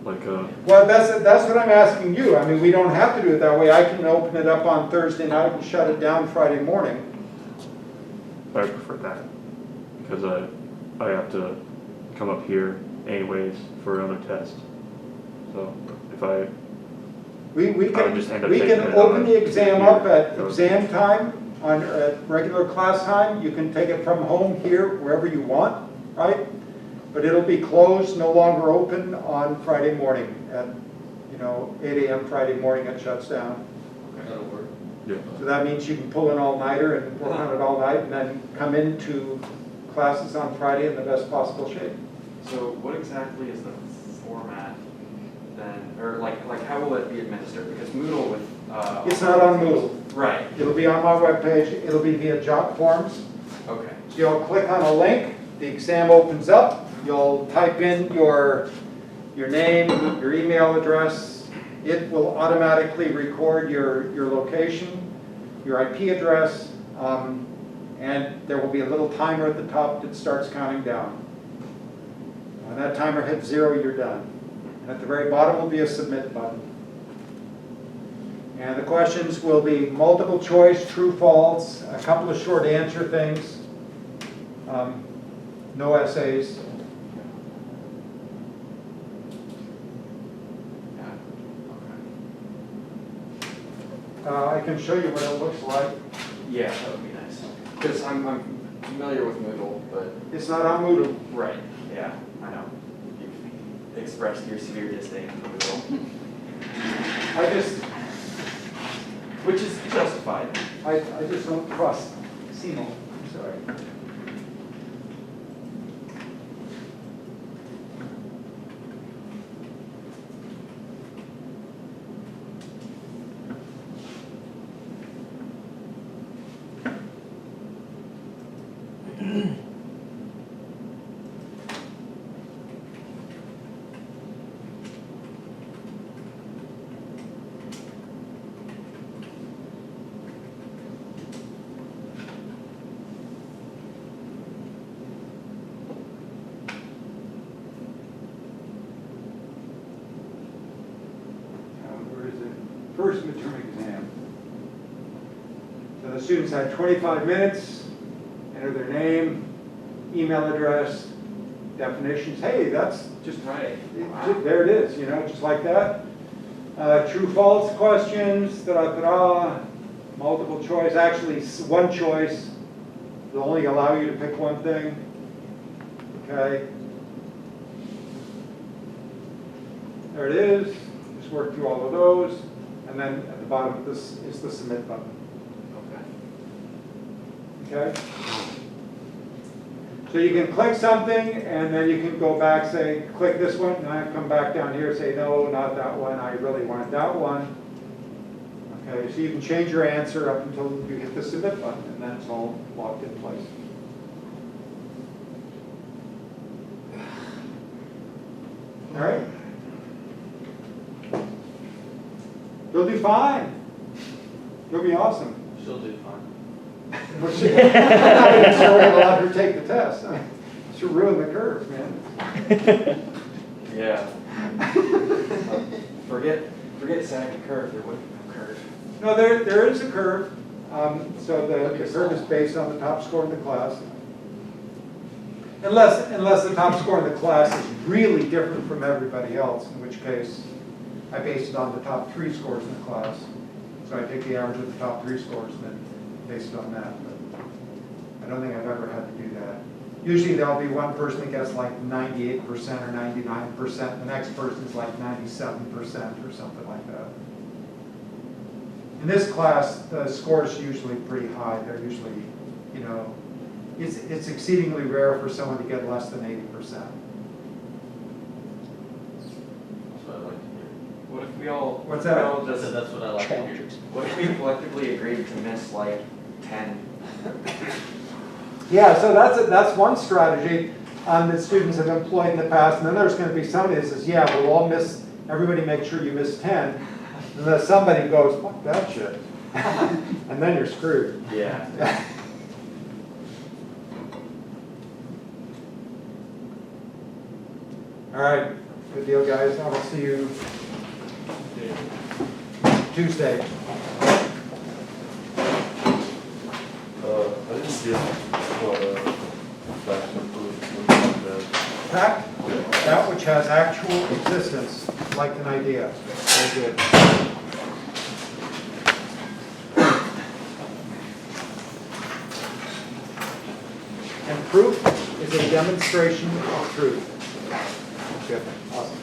Well, that's what I'm asking you. I mean, we don't have to do it that way. I can open it up on Thursday night and shut it down Friday morning. I prefer that, because I have to come up here anyways for another test. So if I We I would can, just end up we taking can it open on the exam up at here. exam time, at regular class time. You can take it from home here, wherever you want, right? But it'll be closed, no longer open on Friday morning at, 8 AM Friday morning it shuts down. That'll work. Yeah. So that means you can pull an all-nighter and work on it all night and then come into classes on Friday in the best possible shape. So what exactly is the format then, or like how will it be administered? Because Moodle with It's not on Moodle. Right. It'll be on my webpage. It'll be via Jot Forms. Okay. So you'll click on a link, the exam opens up, you'll type in your name, your email address. It will automatically record your location, your IP address, and there will be a little timer at the top that starts counting down. When that timer hits 0, you're done. And at the very bottom will be a submit button. And the questions will be multiple choice, true, false, a couple of short answer things, no essays. I can show you what it looks like. Yeah, that would be nice. Because I'm familiar with Moodle, but It's not on Moodle. right. Yeah, I know. You've expressed your severe disdain for Moodle, which is justified. I just don't trust Simo. I'm sorry. Where is it? First midterm exam. So the students had 25 minutes, enter their name, email address, definitions. Hey, that's just Right. there it is, just like that. True, false questions, multiple choice, actually one choice. They'll only allow you to pick one thing. Okay. There it is. Just work through all of those. And then at the bottom of this is the submit button. Okay. Okay? So you can click something and then you can go back, say, click this one, and I come back down here, say, no, not that one, I really wanted that one. Okay, so you can change your answer up until you hit the submit button, and then it's all locked in place. All right? You'll do fine. You'll be awesome. She'll do fine. I'm not even sure we're allowed her to take the test. She'll ruin the curve, man. Yeah. Forget sagging curve. There wouldn't be no curve. No, there is a curve. So the curve is based on the top score in the class. Unless the top score in the class is really different from everybody else, in which case I base it on the top 3 scores in the class. So I take the average of the top 3 scores and then base it on that. But I don't think I've ever had to do that. Usually there'll be one person that gets like 98% or 99%. The next person's like 97% or something like that. In this class, the scores are usually pretty high. They're usually, it's exceedingly rare for someone to get less than 80%. That's what I like to hear. What if we all? What's what if that? we all I just- said that's what I like to hear. What if we collectively agreed to miss like 10? Yeah, so that's one strategy that students have employed in the past. And then there's going to be somebody that says, yeah, we'll all miss, everybody make sure you miss 10. And then somebody goes, fuck that shit. And then you're screwed. Yeah. All right, good deal, guys. I will see you Tuesday. I didn't get Facts and proof. Fact, that which has actual existence, like an idea. Very good. And proof is a demonstration of truth. Good, awesome.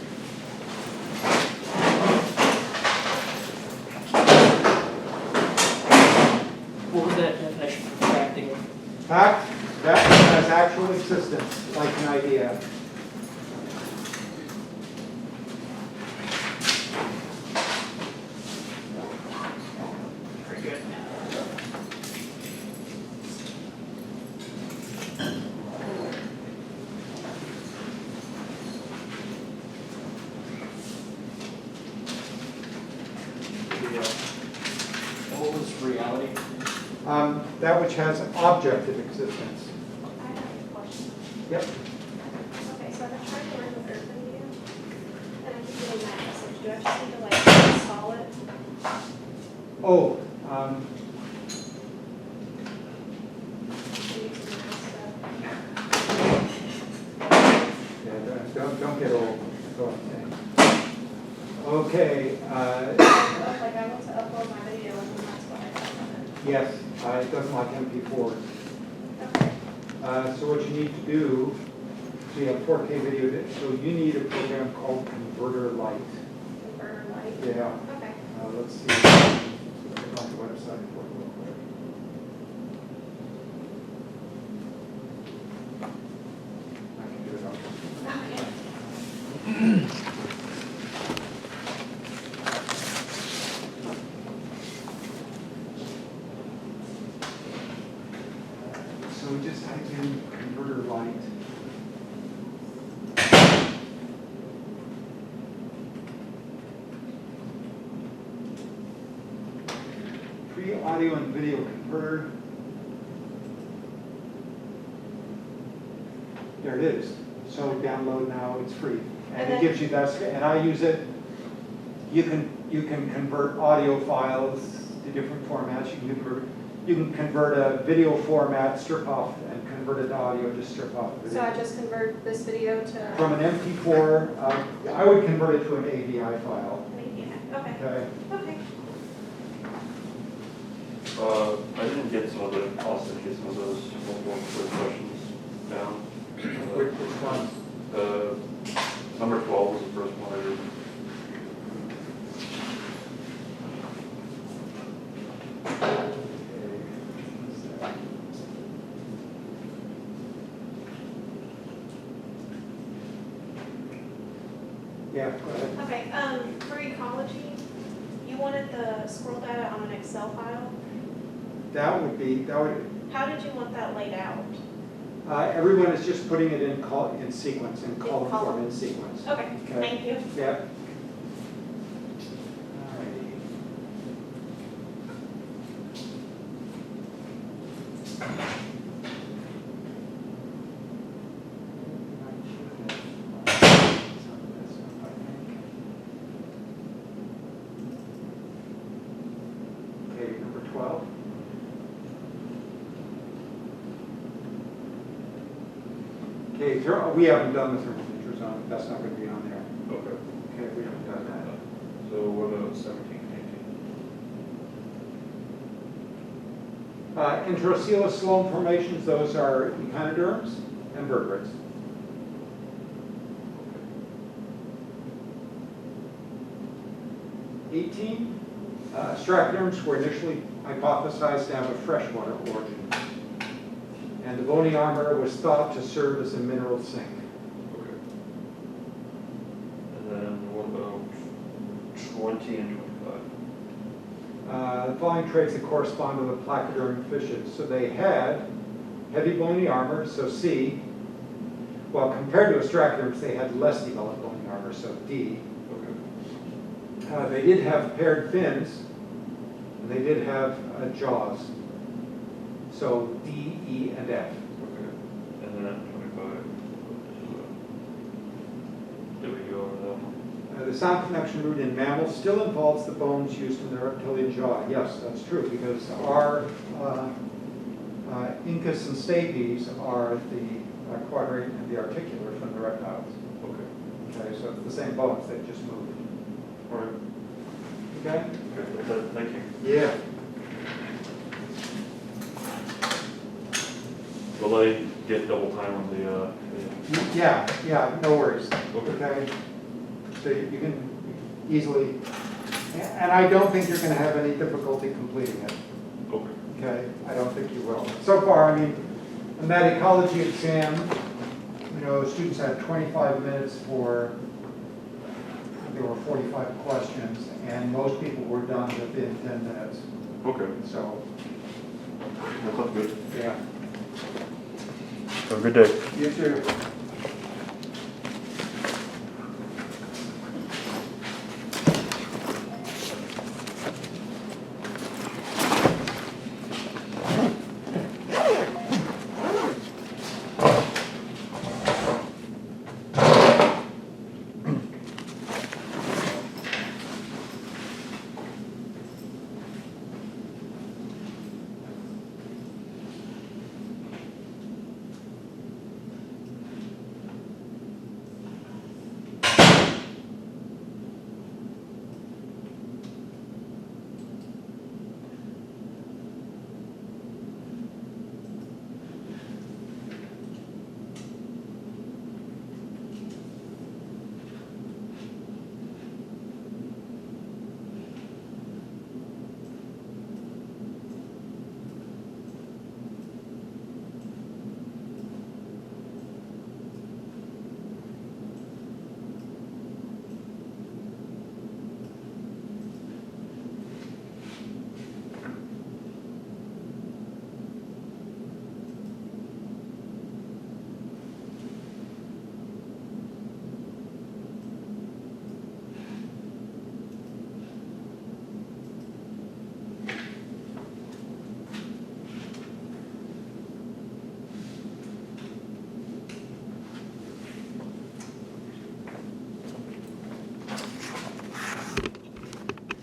What was that definition for fact again? Fact, that which has actual existence, like an idea. Very good. What was reality? That which has objective existence. I have a question. Yep. Okay, so I've been trying to learn the Vert video, and I keep getting that message. Do I just need to like install it? Oh, Use it yeah, don't get old. Go on. Okay, like I want to upload my video, and that's what I got from it. yes, it doesn't like MP4s. Okay. So what you need to do, so you have 4K video, so you need a program called Converter Lite. Converter light. Yeah, Okay. let's see. Get on the website for it real quick. I can do it on this. Okay. So we just type in Converter Lite. Free audio and video converter. There it is. So download now, it's free. And it gives you that, and I use it. You can convert audio files to different formats. You can convert a video format, strip off, and convert it to audio, just strip off the So video. I just convert this video to. From an MP4, I would convert it to an AVI file. Okay. Okay. Okay. I didn't get some of the, also get some of those multiple quick questions down. Which one? Number 12 was the first one I did. Yeah, go ahead. Okay, for ecology, you wanted the scroll data on an Excel file. That would, How did you want that laid out? everyone is just putting it in sequence, in column form column. in sequence. Okay, Okay. thank you. Yep. Alrighty. Okay, number 12. Okay, we haven't done the thermal features on it, that's not going to be on there. Okay. Okay, we haven't done that. So what about 17, 18? Interosseous slope formations, those are echinoderms and vertebrates. Okay. 18, Strachoderms were initially hypothesized to have a freshwater origin. And the bony armor was thought to serve as a mineral sink. Okay. And then what about 20 and 25? The following traits that correspond to the placoderm fishes. So they had heavy bony armor, so C. Well, compared to ostracoderms, they had less developed bony armor, so D. Okay. They did have paired fins, and they did have jaws. So D, E, and F. Okay. And then 25. Did we go over that one? The sound connection root in mammals still involves the bones used in the reptilian jaw. Yes, that's true, because our incus and stapes are the quadrate and the articular from the reptiles. Okay. Okay, so it's the same bones, they just moved. All right. Okay? Okay, thank you. Yeah. Will I get double time on the Yeah, no worries. Okay. Okay? So you can easily, and I don't think you're gonna have any difficulty completing it. Okay. Okay, I don't think you will. So far, I mean, in that ecology exam, you know, students had 25 minutes for, there were 45 questions, and most people were done within 10 minutes. Okay. So, That sounds good. yeah. Have a good day. You too.